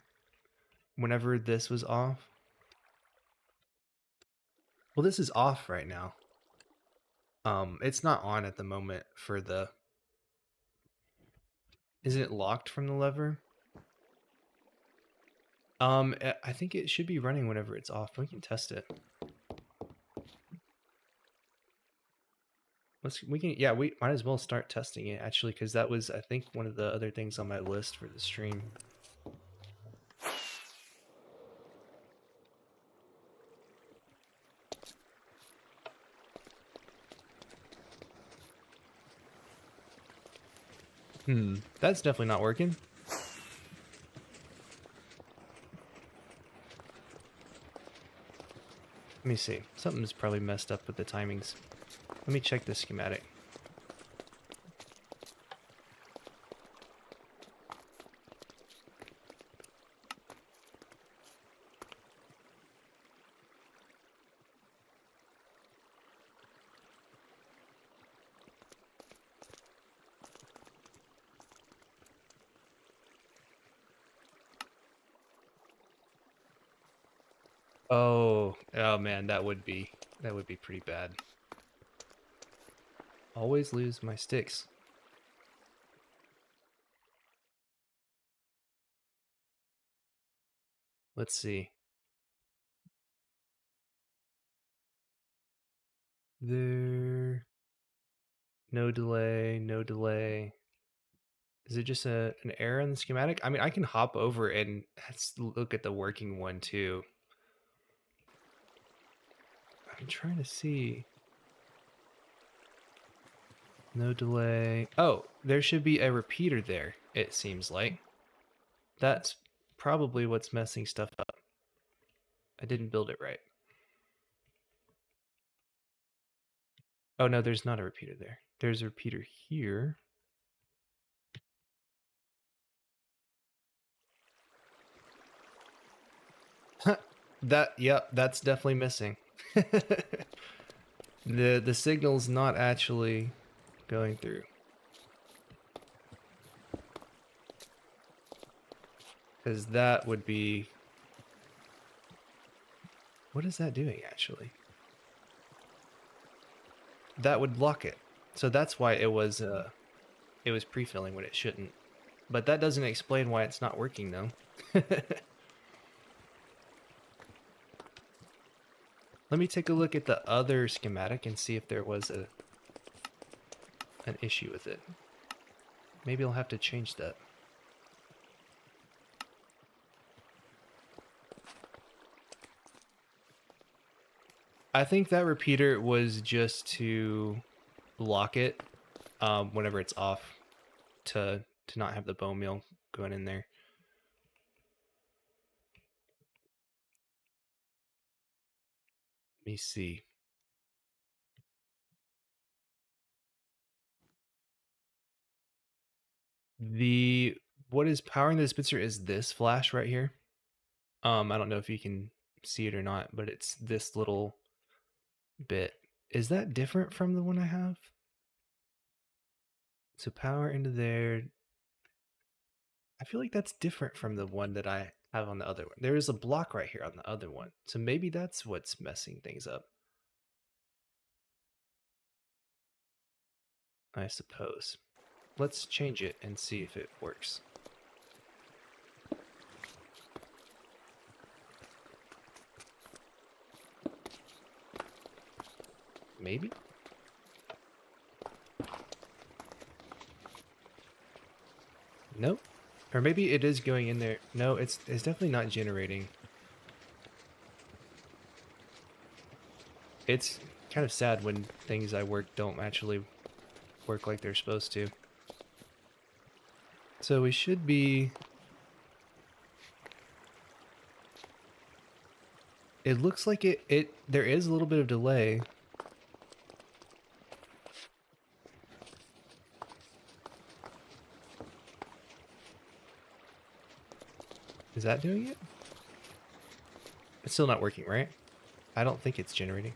whenever this was off. Well, this is off right now. It's not on at the moment for the. Isn't it locked from the lever? I think it should be running whenever it's off. We can test it. We might as well start testing it actually, because that was, I think, one of the other things on my list for the stream. That's definitely not working. Let me see. Something's probably messed up with the timings. Let me check the schematic. Oh man, that would be pretty bad. Always lose my sticks. Let's see. There. No delay, no delay. Is it just an error in the schematic? I mean, I can hop over and let's look at the working one too. I'm trying to see. No delay. Oh, there should be a repeater there, it seems like. That's probably what's messing stuff up. I didn't build it right. Oh no, there's not a repeater there. There's a repeater here. Yep, that's definitely missing. The signal's not actually going through. Because that would be. What is that doing actually? That would lock it. So that's why it was pre-filling when it shouldn't. But that doesn't explain why it's not working though. Let me take a look at the other schematic and see if there was an issue with it. Maybe I'll have to change that. I think that repeater was just to lock it whenever it's off, to not have the bone meal going in there. Let me see. The what is powering the dispenser is this flash right here. I don't know if you can see it or not, but it's this little bit. Is that different from the one I have? So power into there. I feel like that's different from the one that I have on the other one. There is a block right here on the other one. So maybe that's what's messing things up. I suppose. Let's change it and see if it works. Maybe? Nope. Or maybe it is going in there. No, it's definitely not generating. It's kind of sad when things I work don't actually work like they're supposed to. So we should be... It looks like there is a little bit of delay. Is that doing it? It's still not working, right? I don't think it's generating.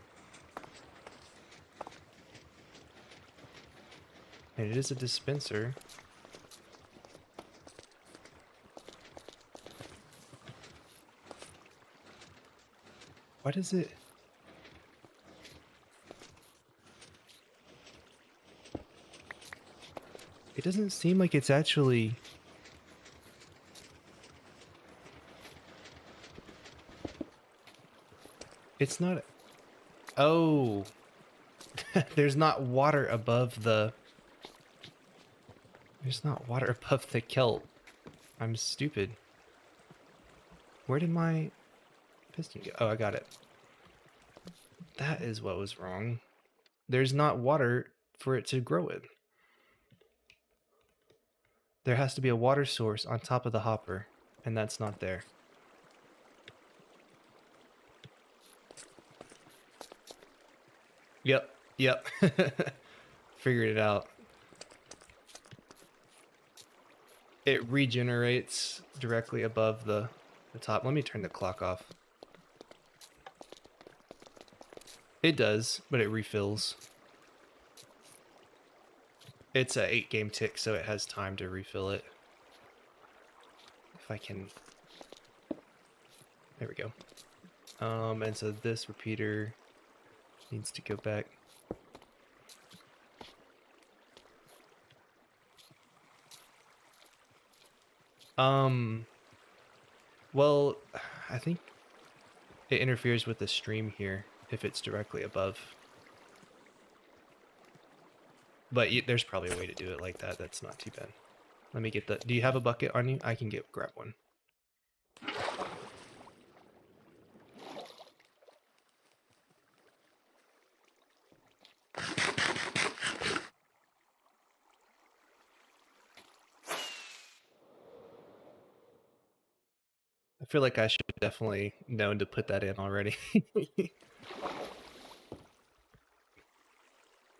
And it is a dispenser. Why does it... It doesn't seem like it's actually... It's not... Oh! There's not water above the... There's not water above the kelp. I'm stupid. Where did my piston go? Oh, I got it. That is what was wrong. There's not water for it to grow in. There has to be a water source on top of the hopper, and that's not there. Yep, yep. Figured it out. It regenerates directly above the top. Let me turn the clock off. It does, but it refills. It's a 8-game tick, so it has time to refill it. If I can... There we go. And so this repeater needs to go back. Well, I think it interferes with the stream here if it's directly above. But there's probably a way to do it like that. That's not too bad. Let me get the... Do you have a bucket on you? I can grab one. I feel like I should have definitely known to put that in already.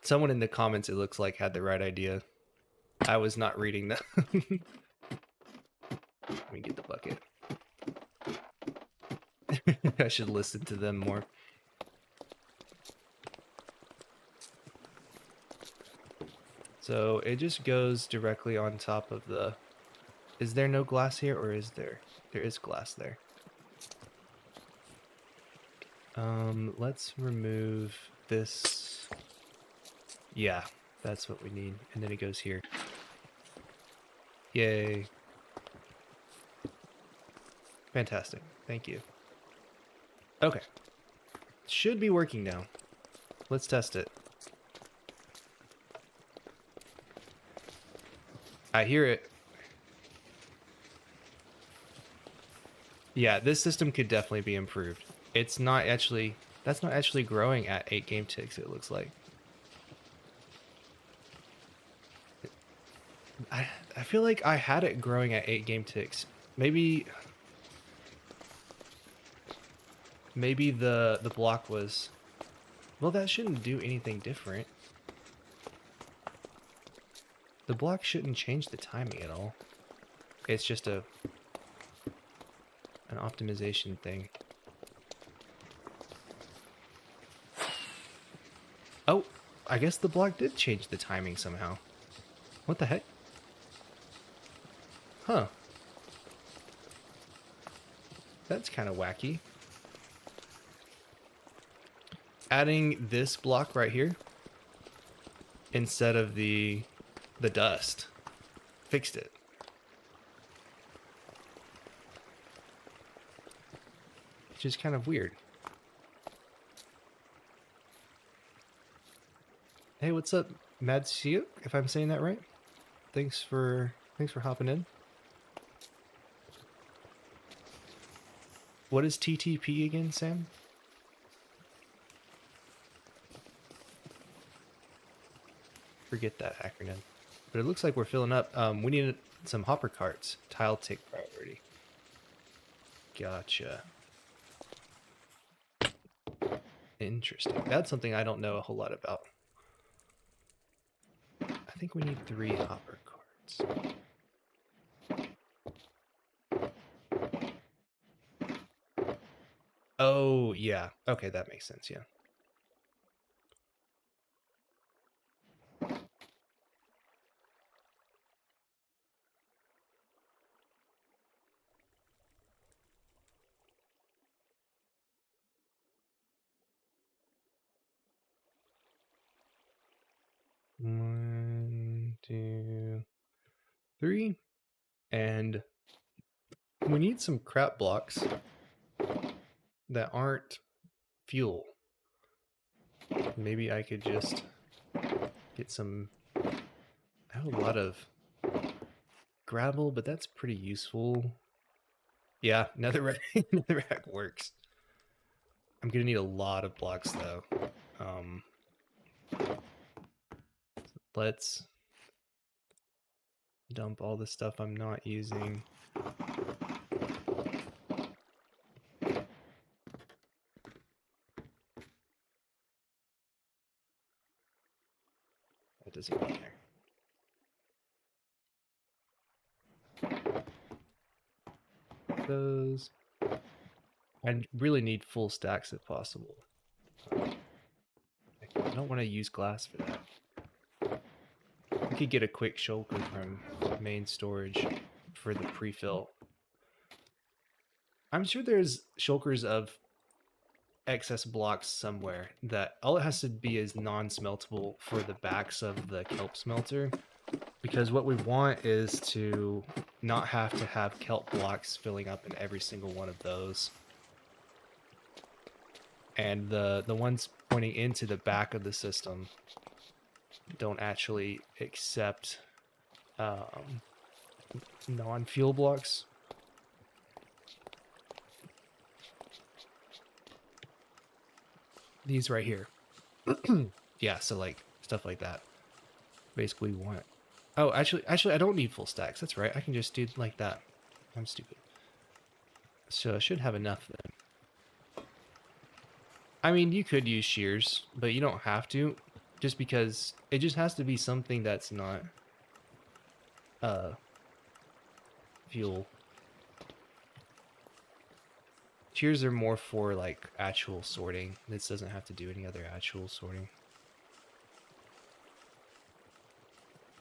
Someone in the comments, it looks like, had the right idea. I was not reading them. Let me get the bucket. I should listen to them more. So it just goes directly on top of the... Is there no glass here, or is there? There is glass there. Let's remove this. Yeah, that's what we need. And then it goes here. Yay. Fantastic. Thank you. Okay. Should be working now. Let's test it. I hear it. Yeah, this system could definitely be improved. It's not actually... That's not actually growing at 8-game ticks, it looks like. I feel like I had it growing at 8-game ticks. Maybe the block was... Well, that shouldn't do anything different. The block shouldn't change the timing at all. It's just an optimization thing. Oh, I guess the block did change the timing somehow. What the heck? Huh. That's kind of wacky. Adding this block right here instead of the dust fixed it. Which is kind of weird. Hey, what's up, Madsiuk, if I'm saying that right? Thanks for hopping in. What is TTP again, Sam? Forget that acronym. But it looks like we're filling up. We need some hopper carts. Tile take priority. Gotcha. Interesting. That's something I don't know a whole lot about. I think we need 3 hopper carts. Oh, yeah. Okay, that makes sense, yeah. One, 2, 3. And we need some crap blocks that aren't fuel. Maybe I could just get some... I have a lot of gravel, but that's pretty useful. Yeah, netherrack, netherrack works. I'm gonna need a lot of blocks though. Let's dump all the stuff I'm not using. That doesn't matter. Those. I really need full stacks if possible. I don't want to use glass for that. We could get a quick shulker from main storage for the pre-fill. I'm sure there's shulkers of excess blocks somewhere that all it has to be is non-smeltable for the backs of the kelp smelter, because what we want is to not have to have kelp blocks filling up in every single one of those. And the ones pointing into the back of the system don't actually accept non-fuel blocks. These right here. Yeah, so like stuff like that. Basically want. Oh, actually I don't need full stacks. That's right. I can just do like that. I'm stupid. So I should have enough then. I mean, you could use shears, but you don't have to, just because it just has to be something that's not fuel. Shears are more for like actual sorting. This doesn't have to do any other actual sorting.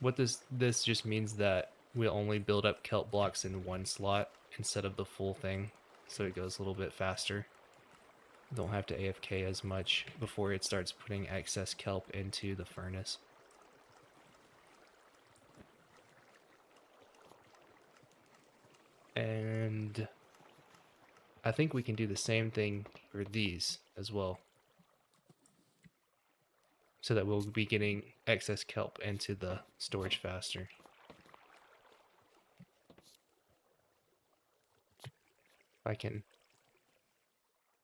What this just means that we'll only build up kelp blocks in one slot instead of the full thing, so it goes a little bit faster. Don't have to AFK as much before it starts putting excess kelp into the furnace. And I think we can do the same thing for these as well, so that we'll be getting excess kelp into the storage faster. If I can...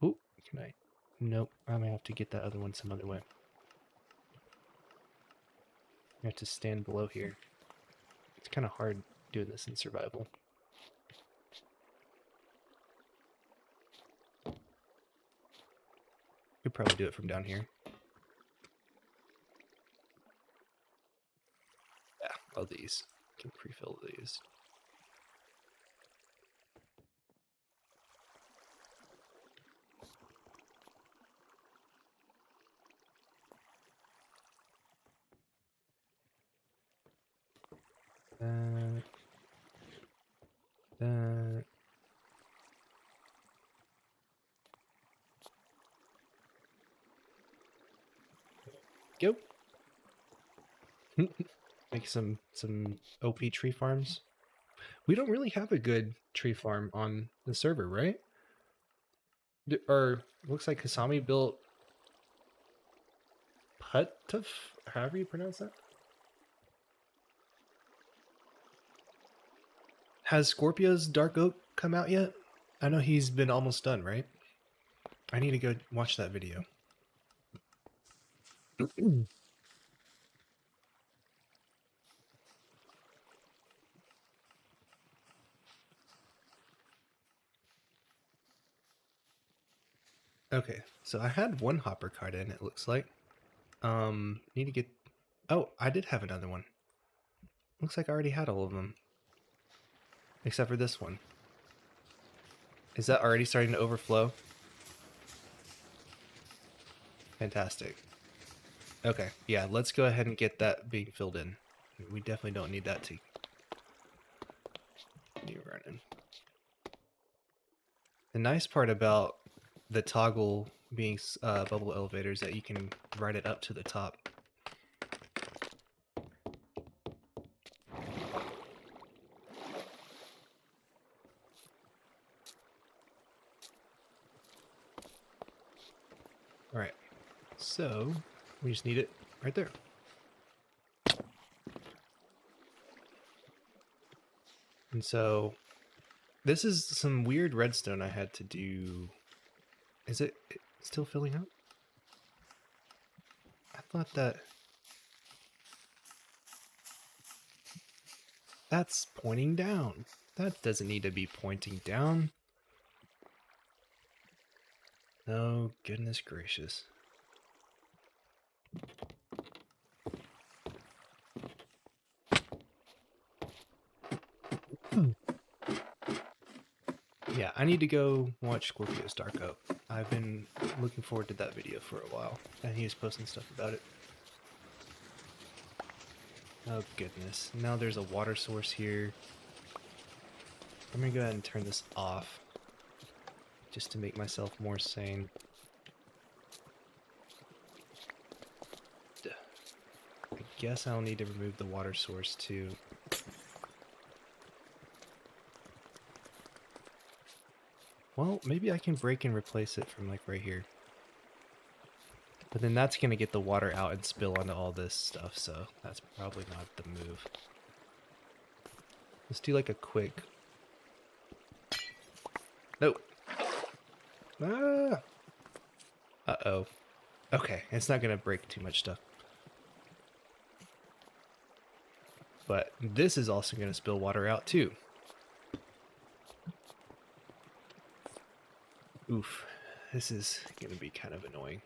Ooh, can I? Nope, I may have to get that other one some other way. I have to stand below here. It's kind of hard doing this in survival. Could probably do it from down here. Yeah, all these. Can pre-fill these. that. Go. Make some OP tree farms. We don't really have a good tree farm on the server, right? Or looks like Kasami built Putuf, however you pronounce that. Has Scorpio's Dark Oak come out yet? I know he's been almost done, right? I need to go watch that video. Okay, so I had one hopper card in, it looks like. Need to get... Oh, I did have another one. Looks like I already had all of them. Except for this one. Is that already starting to overflow? Fantastic. Okay, yeah, let's go ahead and get that being filled in. We definitely don't need that to be running. The nice part about the toggle being bubble elevators that you can ride it up to the top. Alright, so we just need it right there. And so this is some weird redstone I had to do. Is it still filling up? I thought that... That's pointing down. That doesn't need to be pointing down. Oh, goodness gracious. Yeah, I need to go watch Scorpio's Dark Oak. I've been looking forward to that video for a while, and he was posting stuff about it. Oh goodness, now there's a water source here. I'm gonna go ahead and turn this off, just to make myself more sane. I guess I'll need to remove the water source too. Well, maybe I can break and replace it from like right here. But then that's going to get the water out and spill onto all this stuff, so that's probably not the move. Let's do like a quick... Nope. Ah! Uh-oh. Okay, it's not going to break too much stuff. But this is also going to spill water out too. Oof. This is going to be kind of annoying.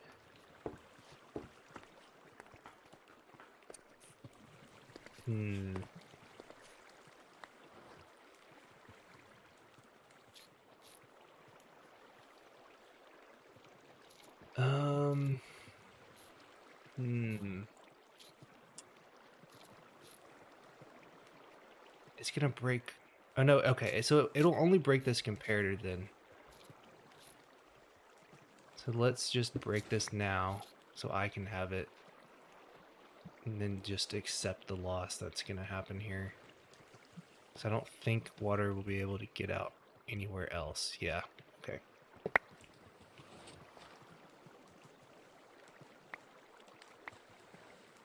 It's gonna break. Oh no, okay, so it'll only break this comparator then. So let's just break this now so I can have it. And then just accept the loss that's gonna happen here. So I don't think water will be able to get out anywhere else. Yeah, okay.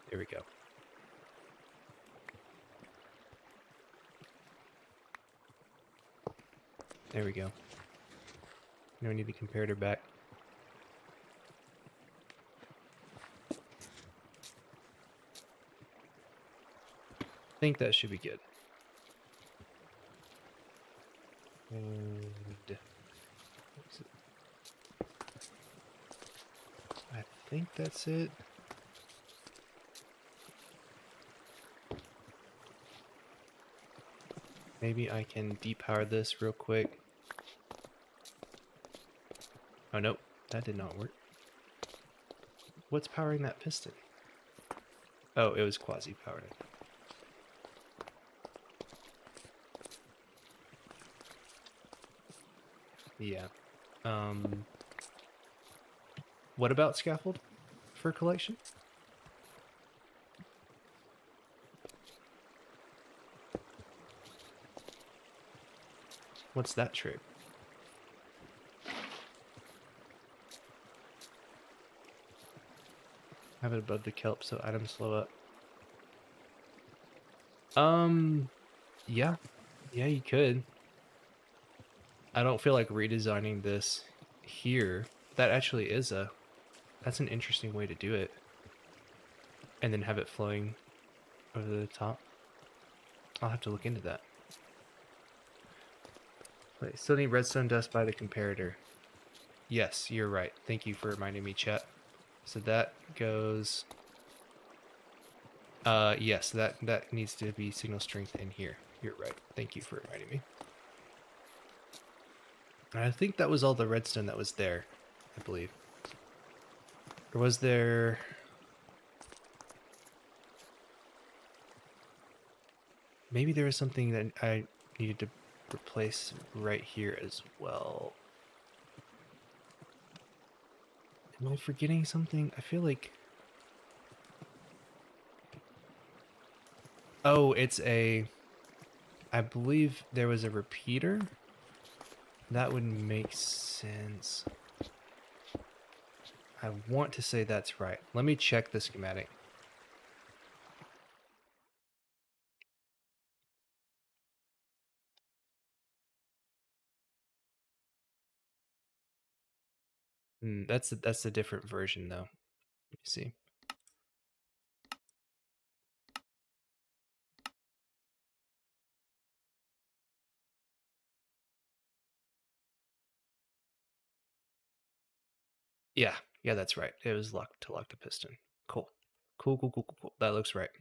There we go. There we go. Now we need the comparator back. I think that should be good. And I think that's it. Maybe I can depower this real quick. Oh, nope. That did not work. What's powering that piston? Oh, it was quasi-powered. Yeah. What about scaffold for collection? What's that trick? Have it above the kelp so items slow up. Yeah. Yeah, you could. I don't feel like redesigning this here. That actually is that's an interesting way to do it. And then have it flowing over the top. I'll have to look into that. Wait, still need redstone dust by the comparator. Yes, you're right. Thank you for reminding me, chat. So that goes... yes, that needs to be signal strength in here. You're right. Thank you for reminding me. And I think that was all the redstone that was there, I believe. Or was there... Maybe there was something that I needed to replace right here as well. Am I forgetting something? I feel like... Oh, it's a... I believe there was a repeater. That would make sense. I want to say that's right. Let me check the schematic. That's a different version though. Let me see. Yeah, that's right. It was locked to lock the piston. Cool. Cool. That looks right.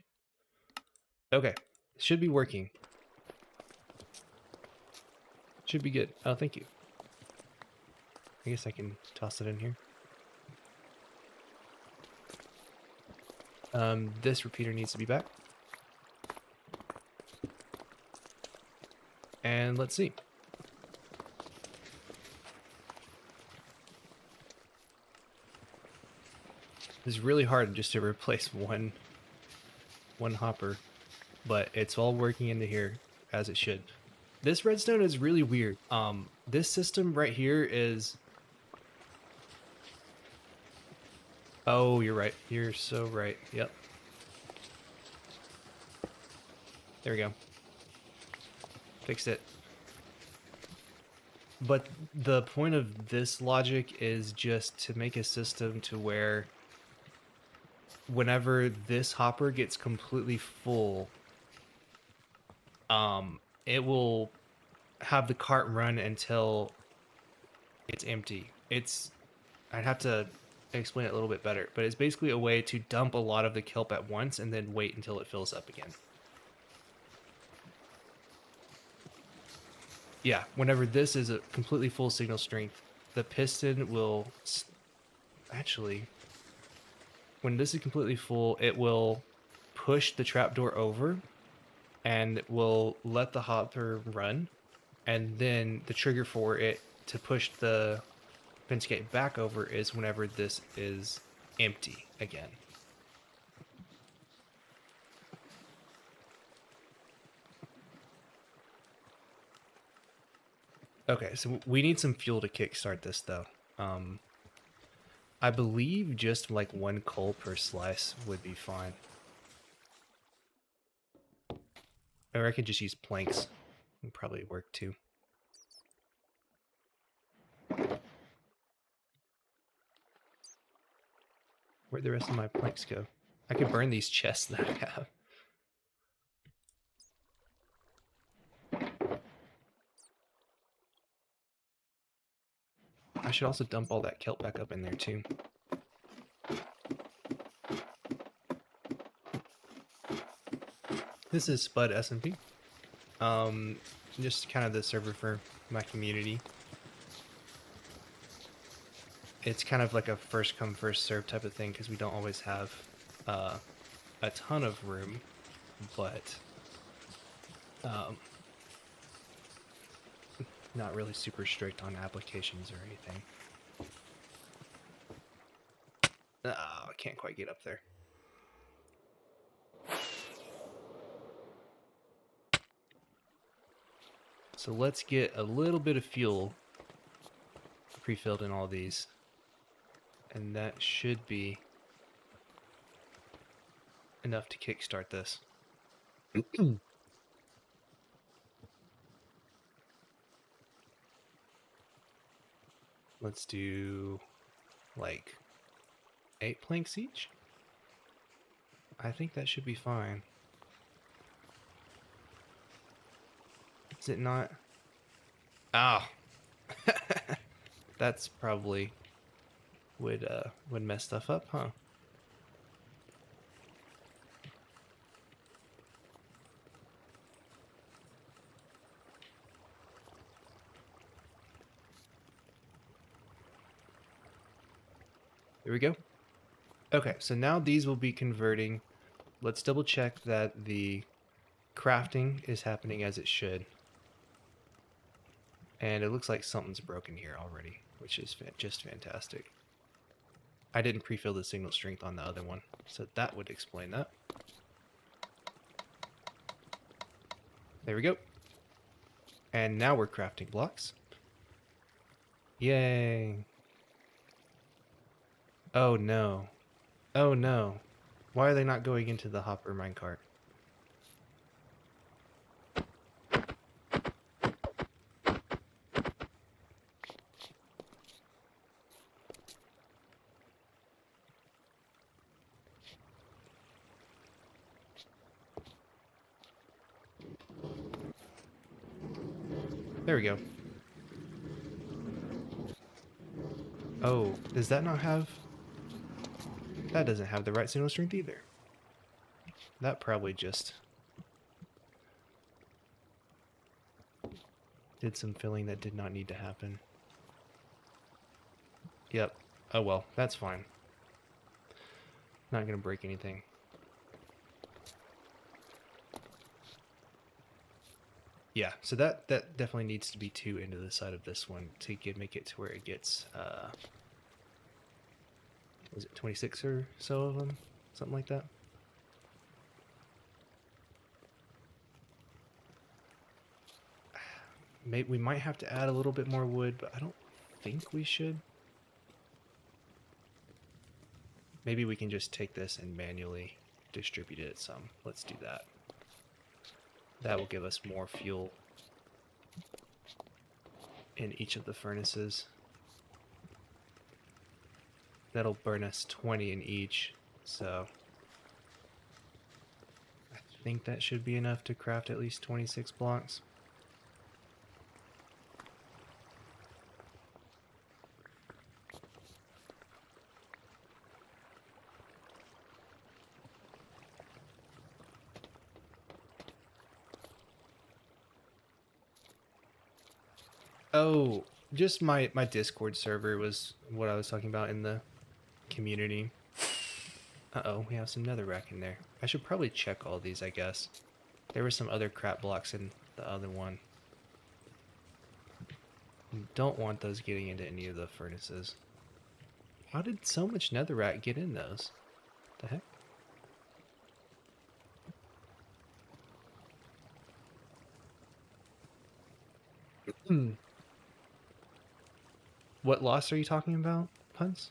Okay. Should be working. Should be good. Oh, thank you. I guess I can toss it in here. This repeater needs to be back. And let's see. It's really hard just to replace one hopper, but it's all working into here as it should. This redstone is really weird. This system right here is... Oh, you're right. You're so right. Yep. There we go. Fixed it. But the point of this logic is just to make a system to where whenever this hopper gets completely full, it will have the cart run until it's empty. I'd have to explain it a little bit better, but it's basically a way to dump a lot of the kelp at once and then wait until it fills up again. Yeah, whenever this is a completely full signal strength, the piston will... Actually, when this is completely full, it will push the trapdoor over and will let the hopper run. And then the trigger for it to push the fence gate back over is whenever this is empty again. Okay, so we need some fuel to kickstart this though. I believe just like 1 coal per slice would be fine. Or I could just use planks. Would probably work too. Where'd the rest of my planks go? I could burn these chests that I have. I should also dump all that kelp back up in there too. This is Spud SMP. Just kind of the server for my community. It's kind of like a first come first serve type of thing because we don't always have a ton of room, but not really super strict on applications or anything. Oh, I can't quite get up there. So let's get a little bit of fuel pre-filled in all these. And that should be enough to kickstart this. Let's do like 8 planks each. I think that should be fine. Is it not? Ah, that's probably would mess stuff up, huh? There we go. Okay, so now these will be converting. Let's double check that the crafting is happening as it should. And it looks like something's broken here already, which is just fantastic. I didn't pre-fill the signal strength on the other one, so that would explain that. There we go. And now we're crafting blocks. Yay. Oh no. Oh no. Why are they not going into the hopper minecart? There we go. Oh, does that not have... That doesn't have the right signal strength either. That probably just did some filling that did not need to happen. Yep. Oh well, that's fine. Not gonna break anything. Yeah, so that definitely needs to be 2 into the side of this one to make it to where it gets was it 26 or so of them? Something like that. Maybe we might have to add a little bit more wood, but I don't think we should. Maybe we can just take this and manually distribute it some. Let's do that. That will give us more fuel in each of the furnaces. That'll burn us 20 in each, so I think that should be enough to craft at least 26 blocks. Oh, just my Discord server was what I was talking about in the community. Uh-oh, we have some netherrack in there. I should probably check all these, I guess. There were some other crap blocks in the other one. Don't want those getting into any of the furnaces. How did so much netherrack get in those? The heck? What loss are you talking about, Puns?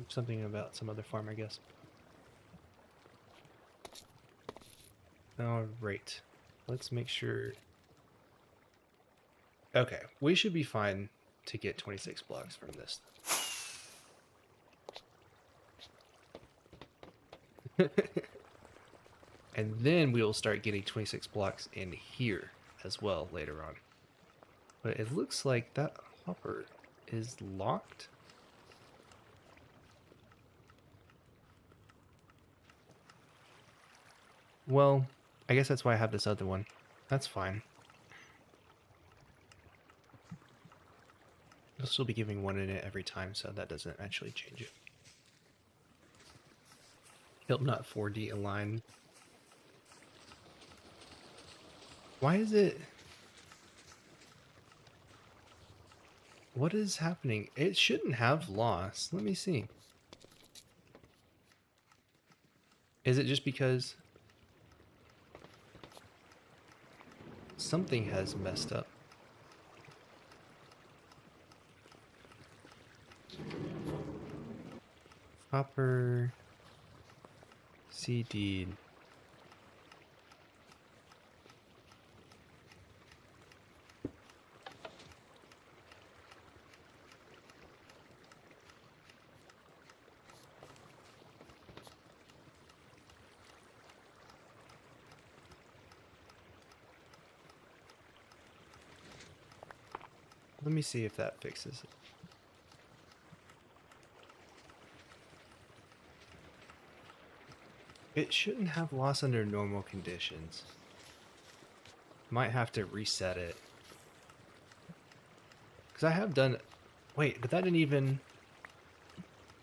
Something about some other farm, I guess. Alright. Let's make sure... Okay, we should be fine to get 26 blocks from this. And then we will start getting 26 blocks in here as well later on. But it looks like that hopper is locked. Well, I guess that's why I have this other one. That's fine. I'll still be giving 1 in it every time, so that doesn't actually change it. Help not 4D align. Why is it... What is happening? It shouldn't have loss. Let me see. Is it just because something has messed up? Hopper CD. Let me see if that fixes it. It shouldn't have loss under normal conditions. Might have to reset it. Because I have done... Wait, but that didn't even...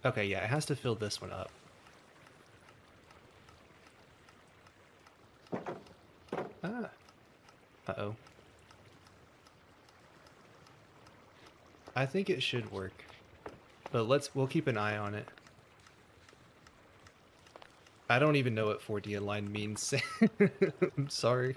Okay, yeah, it has to fill this one up. Ah. Uh-oh. I think it should work. But we'll keep an eye on it. I don't even know what 4D align means. I'm sorry.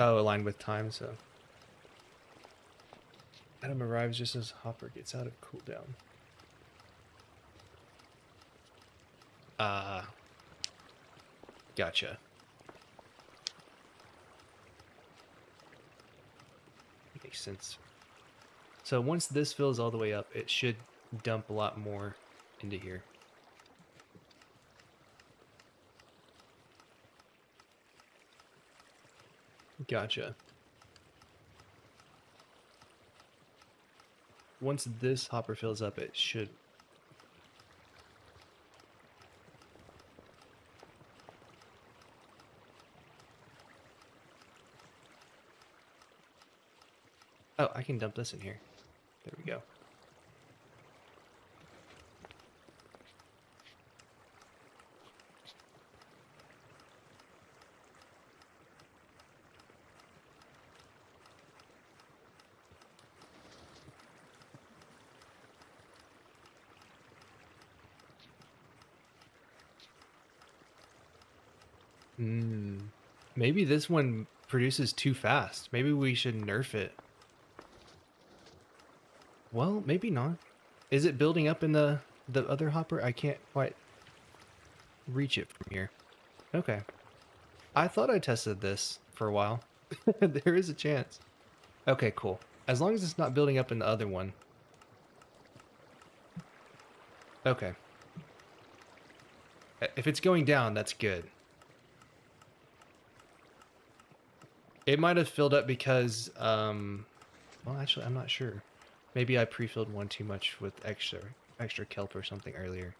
Oh, aligned with time, so. Adam arrives just as Hopper gets out of cooldown. Gotcha. Makes sense. So once this fills all the way up, it should dump a lot more into here. Gotcha. Once this hopper fills up, it should... Oh, I can dump this in here. There we go. Maybe this one produces too fast. Maybe we should nerf it. Well, maybe not. Is it building up in the other hopper? I can't quite reach it from here. Okay. I thought I tested this for a while. There is a chance. Okay, cool. As long as it's not building up in the other one. Okay. If it's going down, that's good. It might have filled up because, well, actually, I'm not sure. Maybe I pre-filled one too much with extra kelp or something earlier.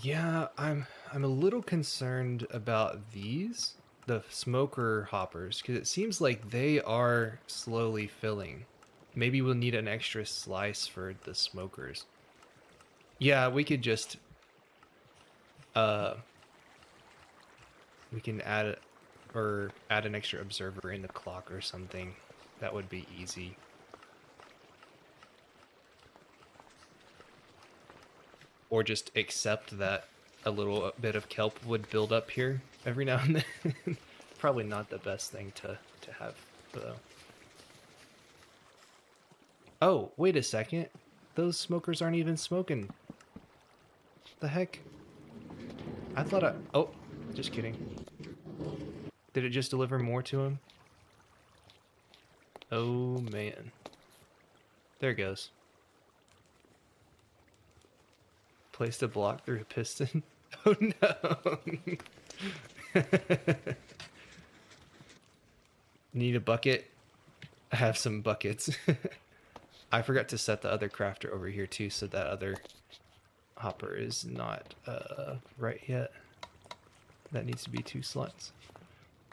Yeah, I'm a little concerned about these, the smoker hoppers, because it seems like they are slowly filling. Maybe we'll need an extra slice for the smokers. Yeah, we could just we can add an extra observer in the clock or something. That would be easy. Or just accept that a little bit of kelp would build up here every now and then. Probably not the best thing to have, though. Oh, wait a second. Those smokers aren't even smoking. The heck? I thought oh, just kidding. Did it just deliver more to him? Oh, man. There it goes. Placed a block through a piston. Oh no. Need a bucket? I have some buckets. I forgot to set the other crafter over here too, so that other hopper is not right yet. That needs to be 2 slots.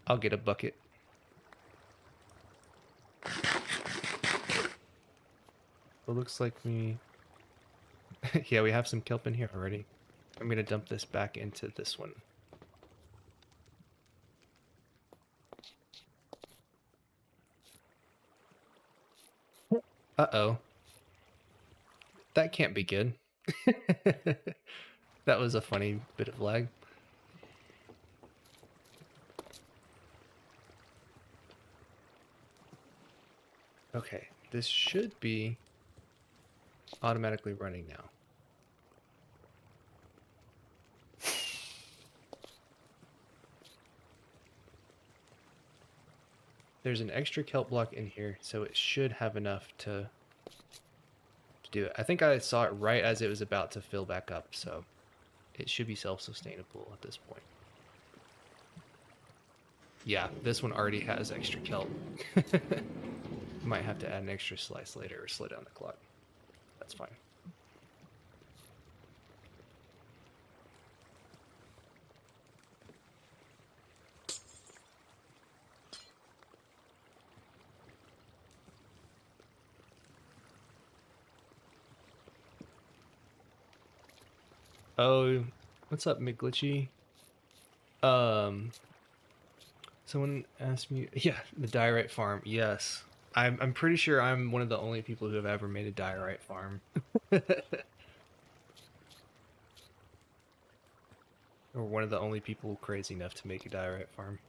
I'll get a bucket. It looks like we... yeah, we have some kelp in here already. I'm gonna dump this back into this one. Uh-oh. That can't be good. That was a funny bit of lag. Okay, this should be automatically running now. There's an extra kelp block in here, so it should have enough to do it. I think I saw it right as it was about to fill back up, so it should be self-sustainable at this point. Yeah, this one already has extra kelp. Might have to add an extra slice later or slow down the clock. That's fine. Oh, what's up, McGlitchy? Someone asked me, yeah, the diorite farm. Yes, I'm pretty sure I'm one of the only people who have ever made a diorite farm. Or one of the only people crazy enough to make a diorite farm.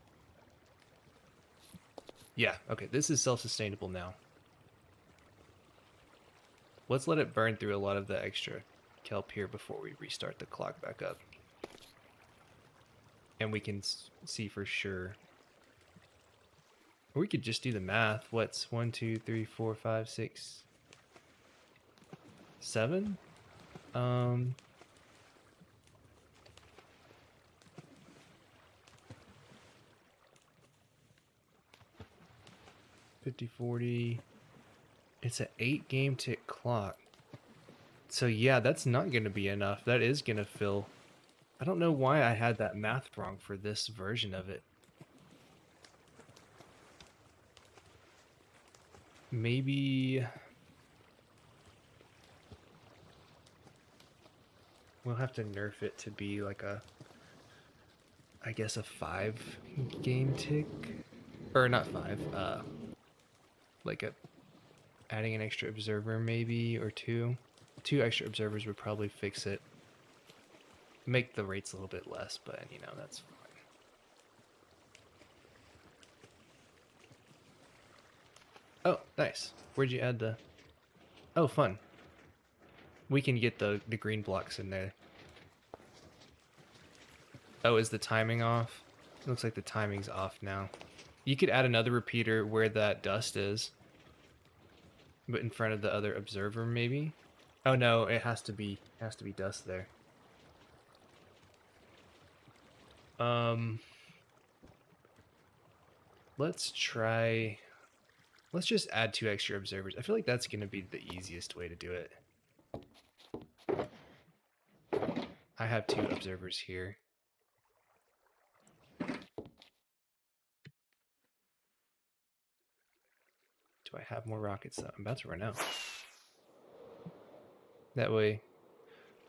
Yeah, okay, this is self-sustainable now. Let's let it burn through a lot of the extra kelp here before we restart the clock back up. And we can see for sure. Or we could just do the math. What's 1, 2, 3, 4, 5, 6, 7? 50, 40. It's an 8-game tick clock. So yeah, that's not going to be enough. That is going to fill. I don't know why I had that math wrong for this version of it. Maybe we'll have to nerf it to be like a, I guess a 5-game tick, or not 5, like a, adding an extra observer maybe, or 2. 2 extra observers would probably fix it. Make the rates a little bit less, but you know, that's fine. Oh, nice. Where'd you add the... Oh, fun. We can get the green blocks in there. Oh, is the timing off? It looks like the timing's off now. You could add another repeater where that dust is. But in front of the other observer, maybe? Oh no, it has to be dust there. Let's try... Let's just add 2 extra observers. I feel like that's going to be the easiest way to do it. I have 2 observers here. Do I have more rockets? I'm about to run out. That way,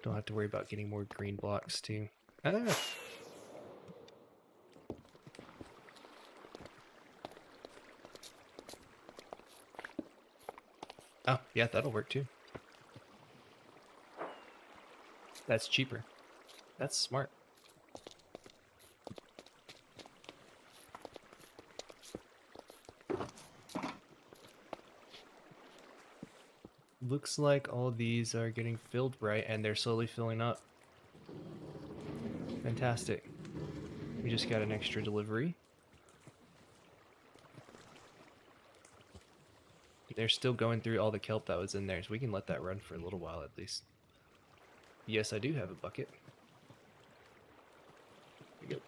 don't have to worry about getting more green blocks too. Ah! Oh, yeah, that'll work too. That's cheaper. That's smart. Looks like all these are getting filled right, and they're slowly filling up. Fantastic. We just got an extra delivery. They're still going through all the kelp that was in there, so we can let that run for a little while at least. Yes, I do have a bucket. There we go.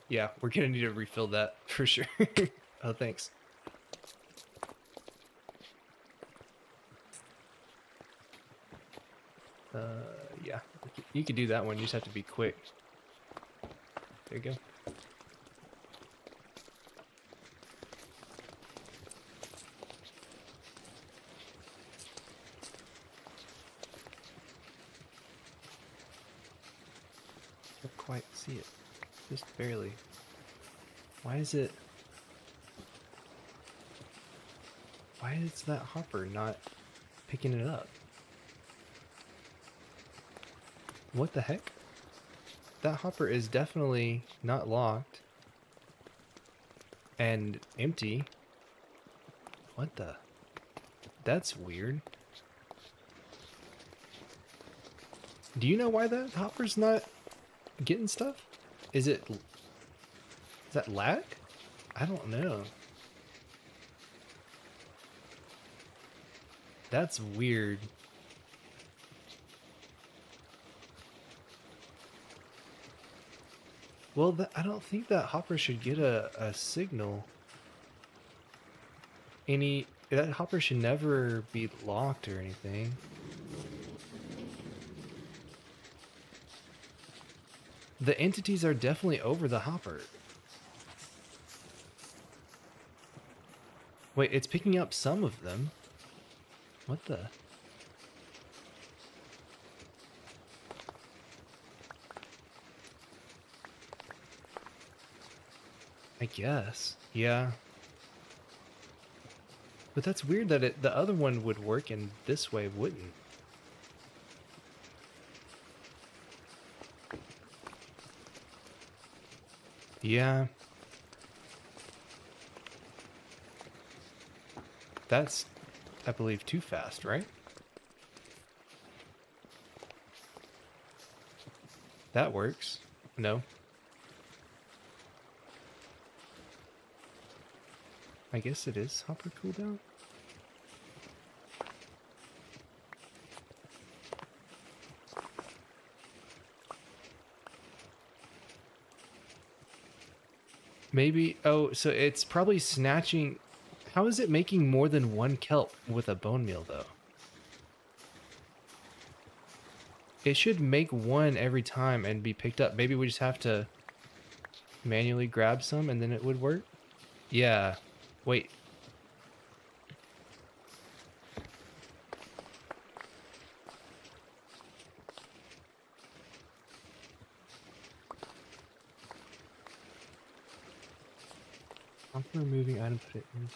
Yeah, we're gonna need to refill that for sure. Oh, thanks. Yeah, you could do that one. You just have to be quick. There you go. Can't quite see it. Just barely. Why is it... Why is that hopper not picking it up? What the heck? That hopper is definitely not locked. And empty. What the? That's weird. Do you know why that hopper's not getting stuff? Is that lag? I don't know. That's weird. Well, I don't think that hopper should get a signal. That hopper should never be locked or anything. The entities are definitely over the hopper. Wait, it's picking up some of them. What the? I guess. Yeah. But that's weird that the other one would work and this way wouldn't. Yeah. That's, I believe, too fast, right? That works. No. I guess it is hopper cooldown. Maybe, oh, so it's probably snatching. How is it making more than one kelp with a bone meal, though? It should make one every time and be picked up. Maybe we just have to manually grab some and then it would work? Yeah. Wait. After removing item, put it into...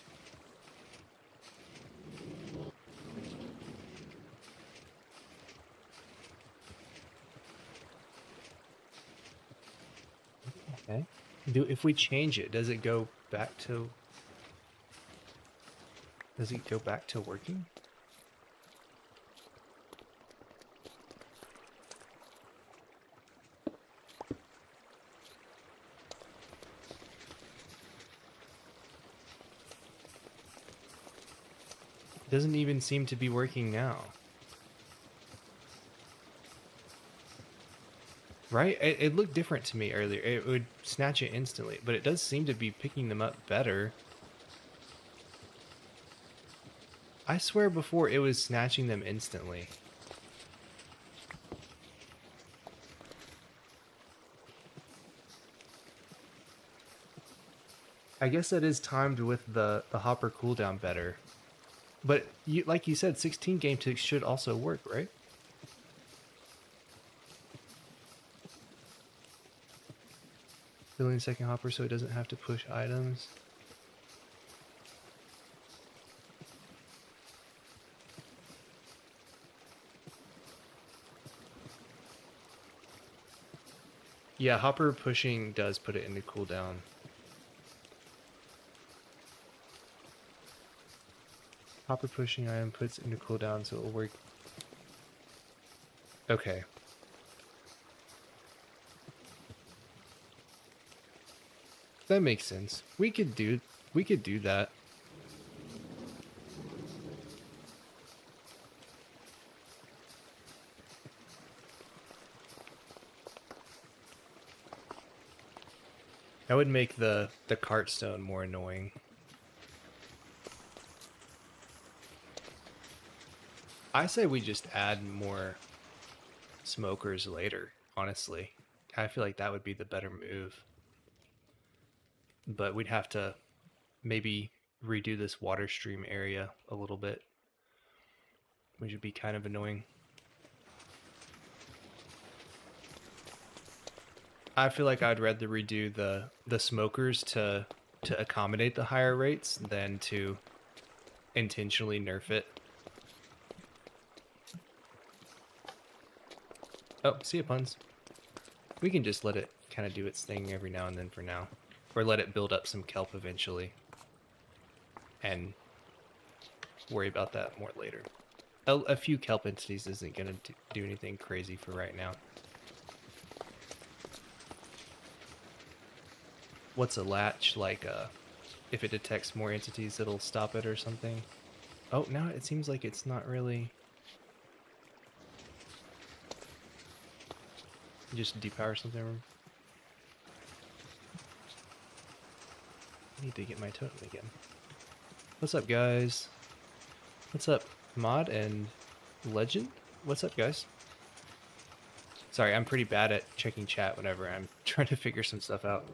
Okay. If we change it, does it go back to... Does it go back to working? It doesn't even seem to be working now. Right? It looked different to me earlier. It would snatch it instantly, but it does seem to be picking them up better. I swear before it was snatching them instantly. I guess that is timed with the hopper cooldown better. But like you said, 16 game ticks should also work, right? Filling the second hopper so it doesn't have to push items. Yeah, hopper pushing does put it into cooldown. Hopper pushing item puts into cooldown so it will work. Okay. That makes sense. We could do that. That would make the cart stone more annoying. I say we just add more smokers later, honestly. I feel like that would be the better move. But we'd have to maybe redo this water stream area a little bit, which would be kind of annoying. I feel like I'd rather redo the smokers to accommodate the higher rates than to intentionally nerf it. Oh, see ya, puns. We can just let it kind of do its thing every now and then for now. Or let it build up some kelp eventually. And worry about that more later. A few kelp entities isn't going to do anything crazy for right now. What's a latch? Like, if it detects more entities, it'll stop it or something? Oh, now it seems like it's not really... Just depower something. I need to get my totem again. What's up, guys? What's up, Mod and Legend? What's up, guys? Sorry, I'm pretty bad at checking chat whenever I'm trying to figure some stuff out.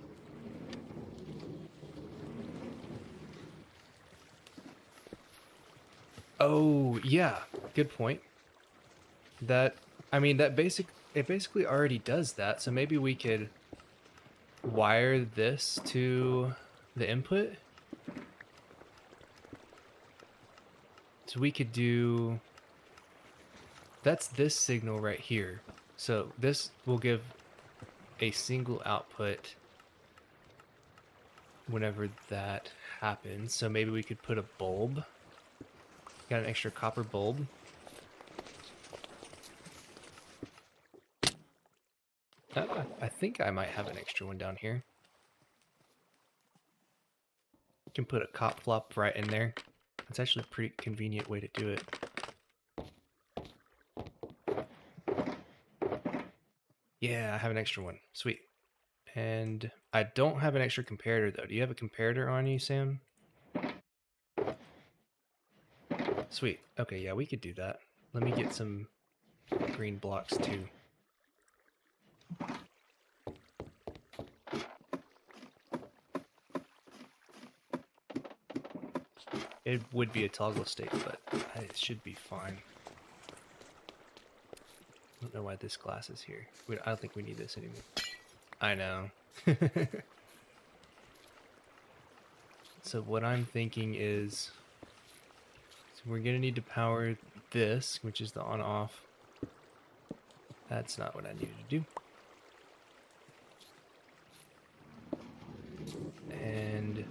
Oh, yeah. Good point. That, I mean, it basically already does that, so maybe we could wire this to the input. So we could do, that's this signal right here. So this will give a single output whenever that happens. So maybe we could put a bulb. Got an extra copper bulb. I think I might have an extra one down here. Can put a cop flop right in there. That's actually a pretty convenient way to do it. Yeah, I have an extra one. Sweet. And I don't have an extra comparator though. Do you have a comparator on you, Sam? Sweet. Okay, yeah, we could do that. Let me get some green blocks too. It would be a toggle state, but it should be fine. I don't know why this glass is here. I don't think we need this anymore. I know. So what I'm thinking is, so we're gonna need to power this, which is the on-off. That's not what I needed to do. And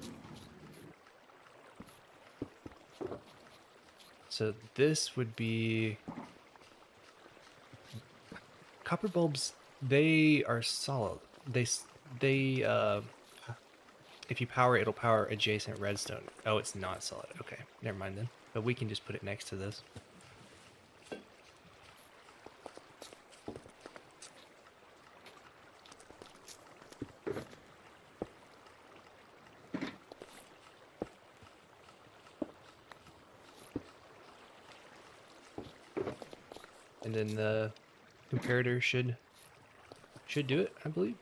so this would be copper bulbs. They are solid. They if you power it, it'll power adjacent redstone. Oh, it's not solid. Okay, never mind then. But we can just put it next to this. And then the comparator should do it, I believe.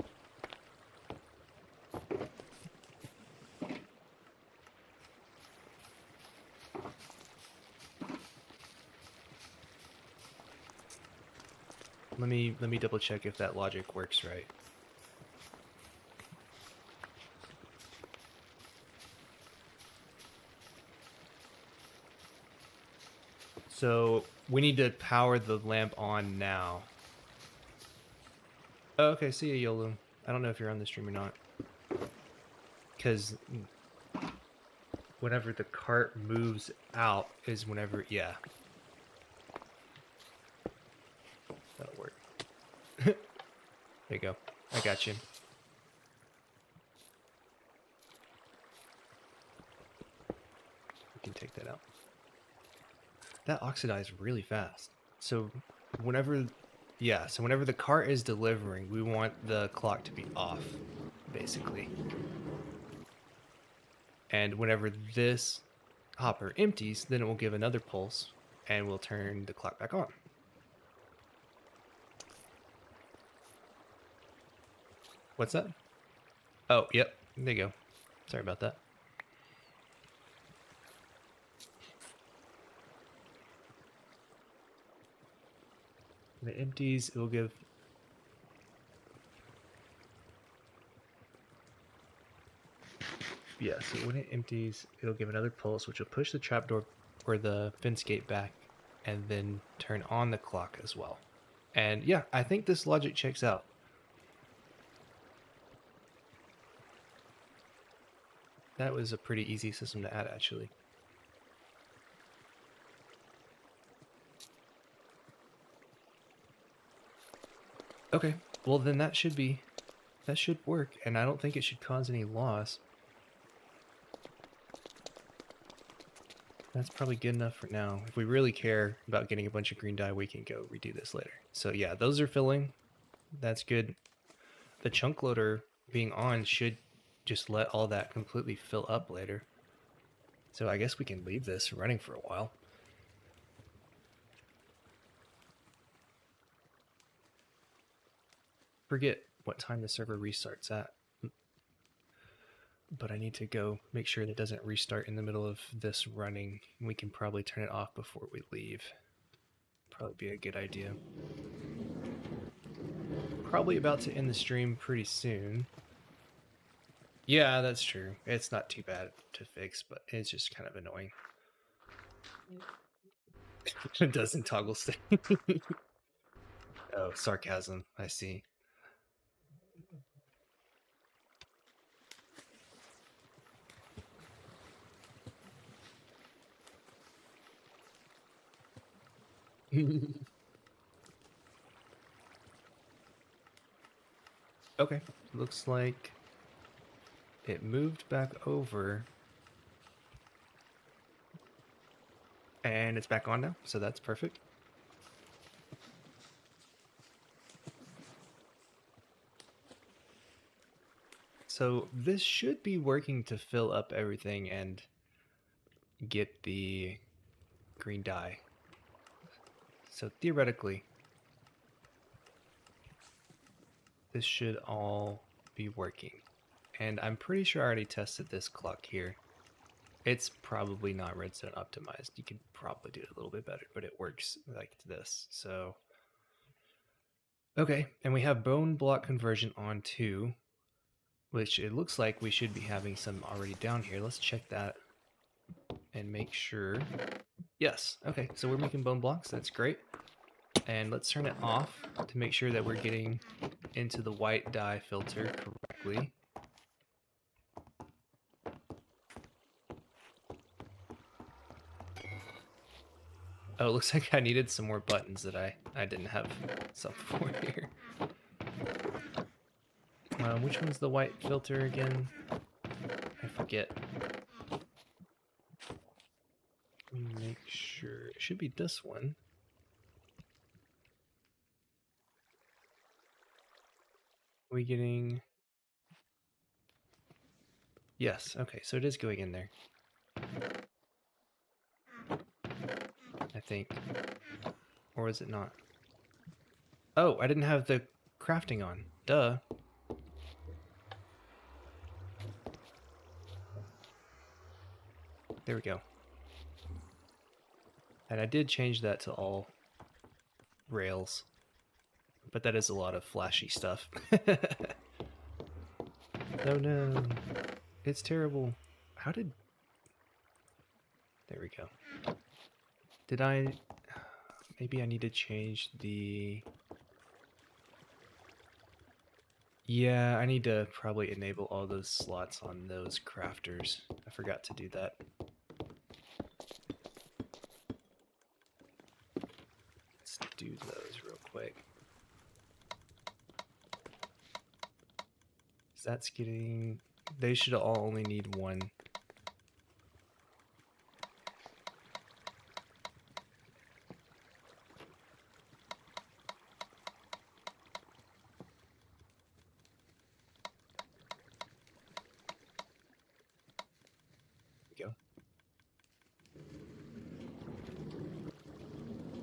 Let me double check if that logic works right. So we need to power the lamp on now. Oh, okay, see ya, Yolu. I don't know if you're on the stream or not. Because whenever the cart moves out is whenever, yeah. That'll work. There you go. I got you. We can take that out. That oxidized really fast. So whenever, yeah, so whenever the cart is delivering, we want the clock to be off. basically. And whenever this hopper empties, then it will give another pulse and we'll turn the clock back on. What's that? Oh, yep. There you go. Sorry about that. When it empties, it will give... Yeah, so when it empties, it'll give another pulse, which will push the trapdoor or the fence gate back and then turn on the clock as well. And yeah, I think this logic checks out. That was a pretty easy system to add, actually. Okay, well then that should work, and I don't think it should cause any loss. That's probably good enough for now. If we really care about getting a bunch of green dye, we can go redo this later. So yeah, those are filling. That's good. The chunk loader being on should just let all that completely fill up later. So I guess we can leave this running for a while. Forget what time the server restarts at. But I need to go make sure that it doesn't restart in the middle of this running. We can probably turn it off before we leave. Probably be a good idea. Probably about to end the stream pretty soon. Yeah, that's true. It's not too bad to fix, but it's just kind of annoying. It doesn't toggle stay. Oh, sarcasm. I see. Okay, looks like it moved back over. And it's back on now, so that's perfect. So this should be working to fill up everything and get the green dye. So theoretically, this should all be working. And I'm pretty sure I already tested this clock here. It's probably not redstone optimized. You could probably do it a little bit better, but it works like this. So, okay, and we have bone block conversion on too, which it looks like we should be having some already down here. Let's check that and make sure. Yes, okay, so we're making bone blocks. That's great. And let's turn it off to make sure that we're getting into the white dye filter correctly. Oh, it looks like I needed some more buttons that I didn't have some for here. Which one's the white filter again? I forget. Let me make sure. It should be this one. Are we getting... Yes, okay, so it is going in there. I think. Or is it not? Oh, I didn't have the crafting on. Duh. There we go. And I did change that to all rails. But that is a lot of flashy stuff. Oh no. It's terrible. How did... There we go. Did I... Maybe I need to change the... Yeah, I need to probably enable all those slots on those crafters. I forgot to do that. Let's do those real quick. That's getting... They should all only need one.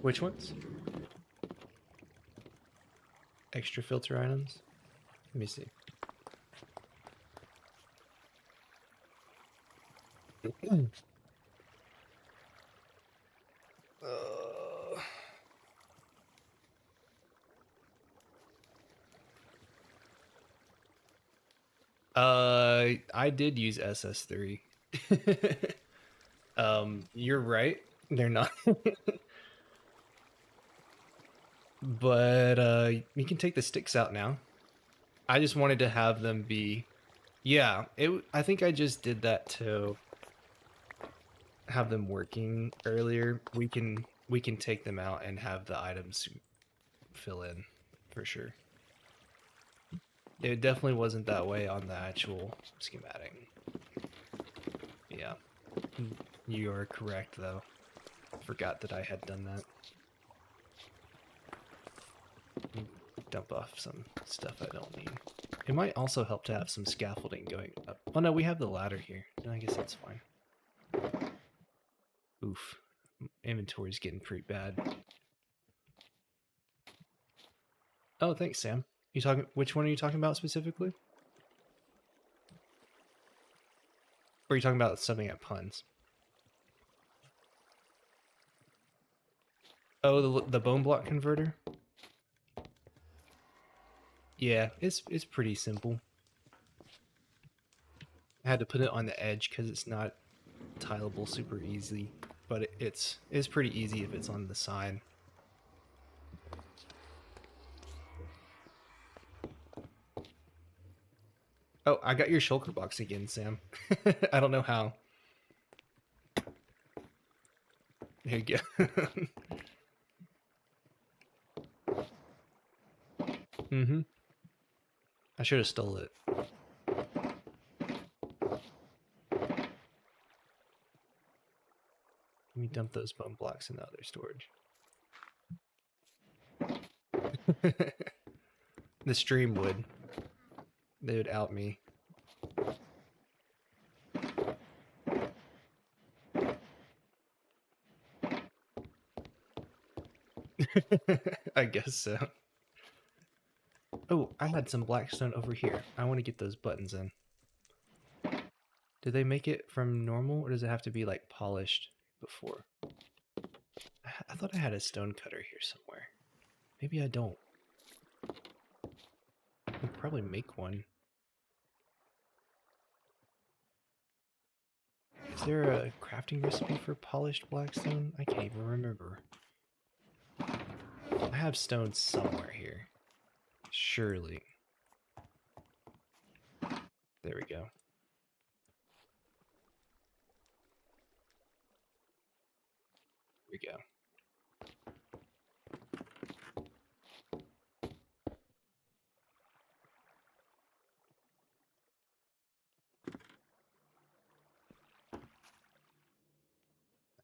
Which ones? Extra filter items? Let me see. I did use SS3. You're right. They're not. But you can take the sticks out now. I just wanted to have them be. Yeah, I think I just did that to have them working earlier. We can take them out and have the items fill in for sure. It definitely wasn't that way on the actual schematic. Yeah. You are correct though. Forgot that I had done that. Dump off some stuff I don't need. It might also help to have some scaffolding going up. Oh no, we have the ladder here. I guess that's fine. Oof. Inventory's getting pretty bad. Oh, thanks, Sam. You talking? Which one are you talking about specifically? Or are you talking about something at Puns? Oh, the bone block converter? Yeah, it's pretty simple. I had to put it on the edge because it's not tileable super easily, but it's pretty easy if it's on the side. Oh, I got your shulker box again, Sam. I don't know how. There you go. Mm-hmm. I should have stole it. Let me dump those bone blocks in the other storage. The stream would. They would out me. I guess so. Oh, I had some blackstone over here. I want to get those buttons in. Do they make it from normal, or does it have to be like polished before? I thought I had a stone cutter here somewhere. Maybe I don't. I could probably make one. Is there a crafting recipe for polished blackstone? I can't even remember. I have stone somewhere here. Surely. There we go. Here we go.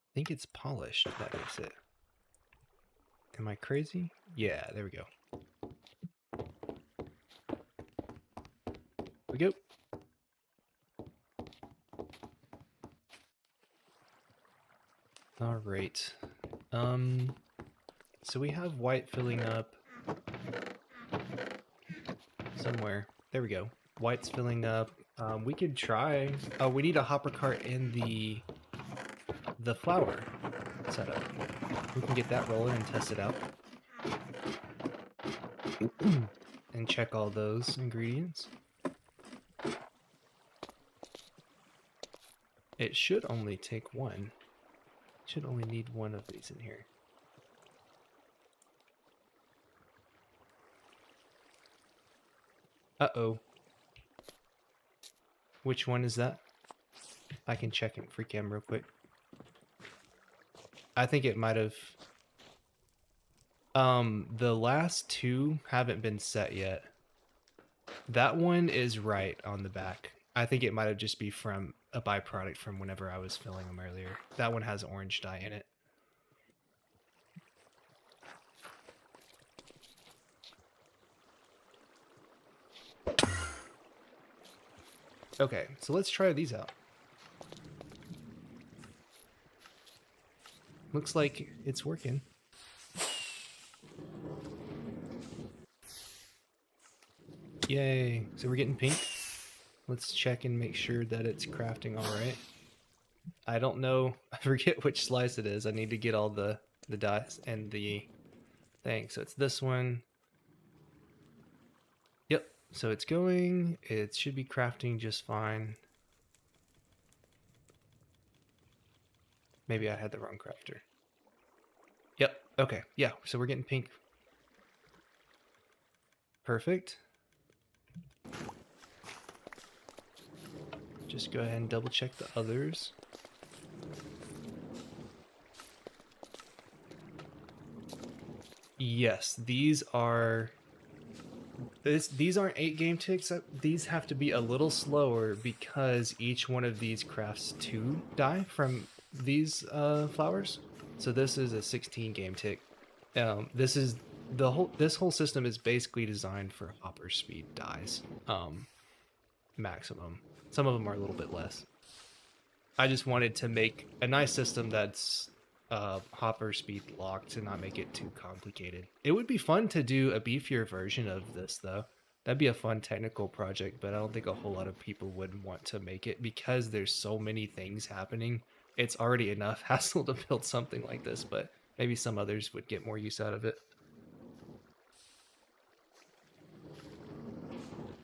I think it's polished. That makes it. Am I crazy? Yeah, there we go. Here we go. All right. So we have white filling up somewhere. There we go. White's filling up. We could try. Oh, we need a hopper cart in the flour setup. We can get that rolling and test it out. And check all those ingredients. It should only take one. Should only need one of these in here. Uh-oh. Which one is that? I can check in free cam real quick. I think it might have... the last two haven't been set yet. That one is right on the back. I think it might have just be from a byproduct from whenever I was filling them earlier. That one has orange dye in it. Okay, so let's try these out. Looks like it's working. Yay. So we're getting pink. Let's check and make sure that it's crafting all right. I don't know. I forget which slice it is. I need to get all the dies and the thing. So it's this one. Yep. So it's going. It should be crafting just fine. Maybe I had the wrong crafter. Yep. Okay. Yeah. So we're getting pink. Perfect. Just go ahead and double check the others. Yes, these aren't 8 game ticks. These have to be a little slower because each one of these crafts 2 die from these flowers. So this is a 16 game tick. This whole system is basically designed for hopper speed dies. Maximum. Some of them are a little bit less. I just wanted to make a nice system that's hopper speed locked to not make it too complicated. It would be fun to do a beefier version of this though. That'd be a fun technical project, but I don't think a whole lot of people would want to make it because there's so many things happening. It's already enough hassle to build something like this, but maybe some others would get more use out of it.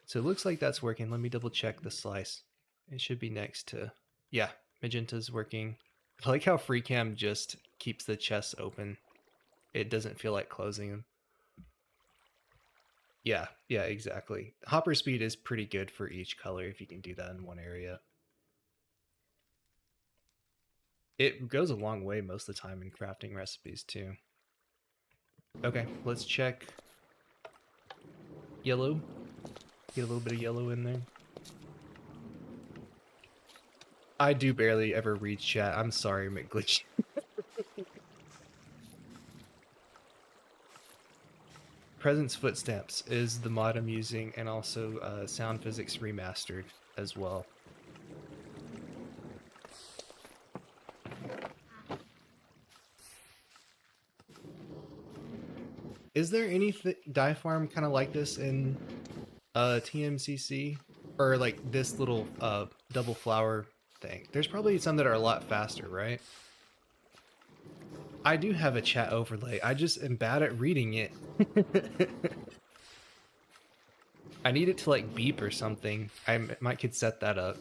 So it looks like that's working. Let me double check the slice. It should be next to, yeah, magenta's working. I like how FreeCam just keeps the chests open. It doesn't feel like closing them. Yeah, exactly. Hopper speed is pretty good for each color if you can do that in one area. It goes a long way most of the time in crafting recipes too. Okay, let's check yellow. Get a little bit of yellow in there. I do barely ever read chat. I'm sorry, McGlitch. Presence Footsteps is the mod I'm using, and also Sound Physics Remastered as well. Is there any dye farm kind of like this in TMCC? Or like this little double flower thing? There's probably some that are a lot faster, right? I do have a chat overlay. I just am bad at reading it. I need it to like beep or something. I might could set that up.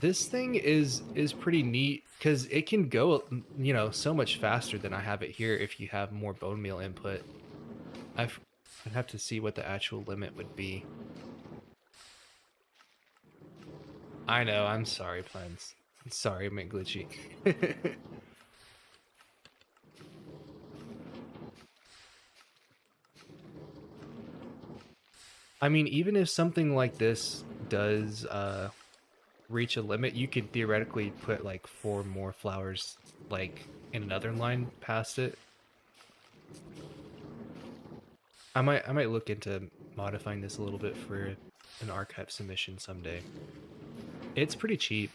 This thing is pretty neat because it can go, you know, so much faster than I have it here if you have more bone meal input. I'd have to see what the actual limit would be. I know, I'm sorry, Plans. Sorry, McGlitchy. I mean, even if something like this does reach a limit, you could theoretically put like 4 more flowers like in another line past it. I might look into modifying this a little bit for an archive submission someday. It's pretty cheap.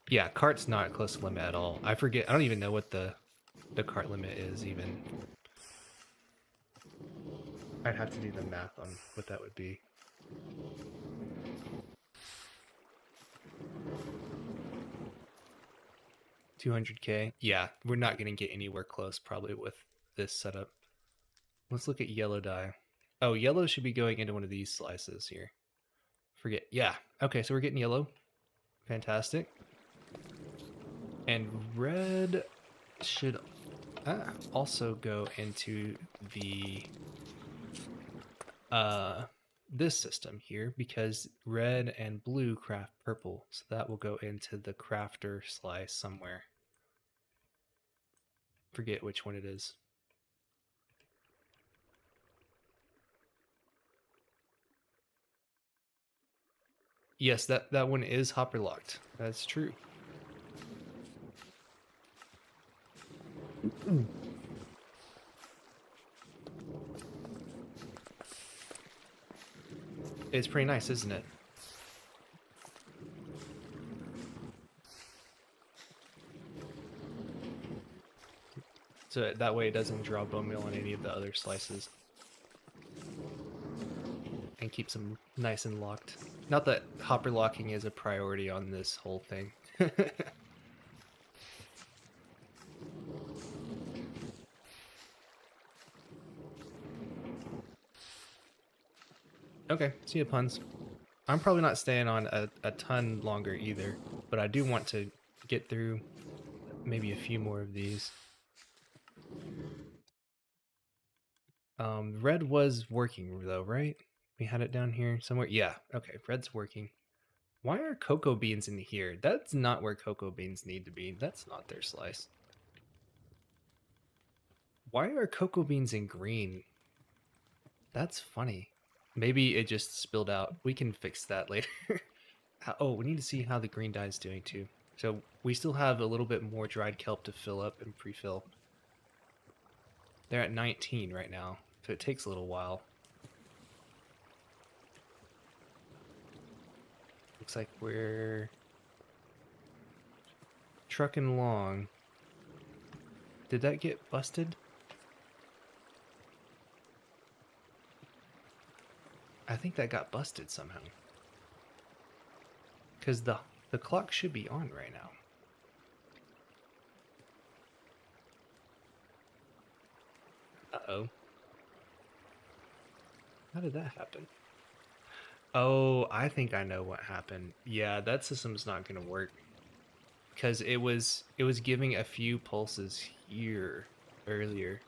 Yeah, cart's not close to limit at all. I forget. I don't even know what the cart limit is even. I'd have to do the math on what that would be. $200K. Yeah, we're not going to get anywhere close probably with this setup. Let's look at yellow dye. Oh, yellow should be going into one of these slices here. Forget. Yeah. Okay, so we're getting yellow. Fantastic. And red should also go into the this system here because red and blue craft purple, so that will go into the crafter slice somewhere. Forget which one it is. Yes, that one is hopper locked. That's true. It's pretty nice, isn't it? So that way it doesn't draw bone meal on any of the other slices. And keeps them nice and locked. Not that hopper locking is a priority on this whole thing. Okay, see you, puns. I'm probably not staying on a ton longer either, but I do want to get through maybe a few more of these. Red was working though, right? We had it down here somewhere. Yeah, okay, red's working. Why are cocoa beans in here? That's not where cocoa beans need to be. That's not their slice. Why are cocoa beans in green? That's funny. Maybe it just spilled out. We can fix that later. Oh, we need to see how the green dye is doing too. So we still have a little bit more dried kelp to fill up and pre-fill. They're at 19 right now, so it takes a little while. Looks like we're trucking along. Did that get busted? I think that got busted somehow. Because the clock should be on right now. Uh-oh. How did that happen? Oh, I think I know what happened. Yeah, that system's not going to work. Because it was giving a few pulses here earlier.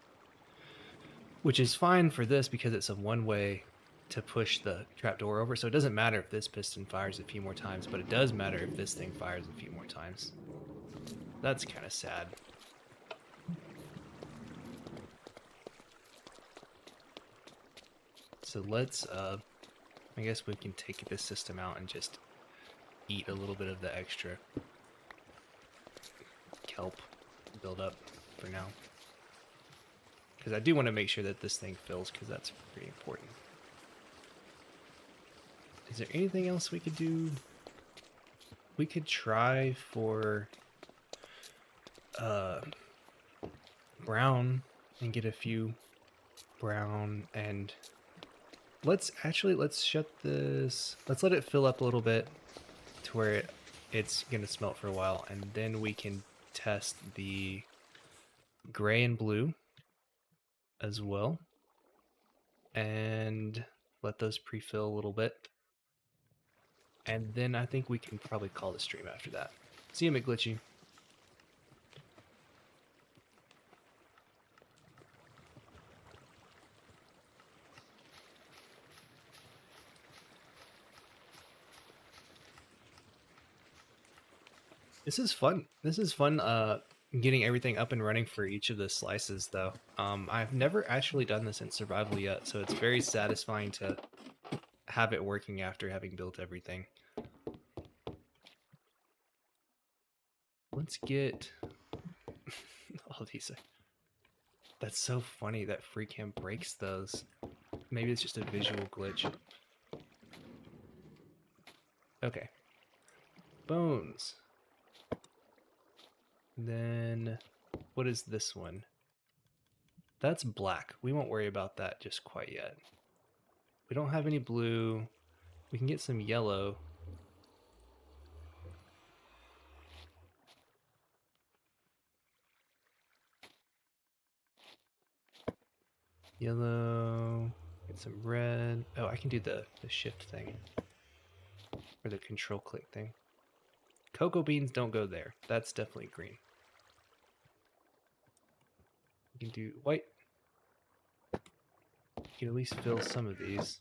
Which is fine for this because it's a one-way to push the trapdoor over. So it doesn't matter if this piston fires a few more times, but it does matter if this thing fires a few more times. That's kind of sad. So let's, I guess we can take this system out and just eat a little bit of the extra kelp build up for now. Because I do want to make sure that this thing fills, because that's pretty important. Is there anything else we could do? We could try for brown and get a few brown, and let's shut this, let's let it fill up a little bit to where it's gonna smelt for a while, and then we can test the gray and blue as well, and let those pre-fill a little bit. And then I think we can probably call the stream after that. See you, McGlitchy. This is fun. This is fun getting everything up and running for each of the slices though. I've never actually done this in survival yet, so it's very satisfying to have it working after having built everything. Let's get all these. That's so funny that FreeCam breaks those. Maybe it's just a visual glitch. Okay. Bones. Then what is this one? That's black. We won't worry about that just quite yet. We don't have any blue. We can get some yellow. Yellow. Get some red. Oh, I can do the shift thing. Or the control click thing. Cocoa beans don't go there. That's definitely green. You can do white. You can at least fill some of these.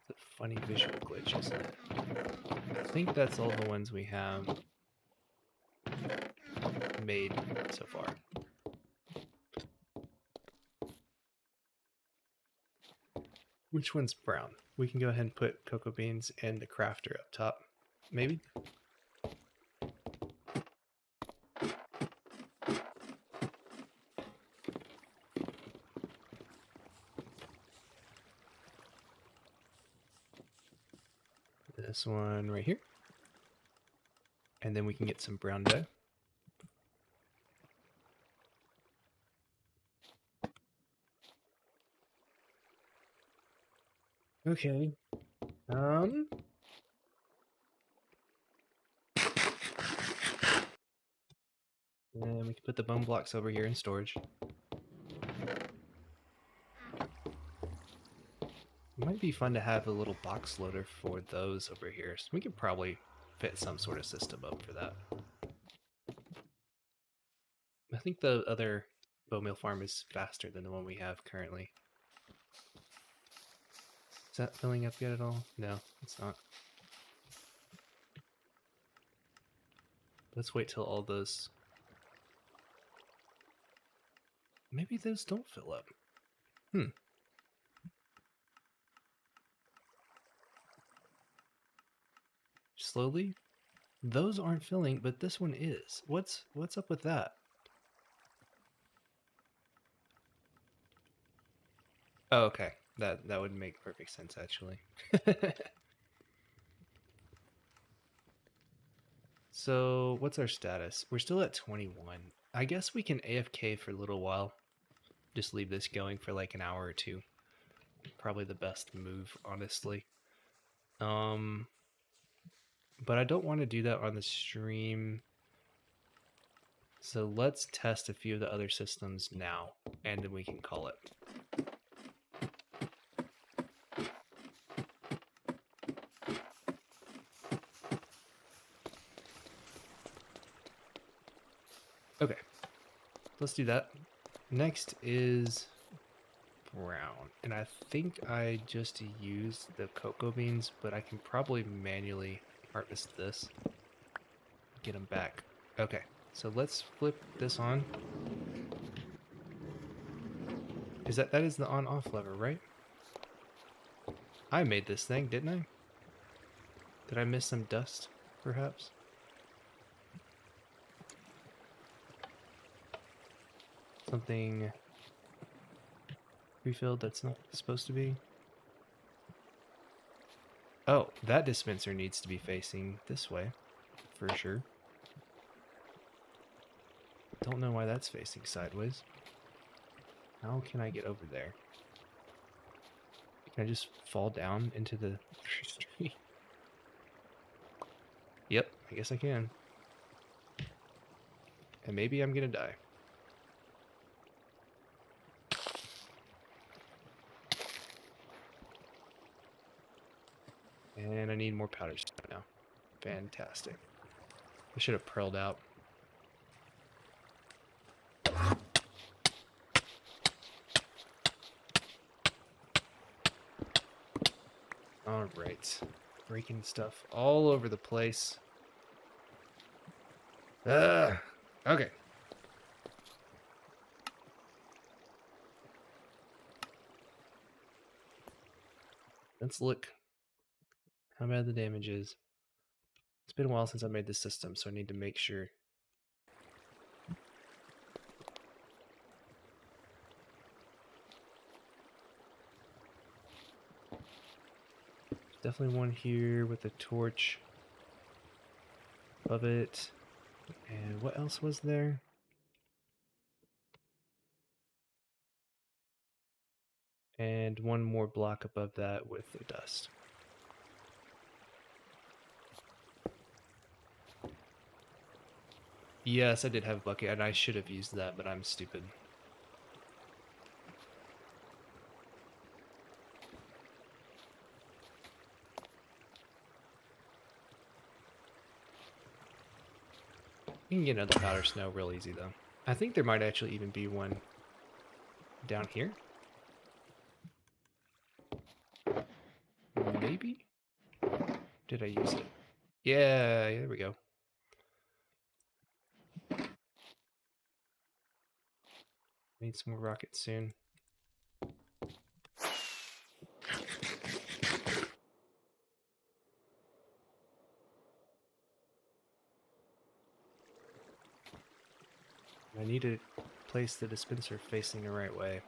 It's a funny visual glitch, isn't it? I think that's all the ones we have made so far. Which one's brown? We can go ahead and put cocoa beans and the crafter up top. Maybe? This one right here. And then we can get some brown dye. Okay. And we can put the bone blocks over here in storage. It might be fun to have a little box loader for those over here. So we could probably fit some sort of system up for that. I think the other bone meal farm is faster than the one we have currently. Is that filling up yet at all? No, it's not. Let's wait till all those... Maybe those don't fill up. Slowly? Those aren't filling, but this one is. What's up with that? Oh, okay. That would make perfect sense, actually. So, what's our status? We're still at 21. I guess we can AFK for a little while. Just leave this going for like an hour or two. Probably the best move, honestly. But I don't want to do that on the stream. So let's test a few of the other systems now, and then we can call it. Okay, let's do that. Next is brown, and I think I just used the cocoa beans, but I can probably manually harvest this. Get them back. Okay, so let's flip this on. That is the on-off lever, right? I made this thing, didn't I? Did I miss some dust, perhaps? Something refilled that's not supposed to be? Oh, that dispenser needs to be facing this way, for sure. Don't know why that's facing sideways. How can I get over there? Can I just fall down into the street? Yep, I guess I can. And maybe I'm gonna die. And I need more powder stone now. Fantastic. I should have pearled out. Alright. Breaking stuff all over the place. Okay. Let's look how bad the damage is. It's been a while since I made this system, so I need to make sure. Definitely one here with a torch above it. And what else was there? And one more block above that with the dust. Yes, I did have a bucket, and I should have used that, but I'm stupid. You can get another powder snow real easy, though. I think there might actually even be one down here. Maybe? Did I use it? Yeah, there we go. Need some more rockets soon. I need to place the dispenser facing the right way.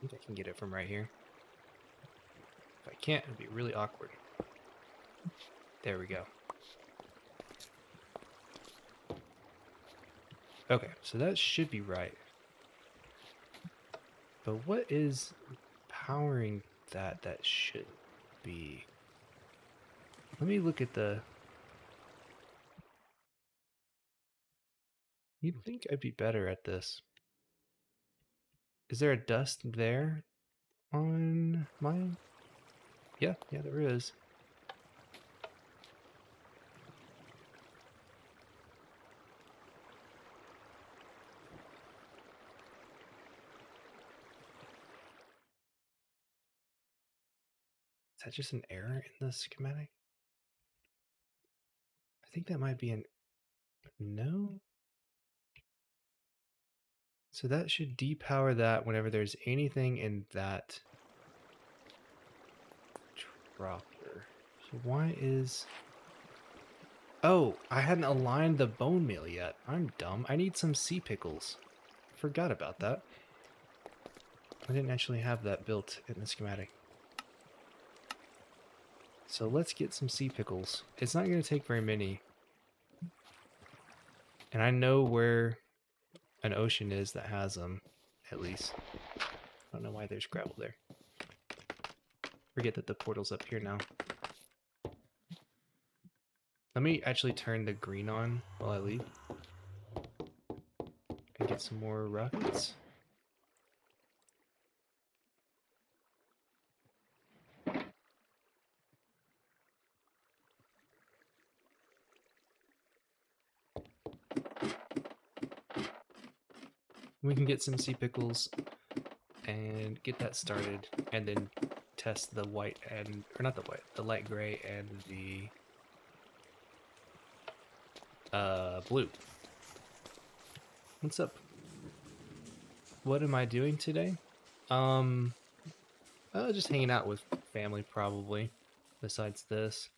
think I can get it from right here. If I can't, it'll be really awkward. There we go. Okay, so that should be right. But what is powering that should be? Let me look at the... You'd think I'd be better at this. Is there a dust there on mine? Yeah, there is. Is that just an error in the schematic? I think that might be an... No? So that should depower that whenever there's anything in that dropper. So why is... Oh, I hadn't aligned the bone meal yet. I'm dumb. I need some sea pickles. Forgot about that. I didn't actually have that built in the schematic. So let's get some sea pickles. It's not going to take very many. And I know where an ocean is that has them, at least. I don't know why there's gravel there. Forget that the portal's up here now. Let me actually turn the green on while I leave. And get some more rockets. We can get some sea pickles and get that started, and then test the white and, or not the white, the light gray and the blue. What's up? What am I doing today? Just hanging out with family probably. Besides this,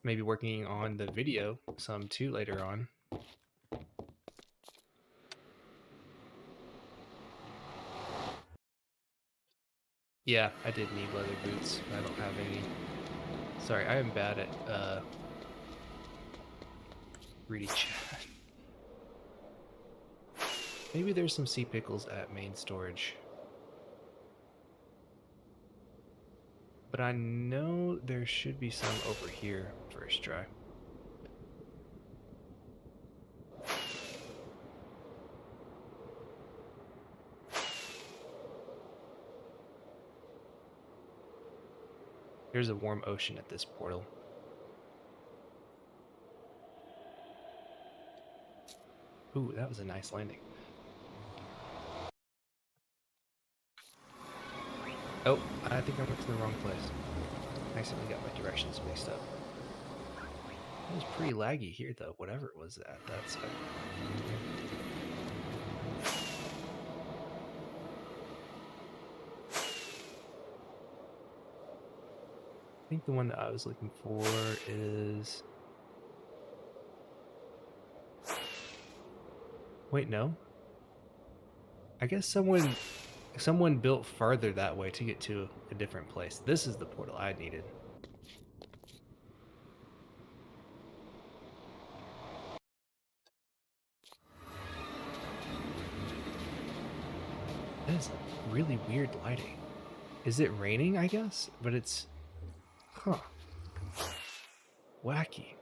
maybe working on the video some too later on. Yeah, I did need leather boots. I don't have any. Sorry, I am bad at reading chat. Maybe there's some sea pickles at main storage. But I know there should be some over here first try. There's a warm ocean at this portal. Ooh, that was a nice landing. Oh, I think I went to the wrong place. I accidentally got my directions mixed up. It was pretty laggy here, though, whatever it was at that side. I think the one that I was looking for is... Wait, no? I guess someone built farther that way to get to a different place. This is the portal I needed. That is really weird lighting. Is it raining, I guess? But it's... Huh. Wacky.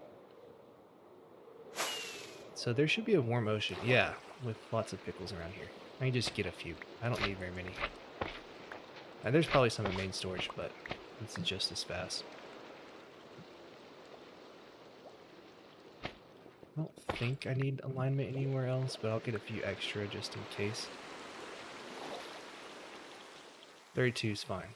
So there should be a warm ocean. Yeah, with lots of pickles around here. I can just get a few. I don't need very many. And there's probably some in main storage, but it's just as fast. I don't think I need alignment anywhere else, but I'll get a few extra just in case. 32 is fine.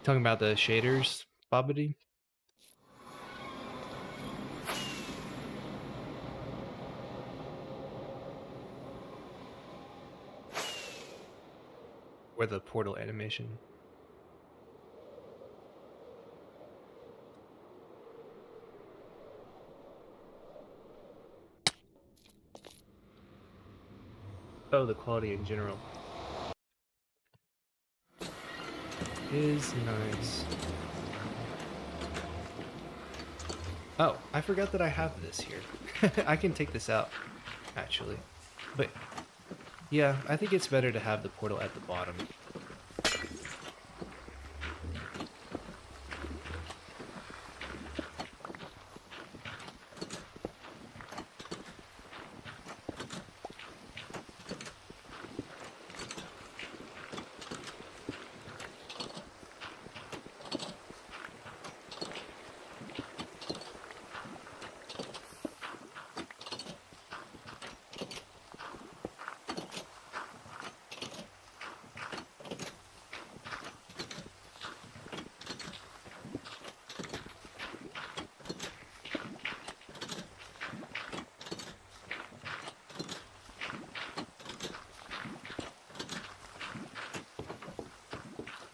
Talking about the shaders, Bobbity? Or the portal animation. Oh, the quality in general is nice. Oh, I forgot that I have this here. I can take this out, actually. But yeah, I think it's better to have the portal at the bottom.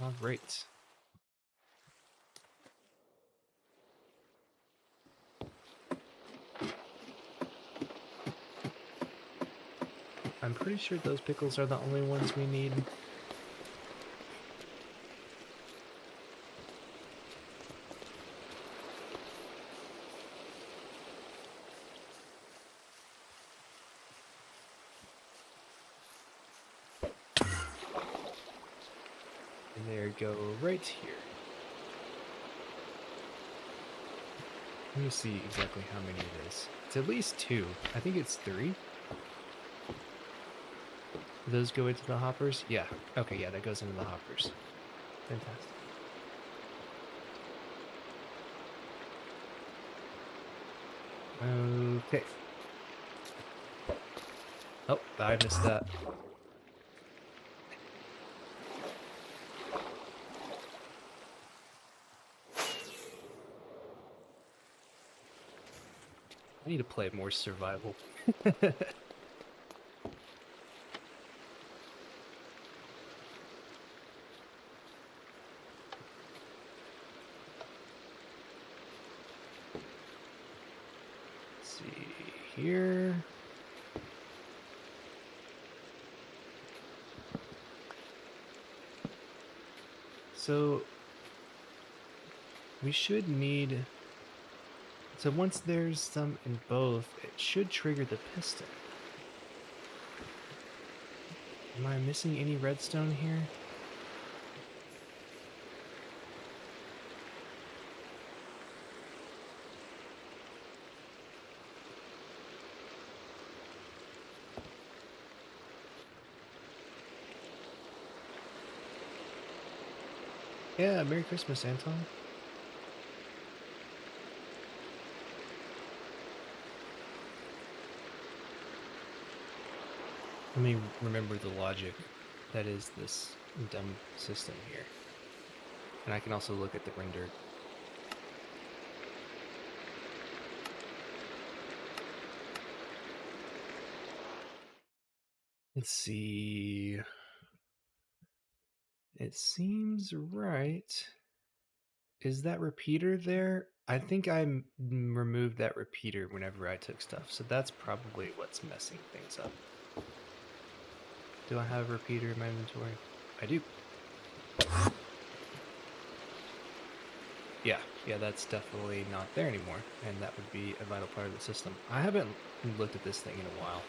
All right. I'm pretty sure those pickles are the only ones we need. And there go right here. Let me see exactly how many it is. It's at least 2. I think it's 3. Those go into the hoppers? Yeah. Okay, yeah, that goes into the hoppers. Fantastic. Okay. Oh, I missed that. I need to play more survival. See here. So we should need, so once there's some in both, it should trigger the piston. Am I missing any redstone here? Yeah, Merry Christmas, Anton. Let me remember the logic that is this dumb system here. And I can also look at the render. Let's see. It seems right. Is that repeater there? I think I removed that repeater whenever I took stuff, so that's probably what's messing things up. Do I have a repeater in my inventory? I do. Yeah, that's definitely not there anymore, and that would be a vital part of the system. I haven't looked at this thing in a while.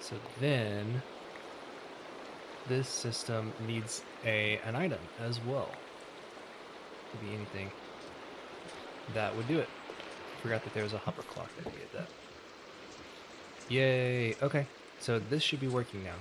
So then, this system needs an item as well. Could be anything. That would do it. Forgot that there was a hopper clock that needed that. Yay! Okay, so this should be working now.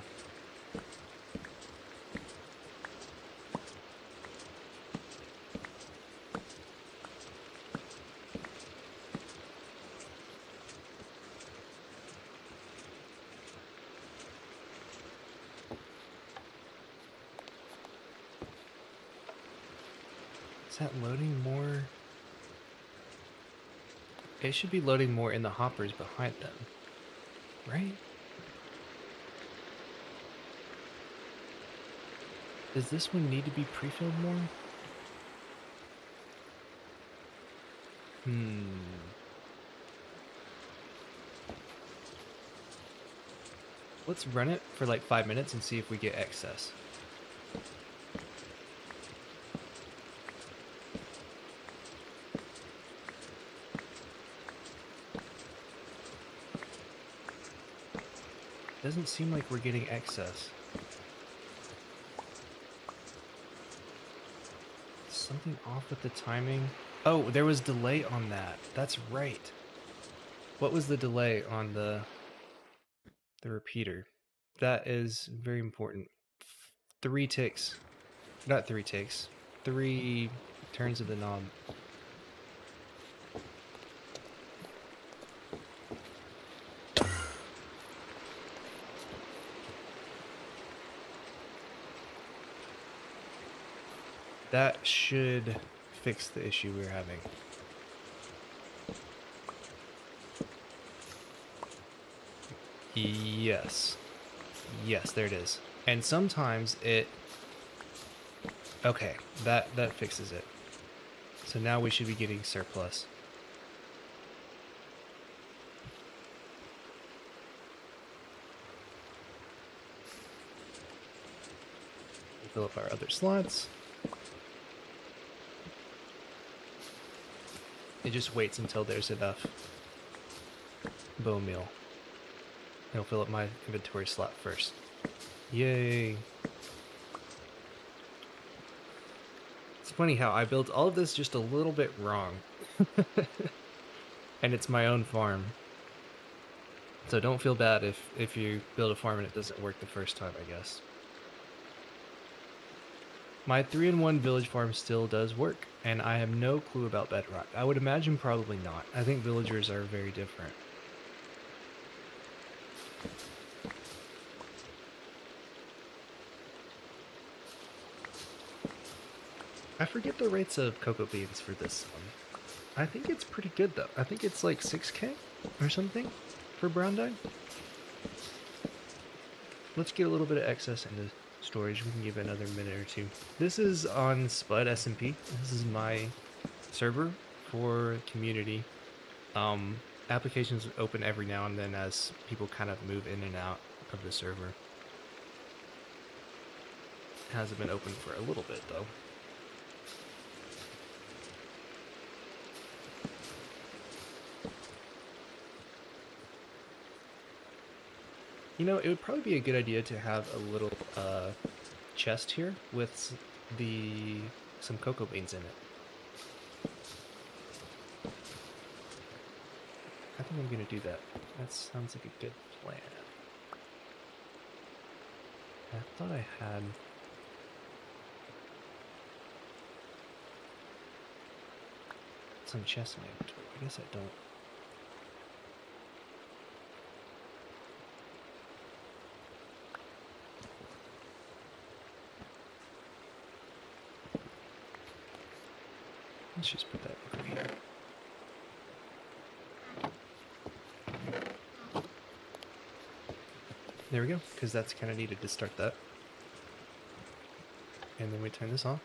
Is that loading more? It should be loading more in the hoppers behind them, right? Does this one need to be pre-filled more? Let's run it for like 5 minutes and see if we get excess. Doesn't seem like we're getting excess. Something off with the timing. Oh, there was delay on that. That's right. What was the delay on the repeater? That is very important. 3 ticks. Not 3 ticks. 3 turns of the knob. That should fix the issue we're having. Yes. Yes, there it is. And sometimes it... Okay, that fixes it. So now we should be getting surplus. We'll fill up our other slots. It just waits until there's enough bone meal. It'll fill up my inventory slot first. Yay! It's funny how I built all of this just a little bit wrong. And it's my own farm. So don't feel bad if you build a farm and it doesn't work the first time, I guess. My 3-in-1 village farm still does work, and I have no clue about bedrock. I would imagine probably not. I think villagers are very different. I forget the rates of cocoa beans for this one. I think it's pretty good though. I think it's like 6k or something for brown dye. Let's get a little bit of excess into storage. We can give it another minute or two. This is on Spud SMP. This is my server for community. Applications open every now and then as people kind of move in and out of the server. It hasn't been open for a little bit though. You know, it would probably be a good idea to have a little chest here with some cocoa beans in it. I think I'm gonna do that. That sounds like a good plan. I thought I had... some chests in my inventory. I guess I don't. Let's just put that over here. There we go, because that's kind of needed to start that. And then we turn this off.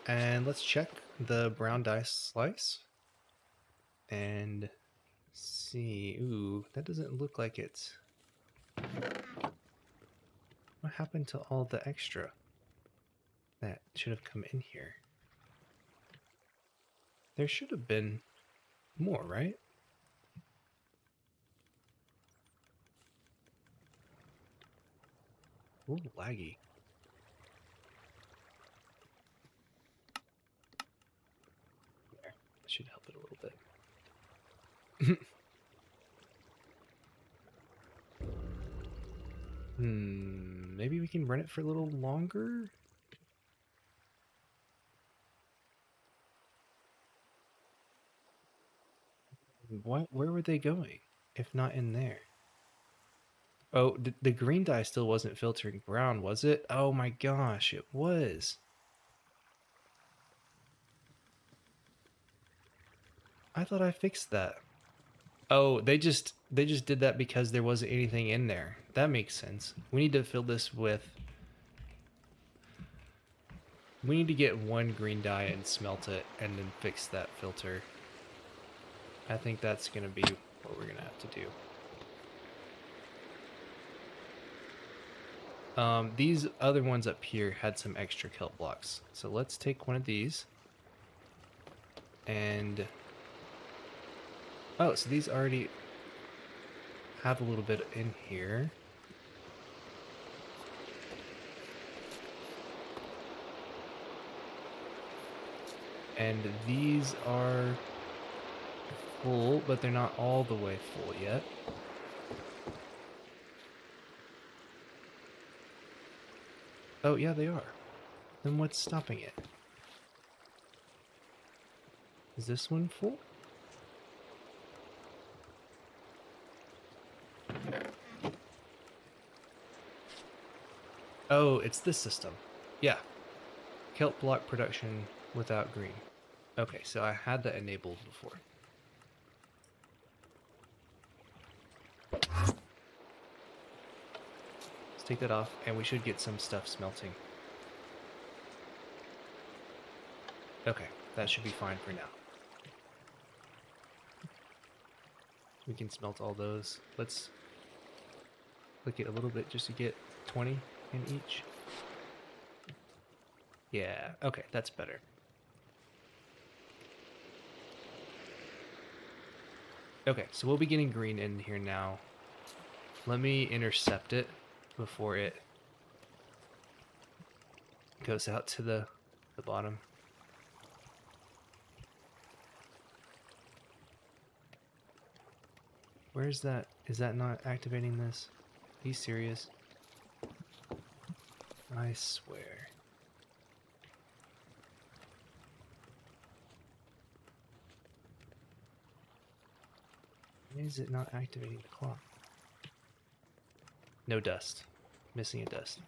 And let's check the brown dye slice. And see. Ooh, that doesn't look like it's... What happened to all the extra that should have come in here? There should have been more, right? Ooh, laggy. There, that should help it a little bit. Maybe we can run it for a little longer? Where were they going, if not in there? Oh, the green dye still wasn't filtering brown, was it? Oh my gosh, it was. I thought I fixed that. Oh, they just did that because there wasn't anything in there. That makes sense. We need to fill this with... We need to get 1 green dye and smelt it and then fix that filter. I think that's going to be what we're going to have to do. These other ones up here had some extra kelp blocks. So let's take one of these. And... oh, so these already have a little bit in here. And these are full, but they're not all the way full yet. Oh, yeah, they are. Then what's stopping it? Is this one full? Oh, it's this system. Yeah. Kelp block production without green. Okay, so I had that enabled before. Let's take that off, and we should get some stuff smelting. Okay, that should be fine for now. We can smelt all those. Let's click it a little bit just to get 20 in each. Yeah, okay, that's better. Okay, so we'll be getting green in here now. Let me intercept it before it goes out to the bottom. Where's that? Is that not activating this? Are you serious? I swear. Why is it not activating the clock? No dust. Missing a dust.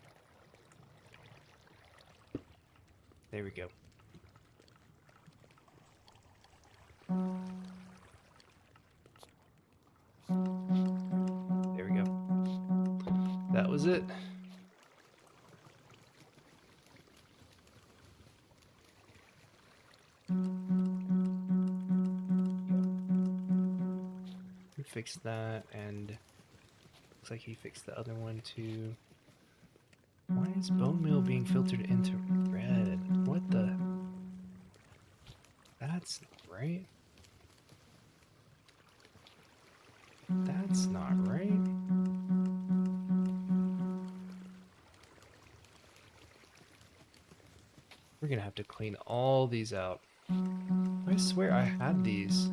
There we go. There we go. That was it. We fixed that, and looks like he fixed the other one too. Why is bone meal being filtered into red? What the? That's not right. That's not right. We're gonna have to clean all these out. I swear I had these.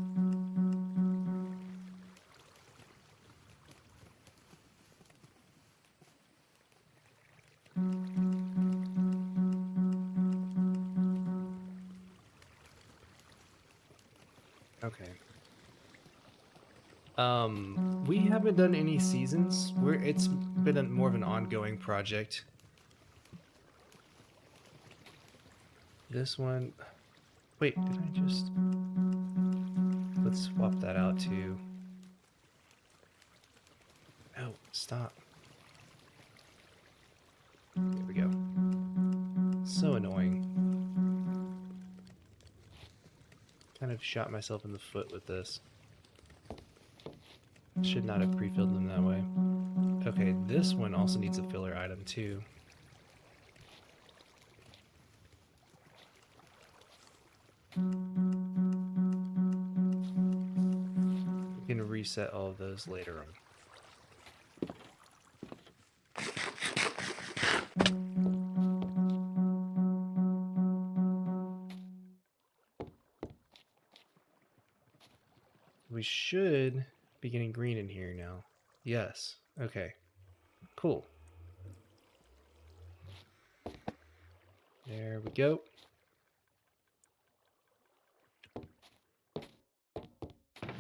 Okay. We haven't done any seasons. It's been more of an ongoing project. This one... wait, did I just... let's swap that out too. Oh, stop. There we go. So annoying. Kind of shot myself in the foot with this. Should not have pre-filled them that way. Okay, this one also needs a filler item too. We can reset all of those later on. We should be getting green in here now. Yes. Okay. Cool. There we go.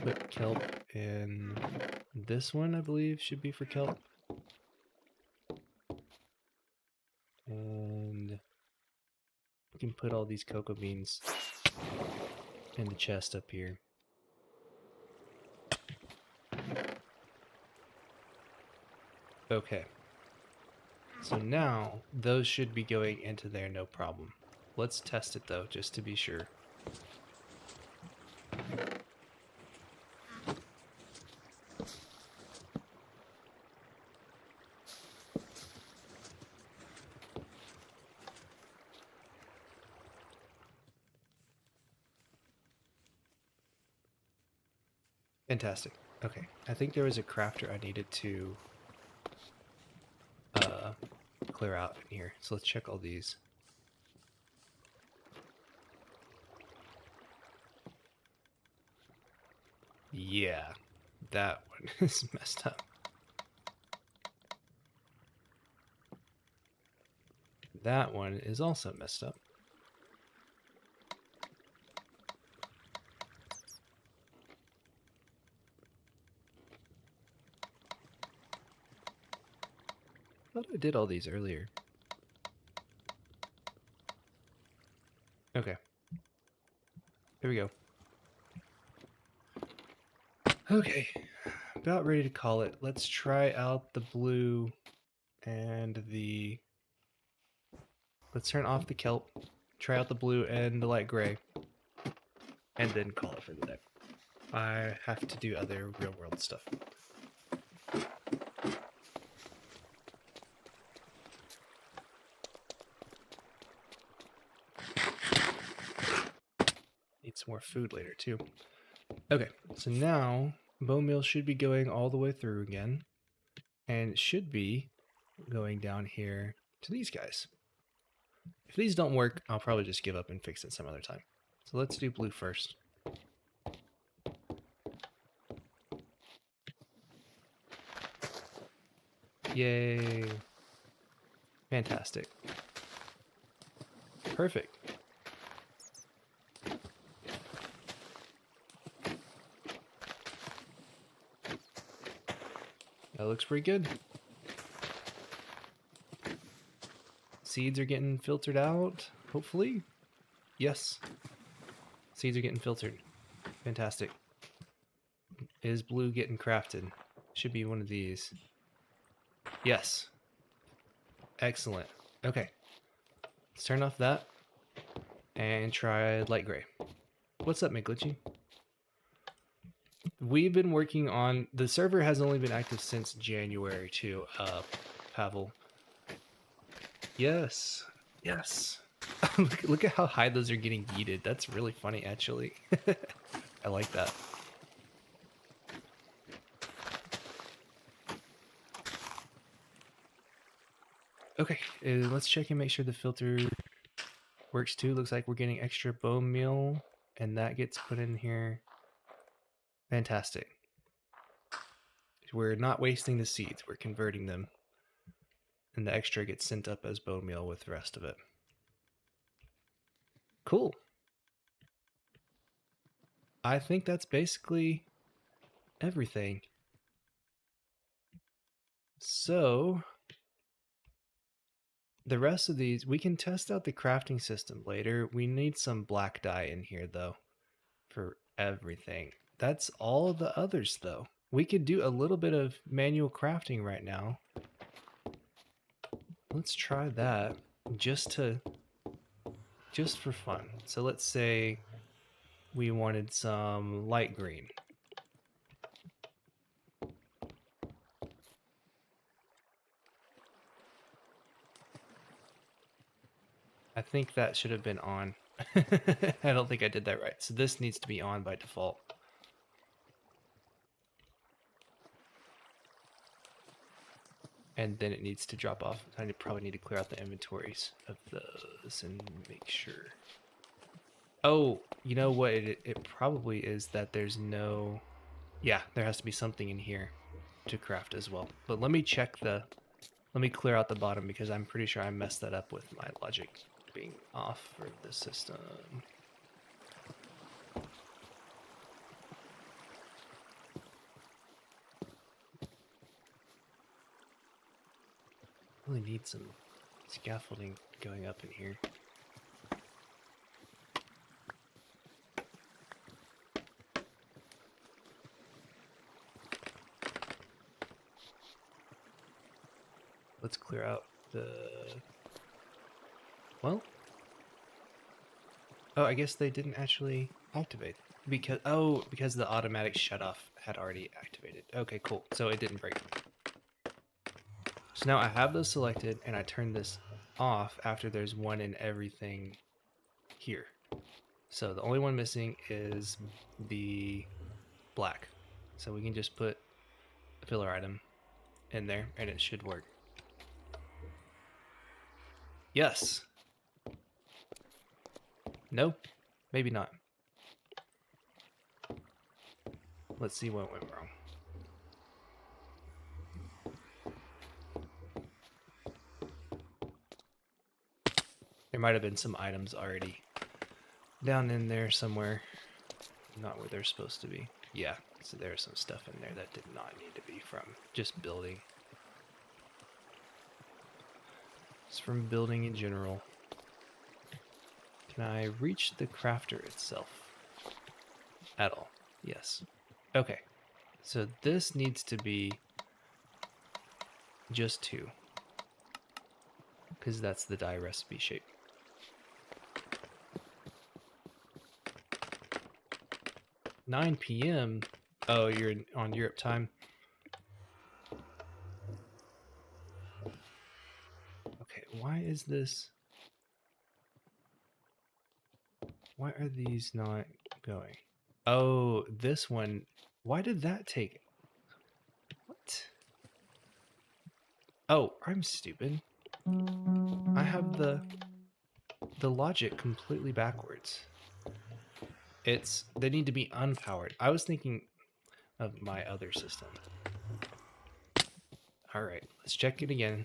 Put kelp in this one, I believe, should be for kelp. And we can put all these cocoa beans in the chest up here. Okay. So now, those should be going into there no problem. Let's test it though, just to be sure. Fantastic. Okay, I think there was a crafter I needed to clear out in here. So let's check all these. Yeah, that one is messed up. That one is also messed up. I thought I did all these earlier. Okay. Here we go. Okay. About ready to call it. Let's try out the blue and the... Let's turn off the kelp. Try out the blue and the light gray. And then call it for the day. I have to do other real world stuff. Need some more food later too. Okay, so now bone meal should be going all the way through again. And it should be going down here to these guys. If these don't work, I'll probably just give up and fix it some other time. So let's do blue first. Yay. Fantastic. Perfect. That looks pretty good. Seeds are getting filtered out, hopefully. Yes. Seeds are getting filtered. Fantastic. Is blue getting crafted? Should be one of these. Yes. Excellent. Okay. Let's turn off that and try light gray. What's up, McGlitchy? We've been working on... The server has only been active since January too, Pavel. Yes. Yes. Look at how high those are getting yeeted. That's really funny, actually. I like that. Okay, let's check and make sure the filter works too. Looks like we're getting extra bone meal, and that gets put in here. Fantastic. We're not wasting the seeds. We're converting them. And the extra gets sent up as bone meal with the rest of it. Cool. I think that's basically everything. So the rest of these, we can test out the crafting system later. We need some black dye in here though for everything. That's all the others though. We could do a little bit of manual crafting right now. Let's try that just for fun. So let's say we wanted some light green. I think that should have been on. I don't think I did that right. So this needs to be on by default. And then it needs to drop off. I probably need to clear out the inventories of those and make sure. Oh, you know what? It probably is that there's no... Yeah, there has to be something in here to craft as well. But let me check the... Let me clear out the bottom because I'm pretty sure I messed that up with my logic being off for the system. Really need some scaffolding going up in here. Let's clear out the... Well... Oh, I guess they didn't actually activate. Because the automatic shutoff had already activated. Okay, cool. So it didn't break. So now I have those selected, and I turn this off after there's one in everything here. So the only one missing is the black. So we can just put a filler item in there and it should work. Yes. No, maybe not. Let's see what went wrong. There might have been some items already down in there somewhere. Not where they're supposed to be. Yeah, so there's some stuff in there that did not need to be from just building. It's from building in general. Can I reach the crafter itself? At all? Yes. Okay. So this needs to be just 2. Because that's the dye recipe shape. $9 p.m. Oh, you're on Europe time. Okay, why is this? Why are these not going? Oh, this one. Why did that take? What? Oh, I'm stupid. I have the logic completely backwards. They need to be unpowered. I was thinking of my other system. All right, let's check it again.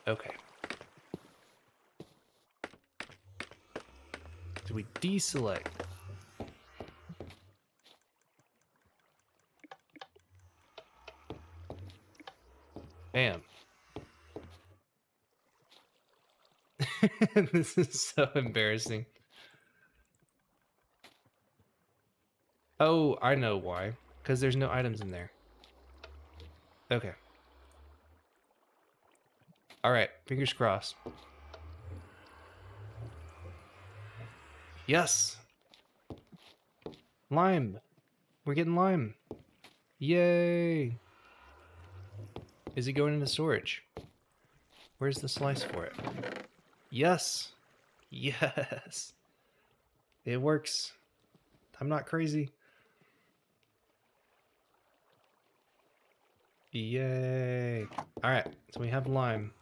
Okay. So we deselect. Bam. This is so embarrassing. Oh, I know why. Because there's no items in there. Okay. All right, fingers crossed. Yes. Lime. We're getting lime. Yay. Is it going into storage? Where's the slice for it? Yes. Yes. It works. I'm not crazy. Yay. All right, so we have lime.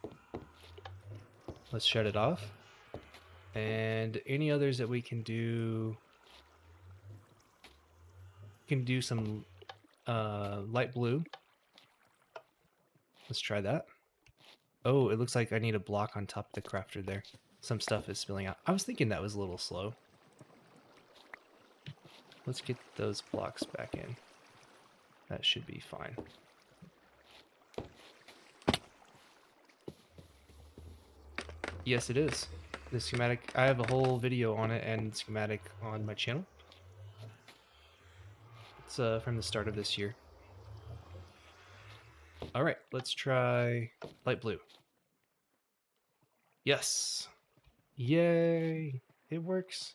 Let's shut it off. And any others that we can do... Can do some light blue. Let's try that. Oh, it looks like I need a block on top of the crafter there. Some stuff is spilling out. I was thinking that was a little slow. Let's get those blocks back in. That should be fine. Yes, it is. The schematic, I have a whole video on it and schematic on my channel. It's from the start of this year. All right, let's try light blue. Yes. Yay. It works.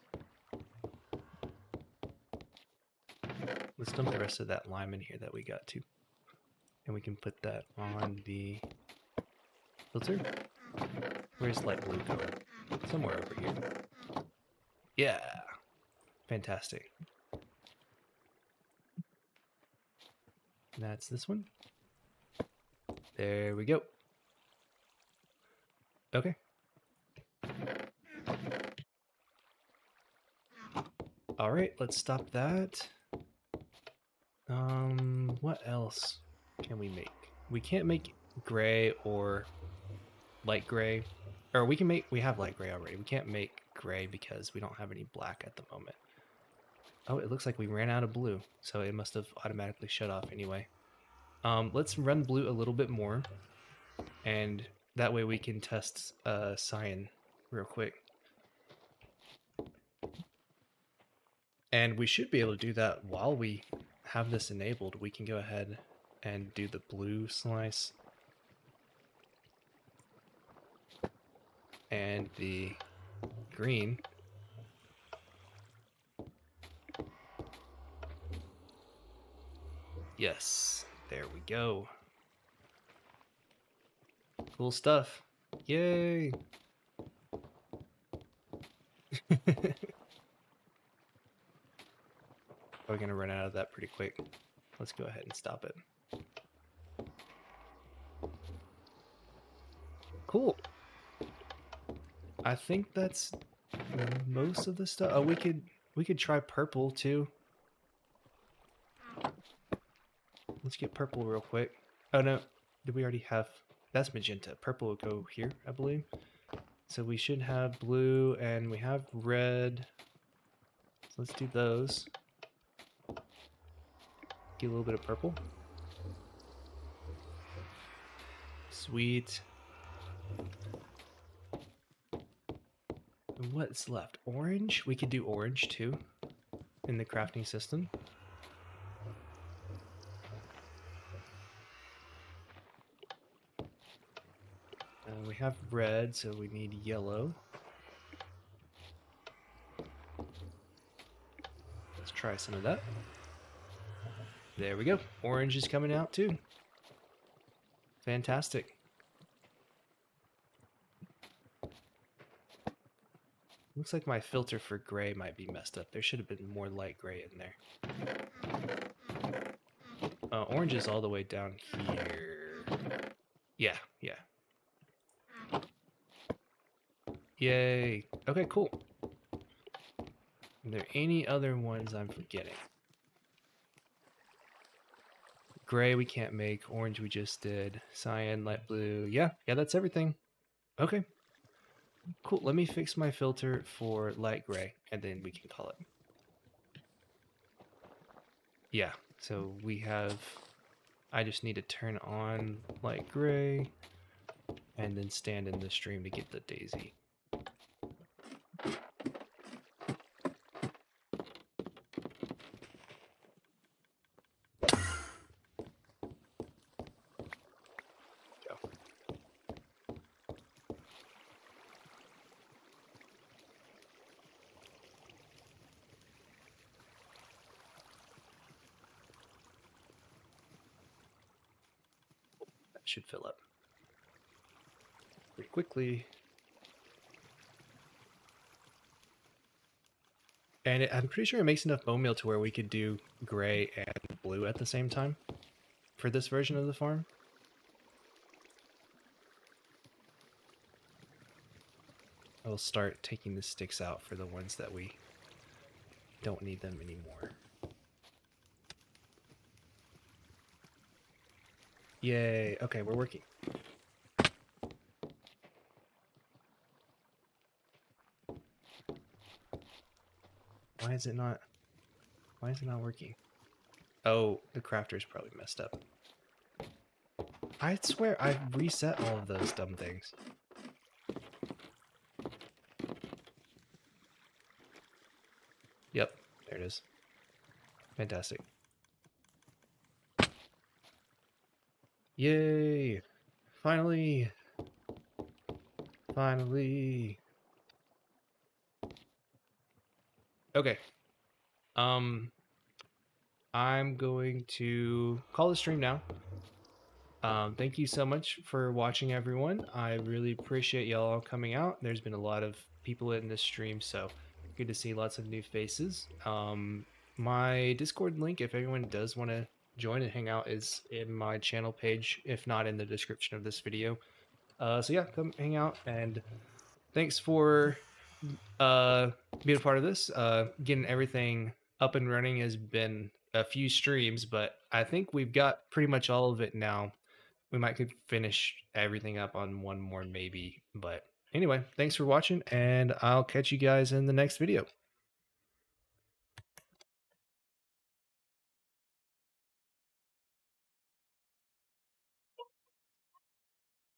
Let's dump the rest of that lime in here that we got too. And we can put that on the filter. Where's light blue going? Somewhere over here. Yeah. Fantastic. That's this one. There we go. Okay. All right, let's stop that. What else can we make? We can't make gray or light gray. Or we can make, we have light gray already. We can't make gray because we don't have any black at the moment. Oh, it looks like we ran out of blue, so it must have automatically shut off anyway. Let's run blue a little bit more, and that way we can test cyan real quick. And we should be able to do that while we have this enabled. We can go ahead and do the blue slice and the green. Yes, there we go. Cool stuff. Yay! We're gonna run out of that pretty quick. Let's go ahead and stop it. Cool. I think that's most of the stuff. Oh, we could try purple too. Let's get purple real quick. Oh no, did we already have? That's magenta. Purple will go here, I believe. So we should have blue and we have red. So let's do those. Get a little bit of purple. Sweet. And what's left? Orange? We could do orange too in the crafting system. We have red, so we need yellow. Let's try some of that. There we go. Orange is coming out too. Fantastic. Looks like my filter for gray might be messed up. There should have been more light gray in there. Orange is all the way down here. Yeah, yeah. Yay. Okay, cool. Are there any other ones I'm forgetting? Gray we can't make. Orange we just did. Cyan, light blue. Yeah, that's everything. Okay. Cool. Let me fix my filter for light gray, and then we can call it. Yeah, so we have... I just need to turn on light gray, and then stand in the stream to get the daisy. Should fill up pretty quickly. And I'm pretty sure it makes enough bone meal to where we could do gray and blue at the same time for this version of the farm. I'll start taking the sticks out for the ones that we don't need them anymore. Yay. Okay, we're working. Why is it not working? Oh, the crafter's probably messed up. I swear I reset all of those dumb things. Yep, there it is. Fantastic. Yay! Finally! Finally! Okay. I'm going to call the stream now. Thank you so much for watching, everyone. I really appreciate y'all coming out. There's been a lot of people in this stream, so good to see lots of new faces. My Discord link, if anyone does want to join and hang out, is in my channel page, if not in the description of this video. So yeah, come hang out, and thanks for being a part of this. Getting everything up and running has been a few streams, but I think we've got pretty much all of it now. We might could finish everything up on one more maybe, but anyway, thanks for watching, and I'll catch you guys in the next video.